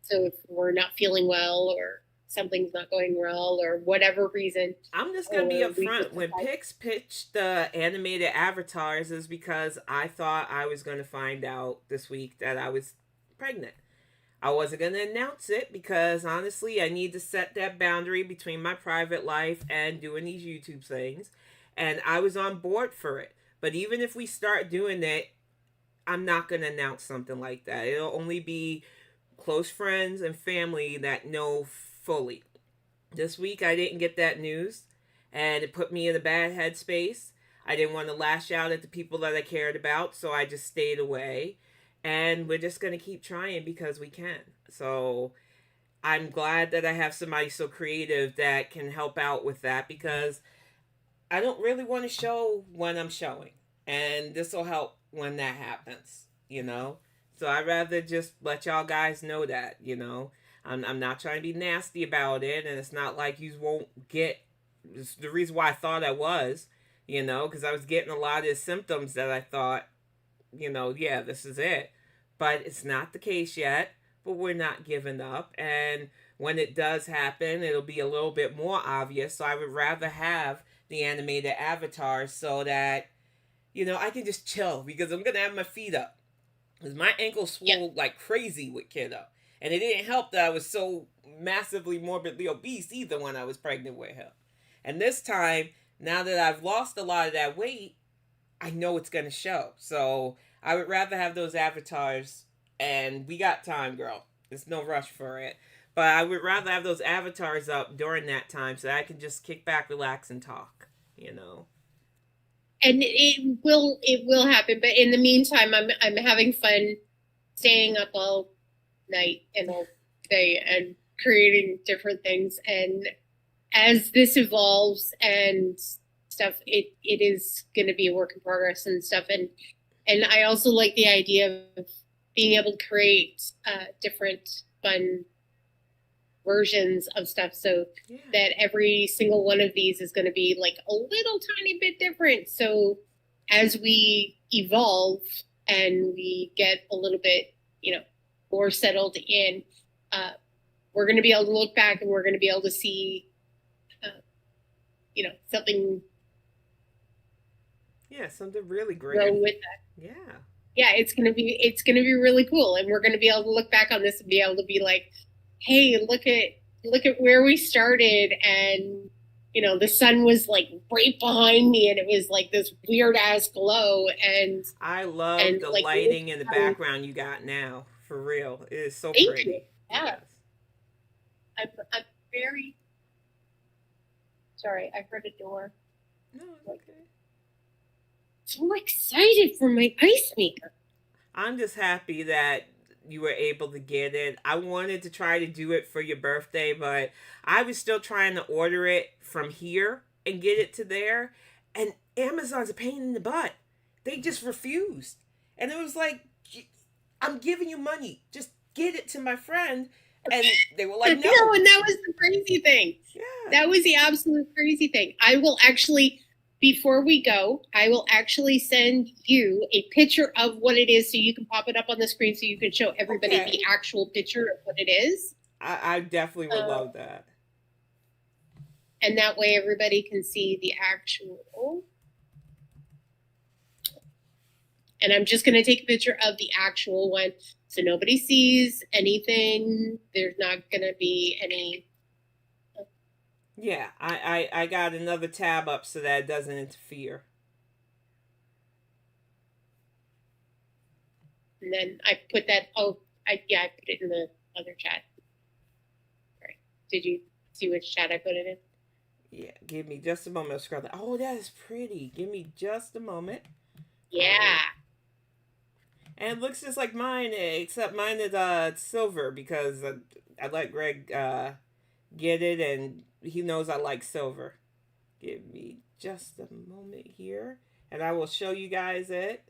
Speaker 2: So if we're not feeling well or something's not going well or whatever reason.
Speaker 1: I'm just going to be upfront. When Pix pitched the animated avatars is because I thought I was going to find out this week that I was pregnant. I wasn't going to announce it because honestly, I need to set that boundary between my private life and doing these YouTube things. And I was on board for it. But even if we start doing it, I'm not going to announce something like that. It'll only be close friends and family that know fully. This week I didn't get that news and it put me in a bad headspace. I didn't want to lash out at the people that I cared about, so I just stayed away. And we're just going to keep trying because we can. So I'm glad that I have somebody so creative that can help out with that, because I don't really want to show when I'm showing. And this will help when that happens, you know? So I'd rather just let y'all guys know that, you know? I'm not trying to be nasty about it, and it's not like you won't get... It's the reason why I thought I was, you know, because I was getting a lot of the symptoms that I thought, you know, yeah, this is it. But it's not the case yet, but we're not giving up. And when it does happen, it'll be a little bit more obvious. So I would rather have the animated avatars so that, you know, I can just chill, because I'm going to have my feet up. Because my ankles swole like crazy with kiddo. And it didn't help that I was so massively morbidly obese either when I was pregnant with him. And this time, now that I've lost a lot of that weight, I know it's going to show. So I would rather have those avatars, and we got time, girl. There's no rush for it. But I would rather have those avatars up during that time so that I can just kick back, relax, and talk, you know.
Speaker 2: And it will happen. But in the meantime, I'm having fun staying up all night and all day and creating different things. And as this evolves and stuff, it is going to be a work in progress and stuff. And I also like the idea of being able to create different fun versions of stuff, so that every single one of these is going to be like a little tiny bit different. So as we evolve and we get a little bit, you know, more settled in, we're going to be able to look back and we're going to be able to see, you know, something.
Speaker 1: Yeah, something really great.
Speaker 2: Grow with that.
Speaker 1: Yeah.
Speaker 2: Yeah, it's gonna be really cool, and we're gonna be able to look back on this and be able to be like, hey, look at where we started, and you know, the sun was like right behind me, and it was like this weird ass glow, and
Speaker 1: I love the like, lighting in the background you got now. For real, it is so
Speaker 2: Thank
Speaker 1: pretty.
Speaker 2: You. Yeah, yes. I'm very sorry. I heard a door.
Speaker 1: No, it's okay.
Speaker 2: So excited for my ice maker.
Speaker 1: I'm just happy that you were able to get it. I wanted to try to do it for your birthday, but I was still trying to order it from here and get it to there. And Amazon's a pain in the butt. They just refused. And it was like, I'm giving you money. Just get it to my friend. And they were like, no.
Speaker 2: No, and that was the crazy thing. Yeah. That was the absolute crazy thing. I will actually... Before we go, I will actually send you a picture of what it is so you can pop it up on the screen so you can show everybody the actual picture of what it is.
Speaker 1: I definitely would love that.
Speaker 2: And that way everybody can see the actual. And I'm just going to take a picture of the actual one so nobody sees anything. There's not going to be any...
Speaker 1: Yeah, I got another tab up so that it doesn't interfere.
Speaker 2: And then I put that, I put it in the other chat. Sorry. Did you? see which chat I put it in.
Speaker 1: Yeah, give me just a moment of scrolling. Oh, that is pretty. Give me just a moment.
Speaker 2: Yeah.
Speaker 1: And it looks just like mine, except mine is silver because I let Greg get it, and he knows I like silver. Give me just a moment here, and I will show you guys it.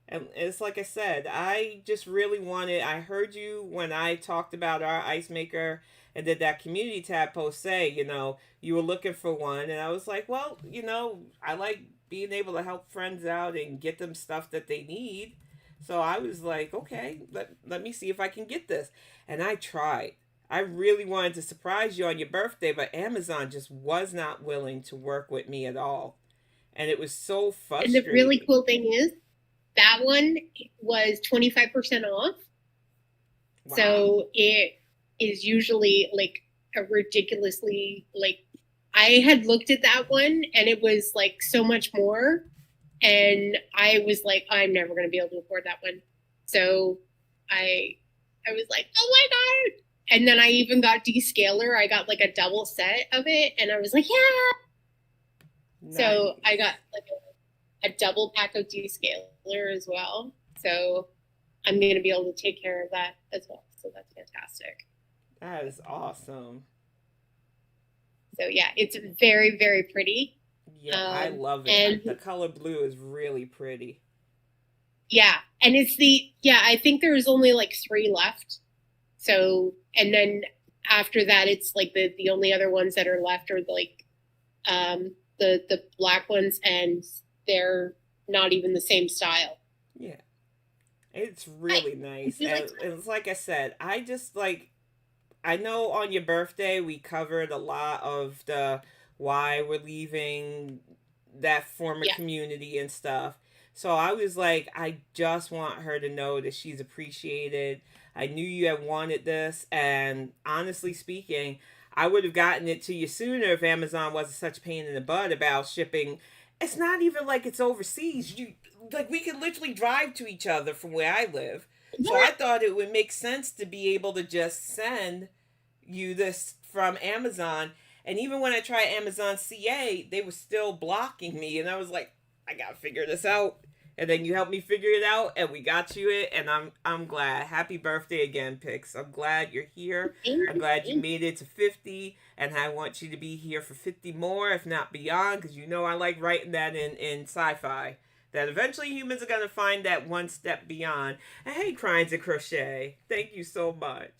Speaker 1: And it's like I said, I just really wanted, I heard you when I talked about our ice maker and did that community tab post say, you were looking for one. And I was like, well, I like being able to help friends out and get them stuff that they need. So I was like, okay, let me see if I can get this. And I tried. I really wanted to surprise you on your birthday, but Amazon just was not willing to work with me at all. And it was so frustrating.
Speaker 2: And the really cool thing is, that one was 25% off. Wow. So it is usually like a ridiculously, like, I had looked at that one and it was like so much more. And I was like, I'm never going to be able to afford that one. So I was like, oh my God. And then I even got Descaler. I got like a double set of it. And I was like, yeah. Nice. So I got like a double pack of Descaler as well. So I'm going to be able to take care of that as well. So that's fantastic.
Speaker 1: That is awesome.
Speaker 2: So yeah, it's very, very pretty.
Speaker 1: Yeah, I love it. And the color blue is really pretty.
Speaker 2: Yeah. And it's I think there's only like 3 left. So, and then after that, it's like the only other ones that are left are like the black ones, and they're not even the same style.
Speaker 1: Yeah. It's really nice. And it's like I said, I just like, I know on your birthday we covered a lot of the why we're leaving that former community and stuff. So I was like, I just want her to know that she's appreciated. I knew you had wanted this, and honestly speaking, I would have gotten it to you sooner if Amazon wasn't such a pain in the butt about shipping. It's not even like it's overseas. We could literally drive to each other from where I live. So I thought it would make sense to be able to just send you this from Amazon. And even when I tried Amazon CA, they were still blocking me. And I was like, I got to figure this out. And then you helped me figure it out, and we got you it, and I'm glad. Happy birthday again, Pix. I'm glad you're here. I'm glad you made it to 50, and I want you to be here for 50 more, if not beyond, because I like writing that in sci-fi, that eventually humans are going to find that one step beyond. And hey, Crimes and Crochet, thank you so much.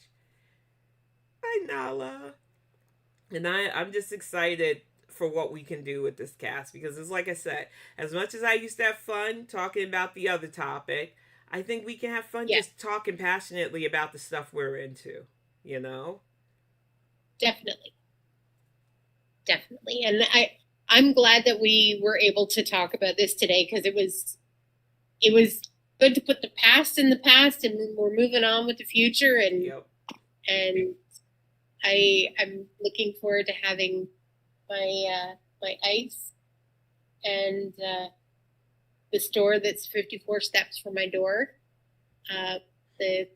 Speaker 1: Hi, Nala. And I'm just excited for what we can do with this cast, because it's like I said, as much as I used to have fun talking about the other topic, I think we can have fun just talking passionately about the stuff we're into,
Speaker 2: Definitely. And I'm glad that we were able to talk about this today, because it was good to put the past in the past, and we're moving on with the future, and I'm looking forward to having my ice and the store that's 54 steps from my door. The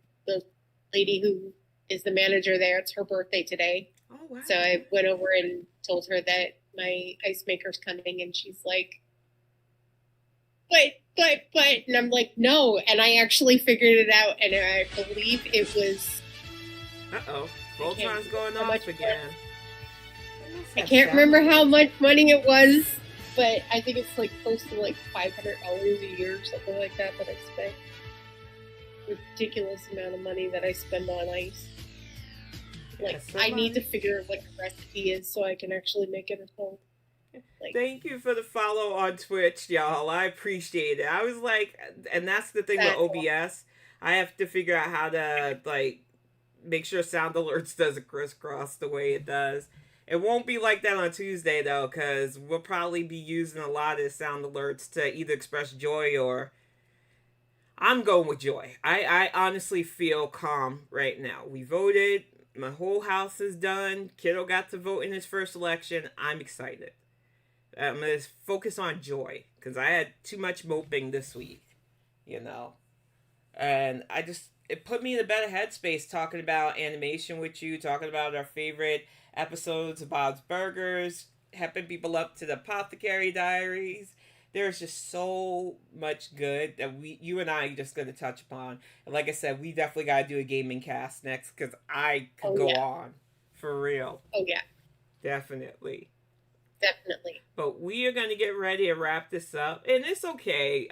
Speaker 2: lady who is the manager there, it's her birthday today.
Speaker 1: Oh, wow.
Speaker 2: So I went over and told her that my ice maker's coming, and she's like, but, and I'm like, no. And I actually figured it out, and I believe it was.
Speaker 1: Uh-oh. Voltron's going off again.
Speaker 2: I can't remember how much money it was, but I think it's like close to like $500 a year or something like that I spent. Ridiculous amount of money that I spend on ice. Like, I need to figure out what the recipe is so I can actually make it at home.
Speaker 1: Thank you for the follow on Twitch, y'all. I appreciate it. I was like, and that's the thing with OBS. I have to figure out how to make sure Sound Alerts doesn't crisscross the way it does. It won't be like that on Tuesday, though, because we'll probably be using a lot of sound alerts to either express joy or... I'm going with joy. I honestly feel calm right now. We voted. My whole house is done. Kiddo got to vote in his first election. I'm excited. I'm going to focus on joy, because I had too much moping this week, And it put me in a better headspace talking about animation with you, talking about our favorite episodes of Bob's Burgers, helping people up to the Apothecary Diaries. There's just so much good that you and I are just going to touch upon. And like I said, we definitely got to do a gaming cast next because I could go on. For real.
Speaker 2: Oh, yeah.
Speaker 1: Definitely.
Speaker 2: Definitely.
Speaker 1: But we are going to get ready to wrap this up. And it's okay,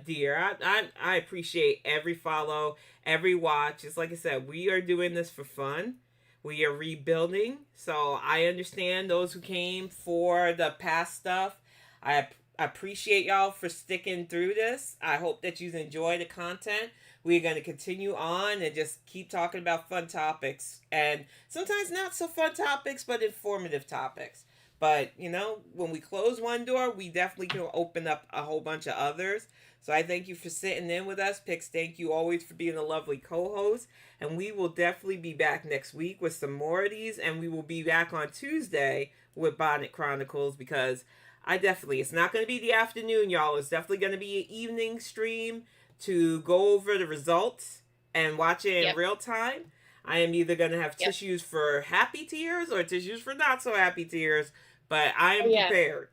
Speaker 1: dear. I appreciate every follow, every watch. It's like I said, we are doing this for fun. We are rebuilding. So I understand those who came for the past stuff. I appreciate y'all for sticking through this. I hope that you enjoy the content. We're going to continue on and just keep talking about fun topics. And sometimes not so fun topics, but informative topics. But, you know, when we close one door, we definitely can open up a whole bunch of others. So I thank you for sitting in with us. Pix, thank you always for being a lovely co-host. And we will definitely be back next week with some more of these. And we will be back on Tuesday with Bonnet Chronicles because it's not going to be the afternoon, y'all. It's definitely going to be an evening stream to go over the results and watch it in real time. I am either going to have tissues for happy tears or tissues for not so happy tears, but I am prepared.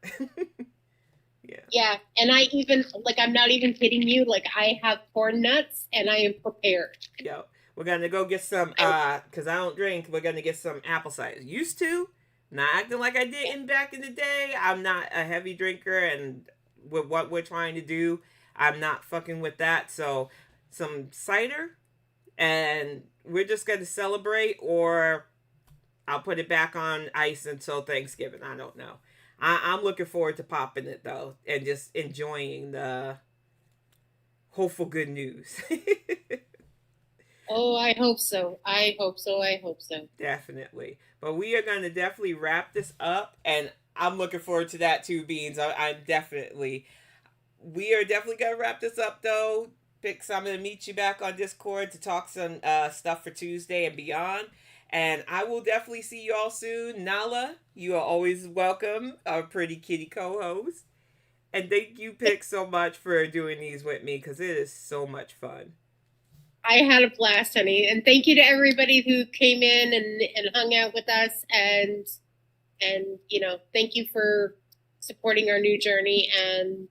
Speaker 2: Yeah, and I even, I'm not even kidding you, I have corn nuts and I am prepared.
Speaker 1: Yo, we're going to go get some, because I don't drink, we're going to get some apple cider. Used to, not acting like I didn't back in the day. I'm not a heavy drinker, and with what we're trying to do, I'm not fucking with that. So, some cider, and we're just going to celebrate, or I'll put it back on ice until Thanksgiving. I don't know. I'm looking forward to popping it, though, and just enjoying the hopeful good news.
Speaker 2: Oh, I hope so. I hope so.
Speaker 1: Definitely. But we are going to definitely wrap this up, and I'm looking forward to that too, Beans. We are definitely going to wrap this up, though. Pix, I'm going to meet you back on Discord to talk some stuff for Tuesday and beyond. And I will definitely see you all soon. Nala, you are always welcome, our pretty kitty co-host. And thank you, Pix, so much for doing these with me, because it is so much fun.
Speaker 2: I had a blast, honey. And thank you to everybody who came in and hung out with us. And thank you for supporting our new journey and,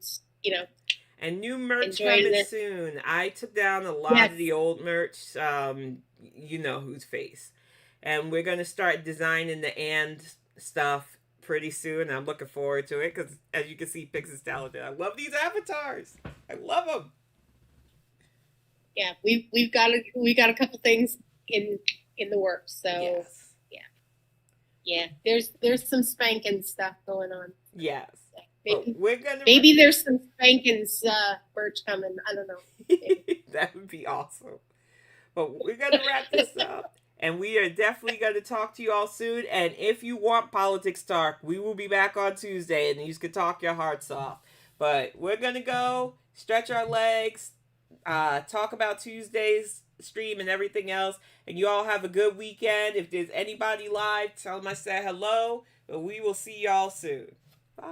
Speaker 1: And new merch coming soon. I took down a lot of the old merch. You know whose face. And we're going to start designing the and stuff pretty soon. I'm looking forward to it because, as you can see, Pix is talented. I love these avatars. I love them.
Speaker 2: Yeah, we got a couple things in the works. So yeah, there's some spanking stuff going on.
Speaker 1: Yes.
Speaker 2: Maybe there's some spankings merch coming. I don't know.
Speaker 1: That would be awesome. But we're going to wrap this up. And we are definitely going to talk to you all soon. And if you want Politics Talk, we will be back on Tuesday and you can talk your hearts off. But we're going to go stretch our legs, talk about Tuesday's stream and everything else. And you all have a good weekend. If there's anybody live, tell them I said hello. But we will see y'all soon.